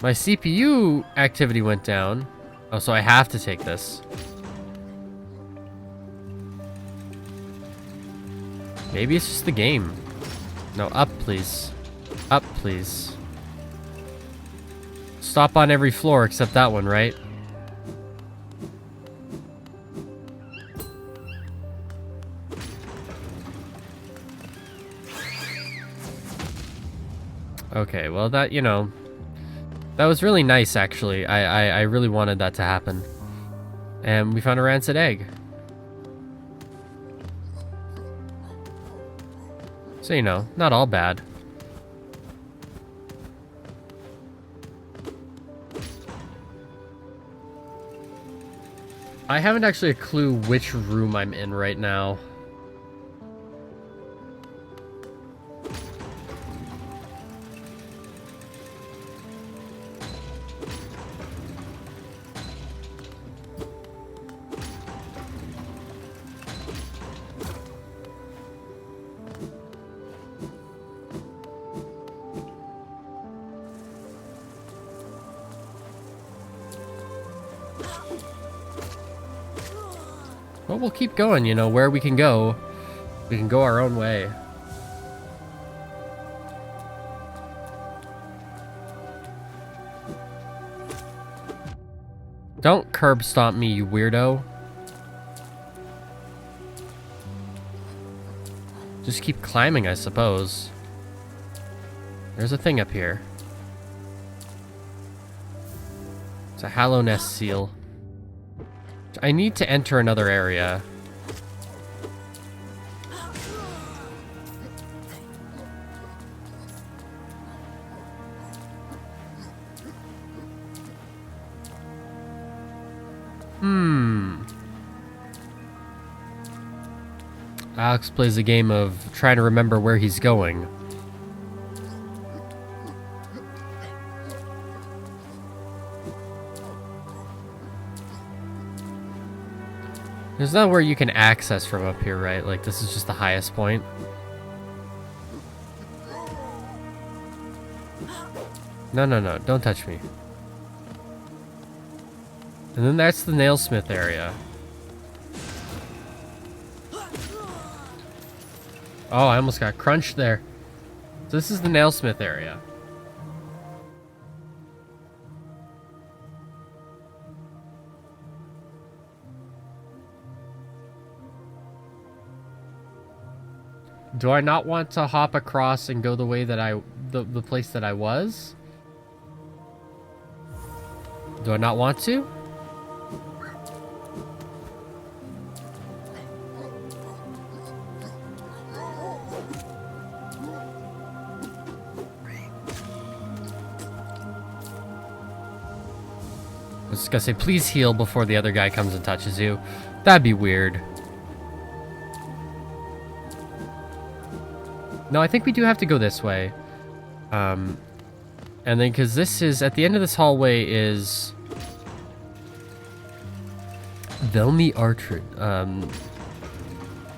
My CPU activity went down. Oh, so I have to take this. Maybe it's just the game. No, up, please. Up, please. Stop on every floor except that one, right? Okay, well that, you know, that was really nice, actually. I really wanted that to happen. And we found a rancid egg. So, you know, not all bad. I haven't actually a clue which room I'm in right now. Well, we'll keep going, you know, where we can go. We can go our own way. Don't curb stomp me, you weirdo. Just keep climbing, I suppose. There's a thing up here. It's a Hallownest seal. I need to enter another area. Alex plays a game of trying to remember where he's going. There's not where you can access from up here, right? Like, this is just the highest point. No, no, no. Don't touch me. And then that's the nailsmith area. Oh, I almost got crunched there. So this is the nailsmith area. Do I not want to hop across and go the way that the place that I was? Do I not want to? I was just gonna say, please heal before the other guy comes and touches you. That'd be weird. No, I think we do have to go this way. And then, because this is, at the end of this hallway is... Velmy Archer,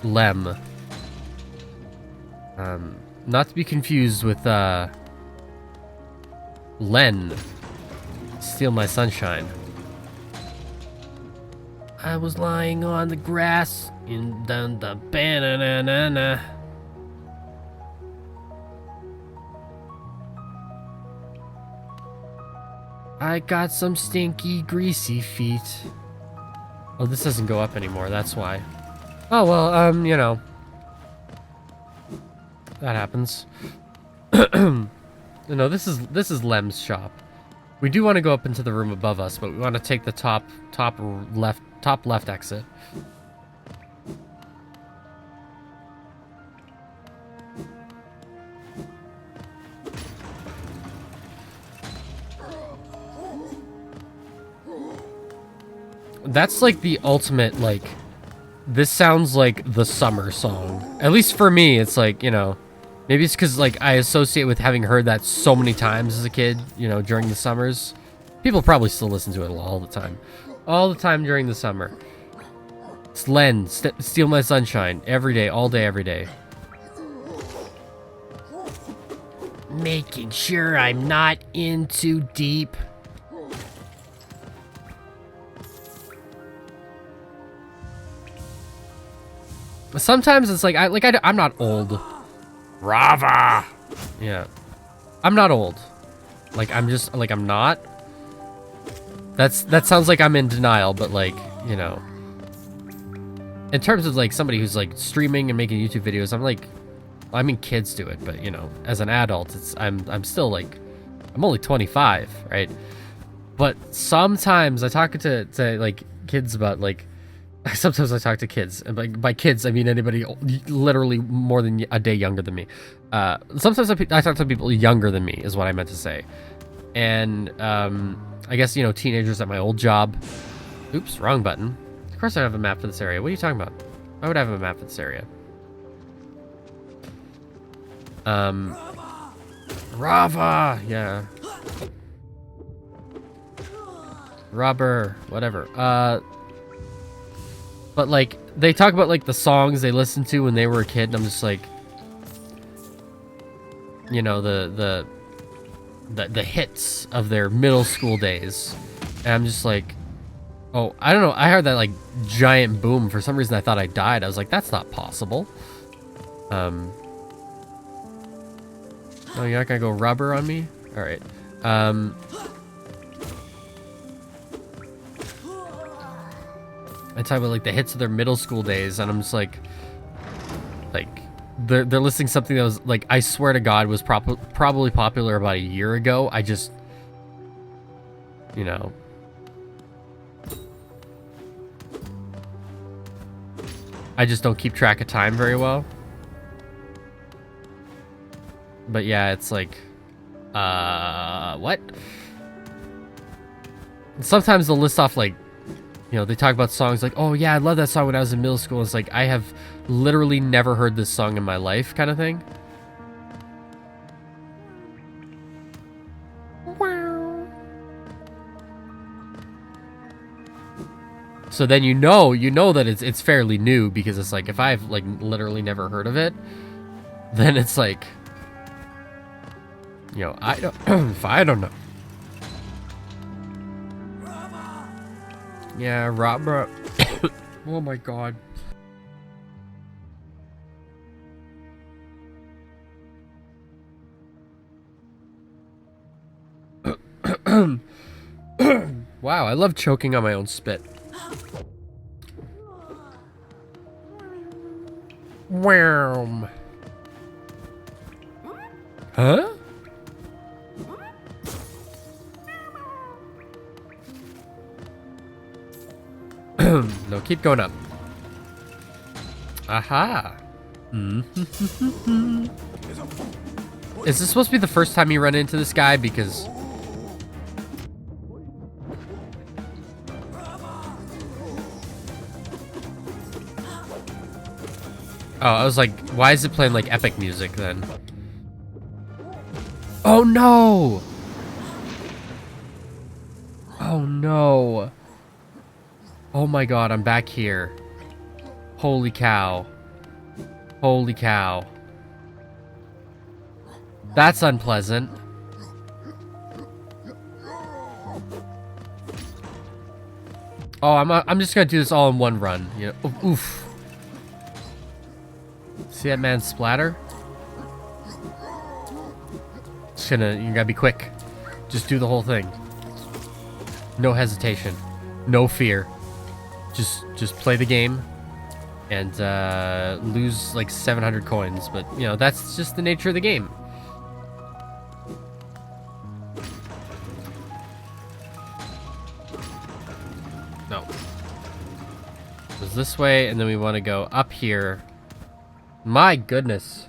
Lem. Not to be confused with, Len. Steal My Sunshine. I was lying on the grass in the banana. I got some stinky, greasy feet. Oh, this doesn't go up anymore, that's why. Oh, well, you know. That happens. No, this is Lem's shop. We do want to go up into the room above us, but we want to take the top left exit. That's like the ultimate, like, this sounds like the summer song. At least for me, it's like, you know, maybe it's because, like, I associate with having heard that so many times as a kid, you know, during the summers. People probably still listen to it all the time. All the time during the summer. It's Len, Steal My Sunshine, every day, all day, every day. Making sure I'm not in too deep. Sometimes it's like, I'm not old. Rava! Yeah. I'm not old. Like, I'm just, like, I'm not. That sounds like I'm in denial, but, like, you know. In terms of, like, somebody who's, like, streaming and making YouTube videos, I'm like, I mean, kids do it, but, you know, as an adult, I'm still, like, I'm only 25, right? But sometimes I talk to like, kids about, like, sometimes I talk to kids, and by kids I mean anybody literally more than a day younger than me. Sometimes I talk to people younger than me is what I meant to say, and I guess, you know, teenagers at my old job. Oops, wrong button. Of course I don't have a map for this area. What are you talking about? Why would I have a map for this area? Rava, yeah. Rubber, whatever. But, like, they talk about, like, the songs they listened to when they were a kid, and I'm just like, you know, the hits of their middle school days. And I'm just like, oh, I don't know. I heard that, like, giant boom. For some reason, I thought I died. I was like, that's not possible. Oh, you're not gonna go rubber on me? All right. I talk about, like, the hits of their middle school days, and I'm just like they're listing something that was, like, I swear to God, was probably popular about a year ago. I just, you know, I just don't keep track of time very well. But yeah, it's like, what? Sometimes they'll list off, like, you know, they talk about songs like, oh yeah, I love that song when I was in middle school. It's like, I have literally never heard this song in my life, kind of thing. So then you know that it's fairly new, because it's like, if I've, like, literally never heard of it, then it's like, You know, I don't, I don't know. Yeah, Robert. Oh my god. Wow, I love choking on my own spit. Wham. Huh? No, keep going up. Aha. Is this supposed to be the first time you run into this guy? Because... Oh, I was like, why is it playing like epic music then? Oh no! Oh no. Oh my god, I'm back here. Holy cow. Holy cow. That's unpleasant. Oh, I'm just gonna do this all in one run. You know, oof. See that man splatter? You gotta be quick. Just do the whole thing. No hesitation. No fear. Just play the game and lose like 700 coins, but you know, that's just the nature of the game. No. It was this way, and then we want to go up here. My goodness.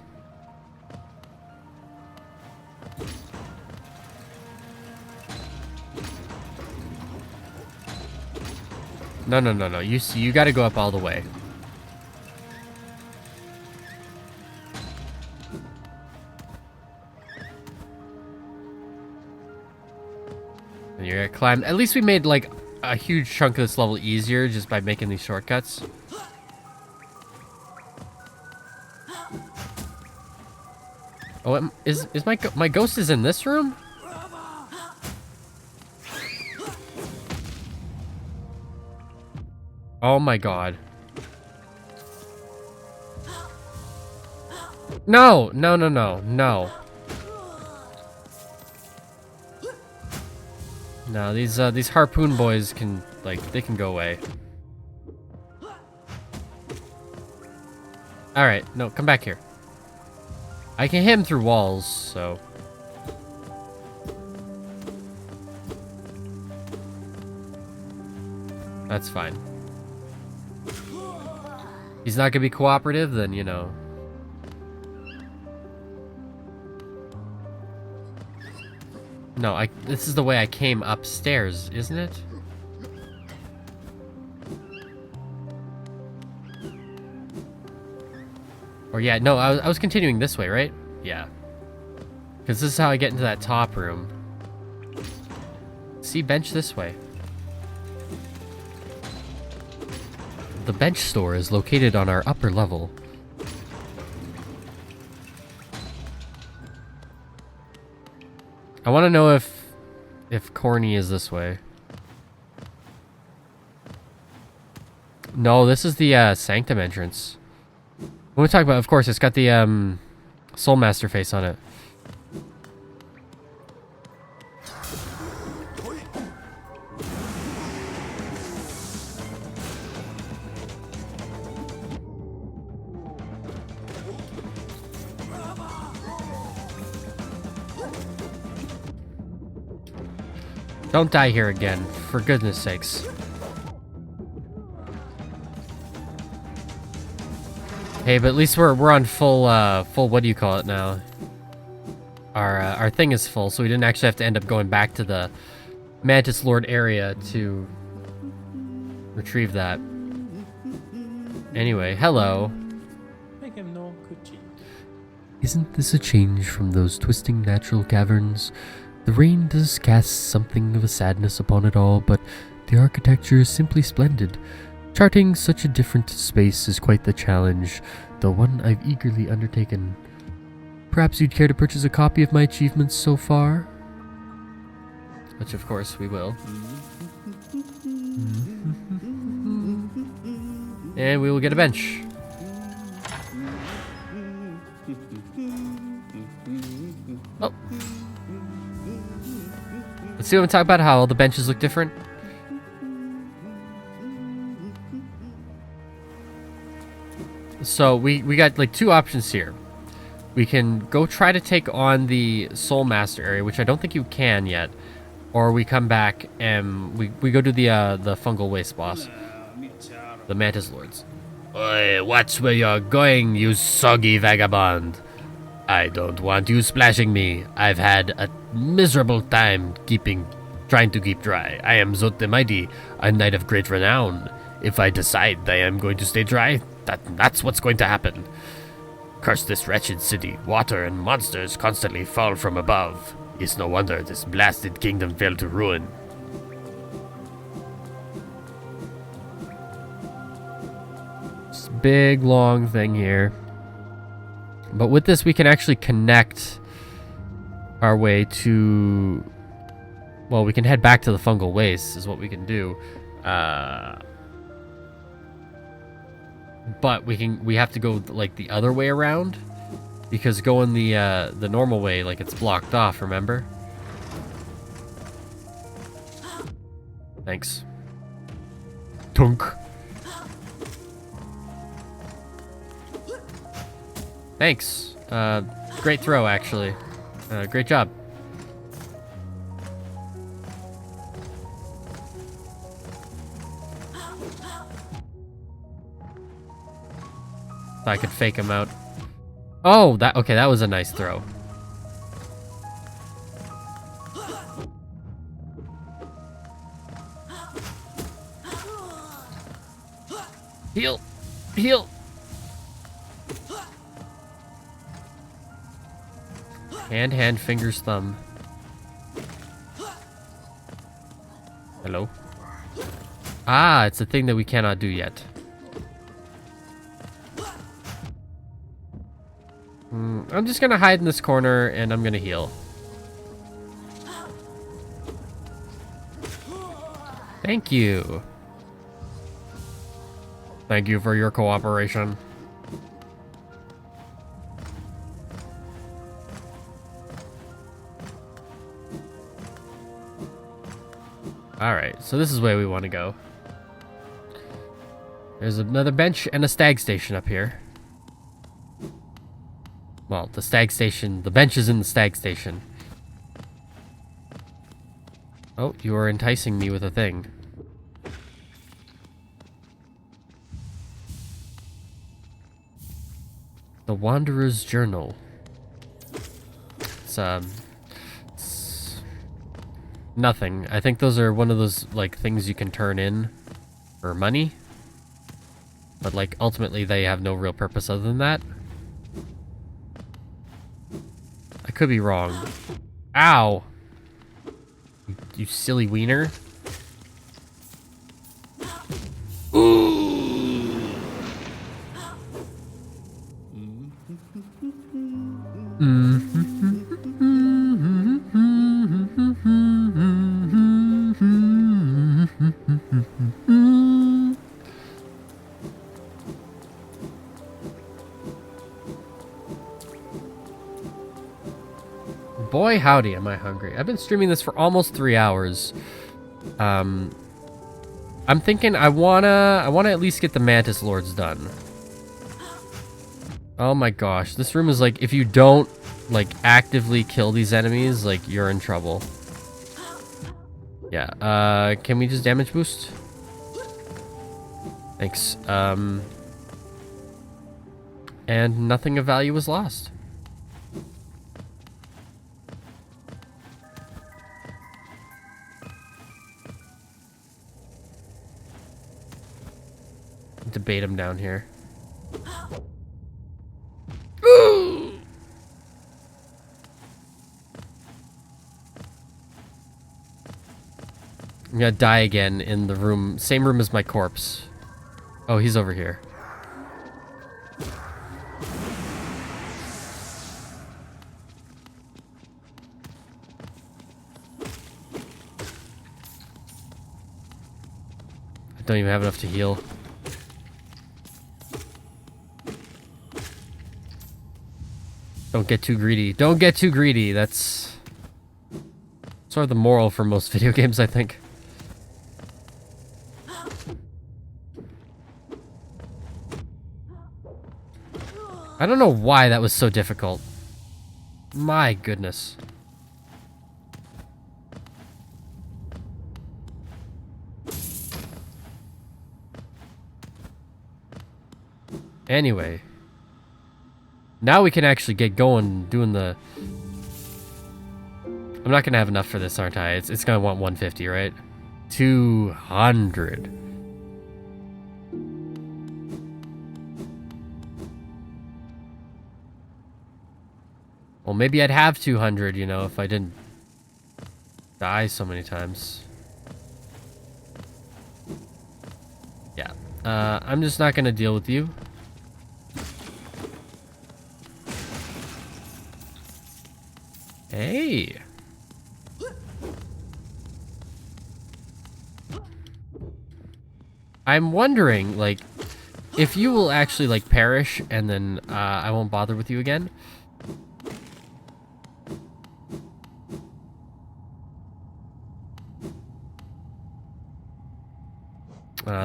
No. You got to go up all the way. And you're gonna climb. At least we made like a huge chunk of this level easier just by making these shortcuts. Oh, is my ghost is in this room? Oh my god. No. No, these harpoon boys can, like, they can go away. Alright, no, come back here. I can hit him through walls, so... That's fine. He's not gonna be cooperative, then, you know. No, this is the way I came upstairs, isn't it? Or yeah, no, I was continuing this way, right? Yeah. Because this is how I get into that top room. See, bench this way. The bench store is located on our upper level. I want to know if Corny is this way. No, this is the Sanctum entrance. When we talk about, of course, it's got the Soulmaster face on it. Don't die here again, for goodness sakes. Hey, but at least we're on full what do you call it now? Our thing is full, so we didn't actually have to end up going back to the Mantis Lord area to retrieve that. Anyway, hello. Isn't this a change from those twisting natural caverns? The rain does cast something of a sadness upon it all, but the architecture is simply splendid. Charting such a different space is quite the challenge, though one I've eagerly undertaken. Perhaps you'd care to purchase a copy of my achievements so far? Which, of course, we will. And we will get a bench. Oh. Let's see what I'm talking about, how all the benches look different. So we got like two options here. We can go try to take on the Soul Master area, which I don't think you can yet. Or we come back and we go to the Fungal Waste boss. The Mantis Lords. Oi, watch where you're going, you soggy vagabond. I don't want you splashing me. I've had a miserable time trying to keep dry. I am Zot the Mighty, a knight of great renown. If I decide I am going to stay dry, that's what's going to happen. Curse this wretched city. Water and monsters constantly fall from above. It's no wonder this blasted kingdom fell to ruin. It's a big, long thing here. But with this, we can actually connect our way to... Well, we can head back to the Fungal Waste, is what we can do. But we have to go like the other way around, because going the normal way, like, it's blocked off, remember? Thanks. Tunk. Thanks. Great throw, actually. Great job. I could fake him out. Oh, okay, that was a nice throw. Heal. Heal. Hand, fingers, thumb. Hello? Ah, it's a thing that we cannot do yet. I'm just gonna hide in this corner and I'm gonna heal. Thank you. Thank you for your cooperation. Alright, so this is where we want to go. There's another bench and a stag station up here. Well, the stag station, the bench is in the stag station. Oh, you are enticing me with a thing. The Wanderer's Journal. It's nothing. I think those are one of those, like, things you can turn in for money. But, like, ultimately they have no real purpose other than that. I could be wrong. Ow! You silly wiener. Boy, howdy, am I hungry. I've been streaming this for almost 3 hours. I'm thinking I wanna at least get the Mantis Lords done. Oh my gosh, this room is like, if you don't, like, actively kill these enemies, like, you're in trouble. Yeah, can we just damage boost? Thanks. And nothing of value was lost. Debate him down here. I'm gonna die again in the room, same room as my corpse. Oh, he's over here. don't even have enough to heal. Don't get too greedy. Don't get too greedy. That's sort of the moral for most video games, I think. I don't know why that was so difficult. My goodness. Anyway. Now we can actually get going doing the... I'm not gonna have enough for this, aren't I? It's gonna want 150, right? 200. Well, maybe I'd have 200, you know, if I didn't die so many times. Yeah. I'm just not gonna deal with you. Hey. I'm wondering, like, if you will actually, like, perish and then I won't bother with you again.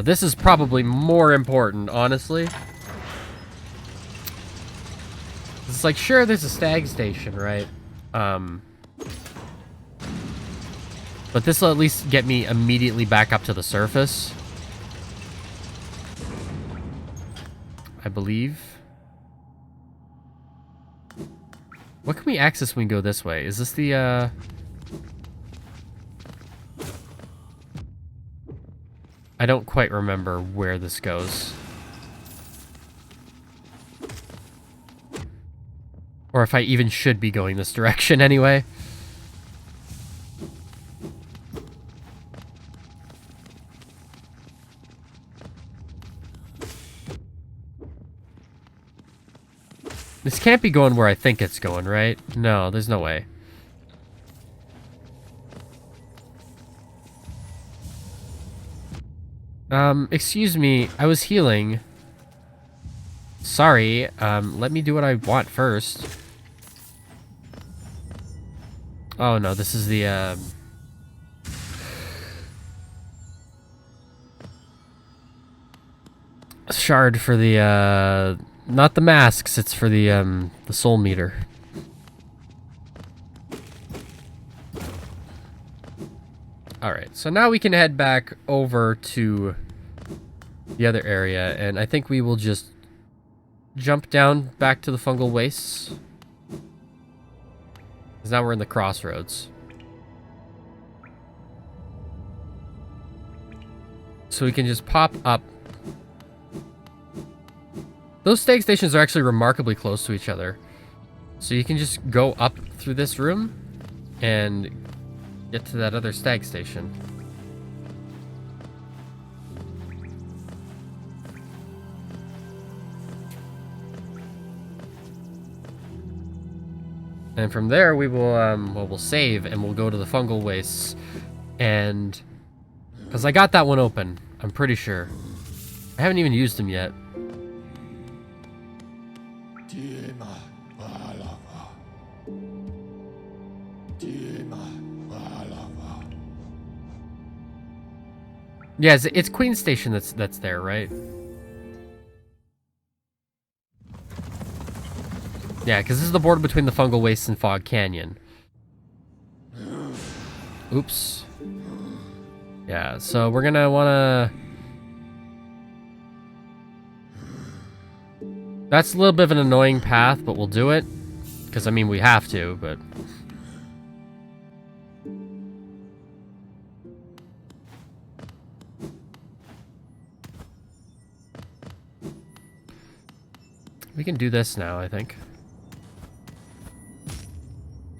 This is probably more important, honestly. It's like, sure, there's a stag station, right? But this will at least get me immediately back up to the surface. I believe. What can we access when we go this way? Is this the, I don't quite remember where this goes. Or if I even should be going this direction anyway. This can't be going where I think it's going, right? No, there's no way. Excuse me, I was healing. Sorry, let me do what I want first. Oh no, this is the, shard for the, not the masks, it's for the soul meter. Alright, so now we can head back over to the other area, and I think we will just jump down back to the fungal wastes. Because now we're in the Crossroads. So we can just pop up. Those stag stations are actually remarkably close to each other. So you can just go up through this room and get to that other stag station. And from there we will, well, we'll save and we'll go to the fungal wastes. And, because I got that one open, I'm pretty sure. I haven't even used them yet. Yeah, it's Queen Station that's there, right? Yeah, because this is the border between the fungal wastes and Fog Canyon. Oops. Yeah, so we're gonna wanna... That's a little bit of an annoying path, but we'll do it. Because, I mean, we have to, but... We can do this now, I think.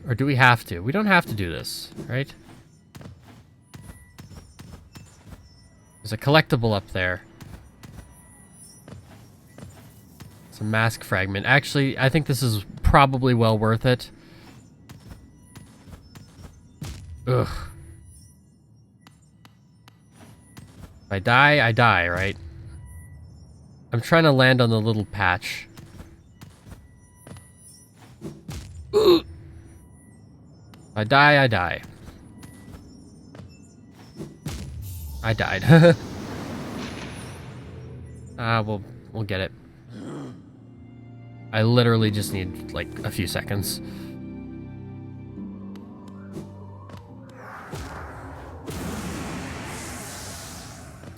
Or do we have to? We don't have to do this, right? There's a collectible up there. It's a mask fragment. Actually, I think this is probably well worth it. Ugh. If I die, right? I'm trying to land on the little patch. If I die, I die. I died. We'll get it. I literally just need, like, a few seconds.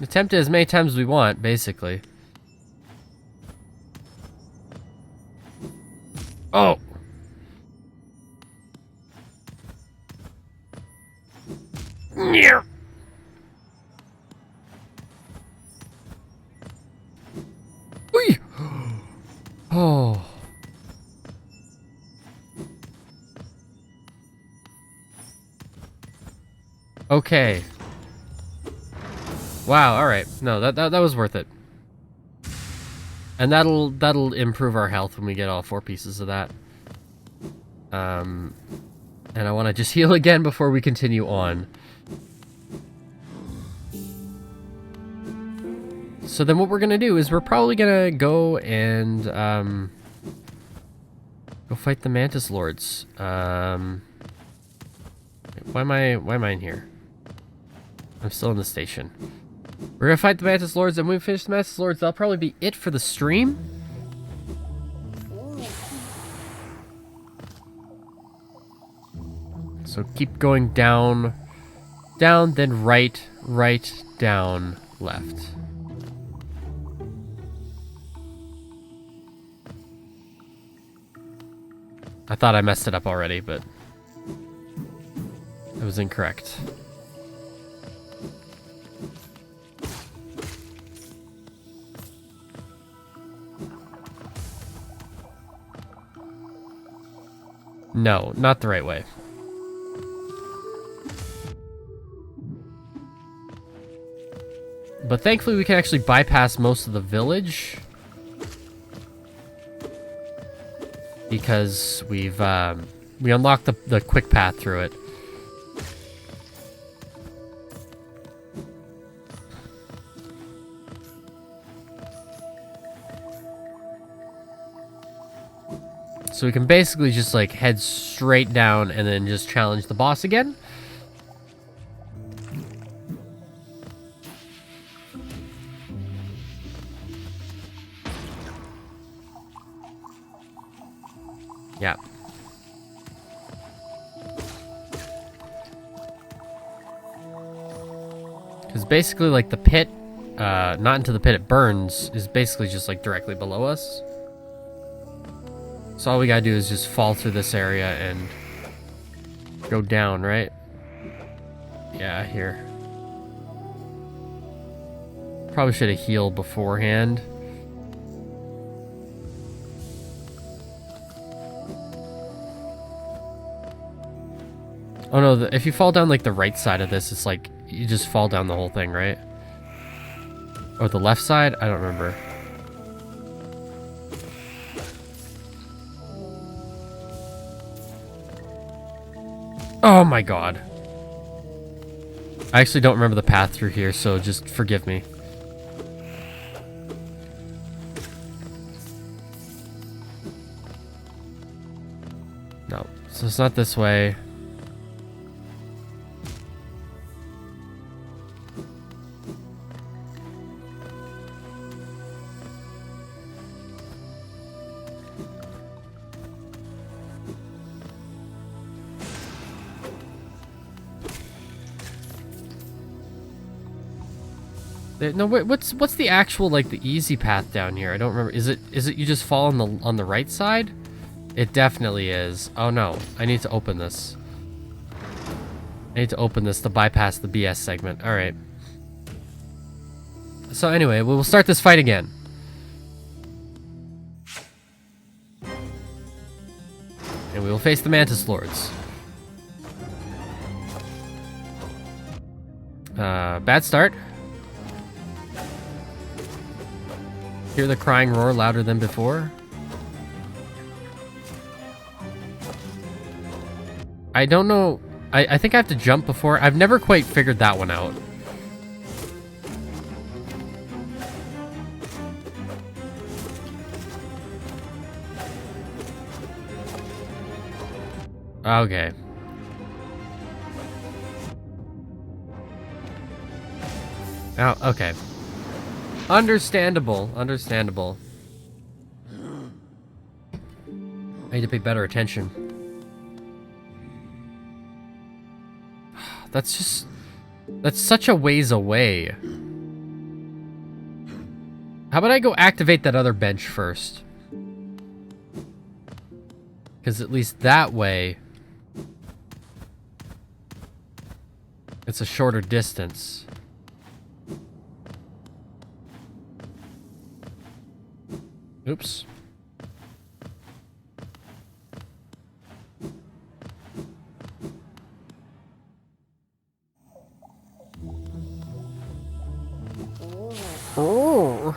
Attempt it as many times as we want, basically. Oh! Yeah. Whee! Oh. Okay. Wow, alright. No, that was worth it. And that'll improve our health when we get all 4 pieces of that. And I want to just heal again before we continue on. So then what we're going to do is we're probably going to go and go fight the Mantis Lords. Why am I in here? I'm still in the station. We're going to fight the Mantis Lords, and when we finish the Mantis Lords, that'll probably be it for the stream. So keep going down, then right, down, left. I thought I messed it up already, but it was incorrect. No, not the right way. But thankfully we can actually bypass most of the village. Because we unlocked the quick path through it. So we can basically just like head straight down and then just challenge the boss again. Yeah. Because basically, like, the pit, not into the pit it burns, is basically just, like, directly below us. So all we gotta do is just fall through this area and go down, right? Yeah, here. Probably should have healed beforehand. Oh no, if you fall down like the right side of this, it's like you just fall down the whole thing, right? Or the left side? I don't remember. Oh my god. I actually don't remember the path through here, so just forgive me. No, so it's not this way. No, wait, what's the actual, like, the easy path down here? I don't remember. Is it you just fall on the right side? It definitely is. Oh no, I need to open this. I need to open this to bypass the BS segment. Alright. So anyway, we'll start this fight again. And we will face the Mantis Lords. Bad start. Hear the crying roar louder than before. I don't know. I think I have to jump before. I've never quite figured that one out. Okay. Oh, okay. Understandable. Understandable. I need to pay better attention. That's such a ways away. How about I go activate that other bench first? Because at least that way, it's a shorter distance. Oops. Oh.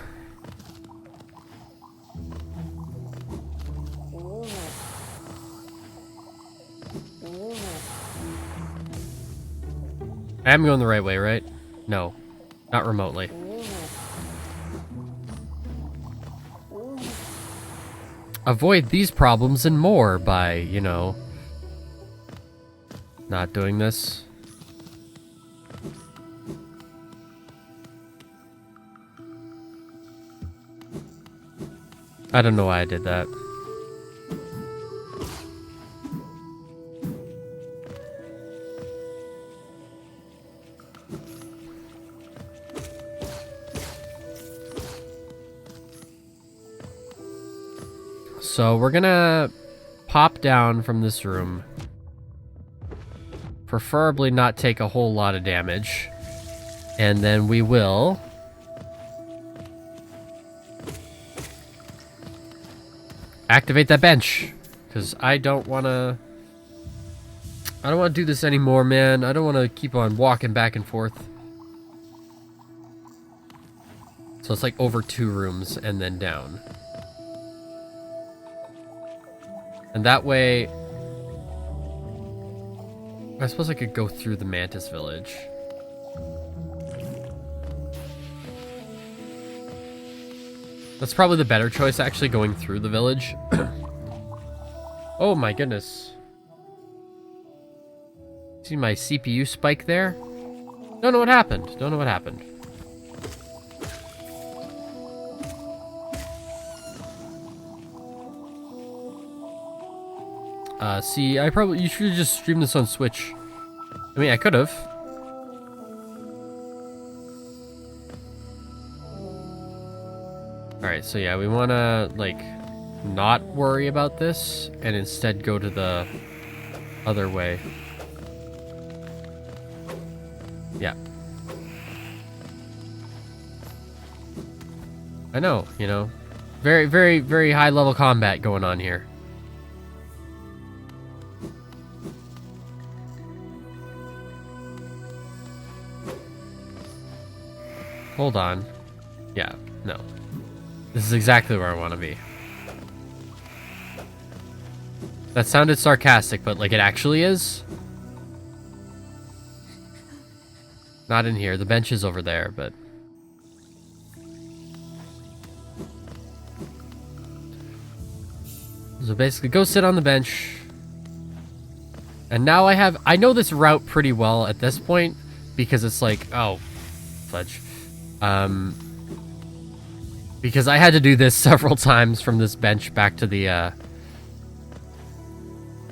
I am going the right way, right? No, not remotely. Avoid these problems and more by, you know, not doing this. I don't know why I did that. So we're gonna pop down from this room. Preferably not take a whole lot of damage. And then we will activate that bench. Because I don't wanna do this anymore, man. I don't wanna keep on walking back and forth. So it's like over 2 rooms and then down. And that way, I suppose I could go through the Mantis village. That's probably the better choice, actually, going through the village. Oh my goodness. See my CPU spike there? Don't know what happened. Don't know what happened. See, you should have just streamed this on Switch. I mean, I could have. Alright, so yeah, we want to, like, not worry about this, and instead go to the other way. Yeah. I know, you know. Very, very, very high level combat going on here. Hold on. Yeah, no. This is exactly where I want to be. That sounded sarcastic, but like it actually is. Not in here. The bench is over there, but... So basically, go sit on the bench. And now I know this route pretty well at this point, because it's like, oh, fudge. Because I had to do this several times from this bench back to the,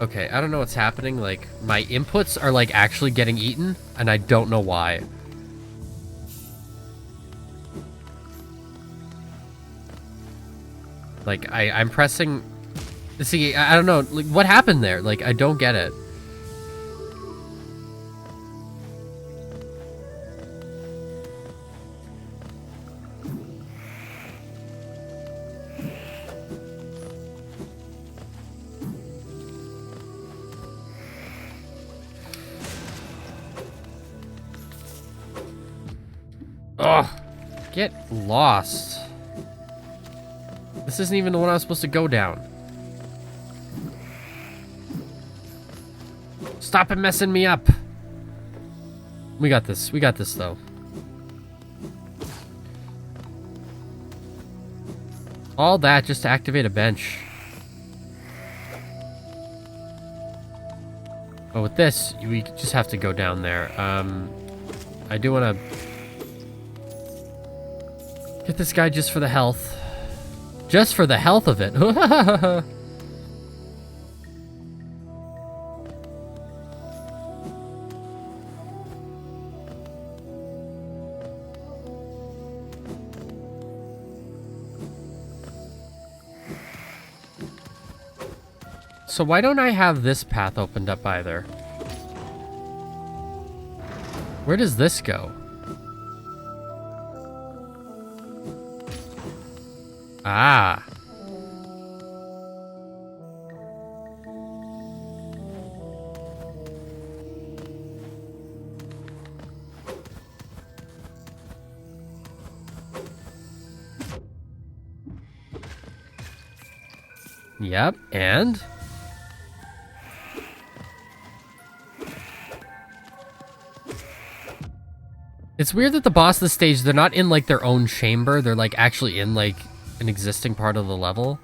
Okay, I don't know what's happening. Like, my inputs are, like, actually getting eaten, and I don't know why. Like, I'm pressing... See, I don't know. Like, what happened there? Like, I don't get it. Ugh. Get lost. This isn't even the one I was supposed to go down. Stop it messing me up. We got this. We got this, though. All that just to activate a bench. But with this, we just have to go down there. I do want to get this guy just for the health. Just for the health of it. So why don't I have this path opened up either? Where does this go? Ah. Yep, and? It's weird that the boss of the stage, they're not in, like, their own chamber. They're, like, actually in, like, an existing part of the level.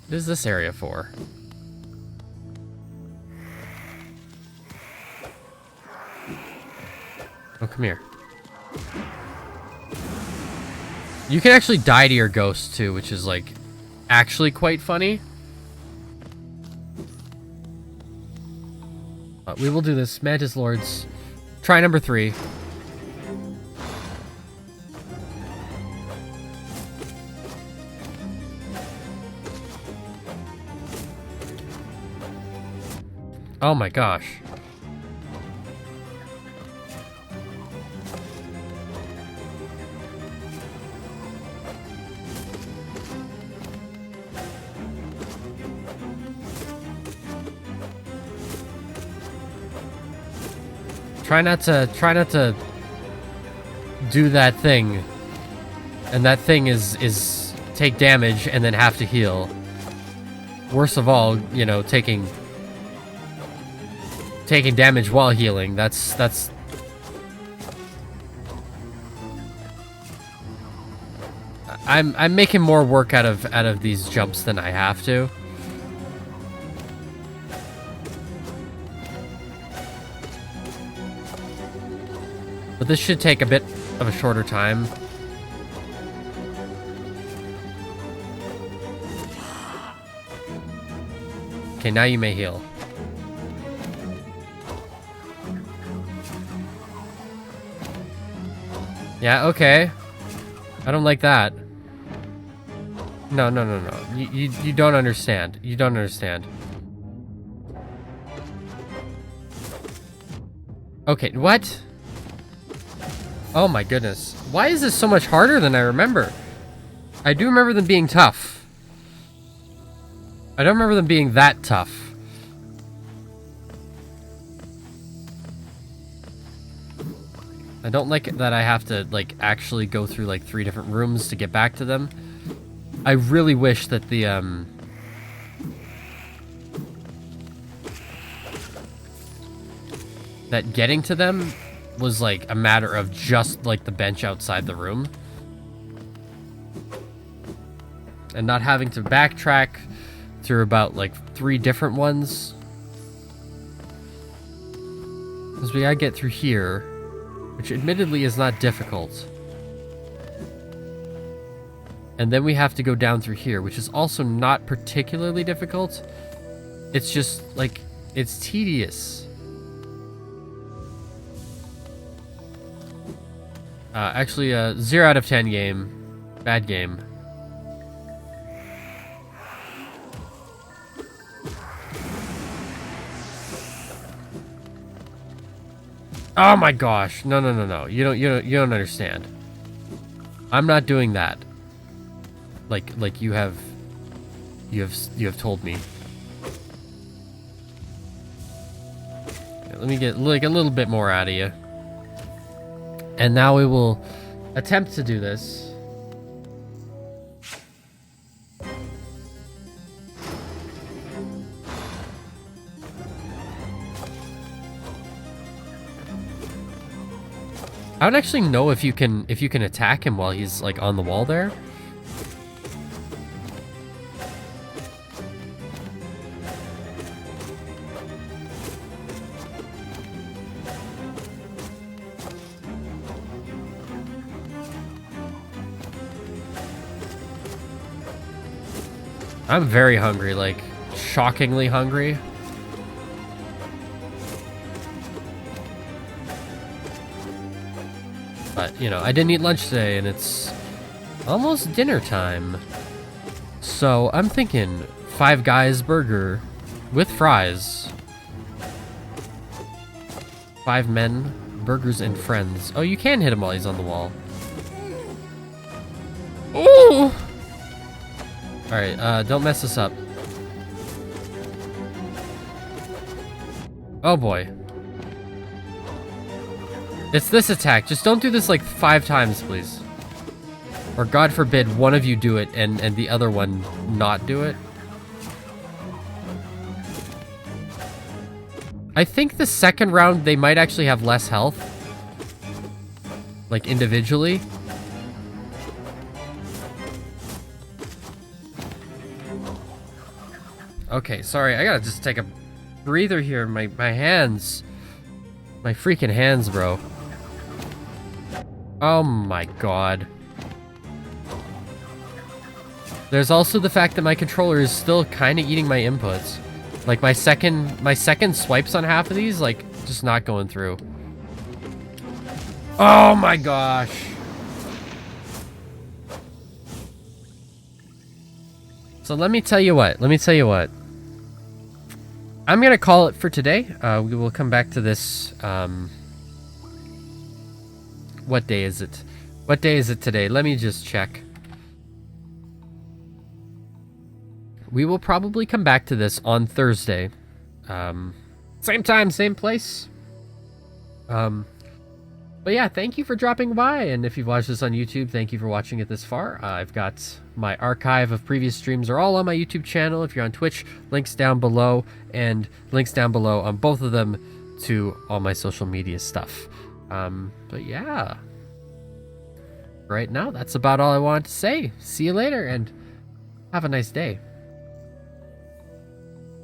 What is this area for? Oh, come here. You can actually die to your ghost, too, which is, like, actually quite funny. But we will do this. Mantis Lords. Try number 3. Oh my gosh. Try not to do that thing. And that thing is take damage and then have to heal. Worst of all, you know, taking damage while healing. That's I'm making more work out of these jumps than I have to. But this should take a bit of a shorter time. Okay, now you may heal. Yeah, okay. I don't like that. No. You don't understand. You don't understand. Okay, what? Oh my goodness. Why is this so much harder than I remember? I do remember them being tough. I don't remember them being that tough. I don't like that I have to, like, actually go through, like, 3 different rooms to get back to them. I really wish that the, that getting to them was, like, a matter of just, like, the bench outside the room. And not having to backtrack through about, like, 3 different ones. Because we gotta get through here, which admittedly is not difficult. And then we have to go down through here, which is also not particularly difficult. It's just, like, it's tedious. Actually, 0 out of 10 game. Bad game. Oh my gosh. No. You don't understand. I'm not doing that. Like you have told me. Okay, let me get, like, a little bit more out of you. And now we will attempt to do this. I don't actually know if you can attack him while he's like on the wall there. I'm very hungry, like shockingly hungry. But, you know, I didn't eat lunch today, and it's almost dinner time. So, I'm thinking Five Guys burger with fries. 5 men, burgers, and friends. Oh, you can hit him while he's on the wall. Ooh! Alright, don't mess this up. Oh boy. It's this attack. Just don't do this like 5 times, please. Or God forbid one of you do it and the other one not do it. I think the second round they might actually have less health. Like individually. Okay, sorry, I gotta just take a breather here. My hands. My freaking hands, bro. Oh my god. There's also the fact that my controller is still kind of eating my inputs. Like my second swipes on half of these, like, just not going through. Oh my gosh. So let me tell you what. I'm gonna call it for today. We will come back to this. What day is it? What day is it today? Let me just check. We will probably come back to this on Thursday. Same time, same place. But yeah, thank you for dropping by. And if you've watched this on YouTube, thank you for watching it this far. I've got my archive of previous streams are all on my YouTube channel. If you're on Twitch, links down below, and links down below on both of them to all my social media stuff. But yeah, right now, that's about all I wanted to say. See you later, and have a nice day.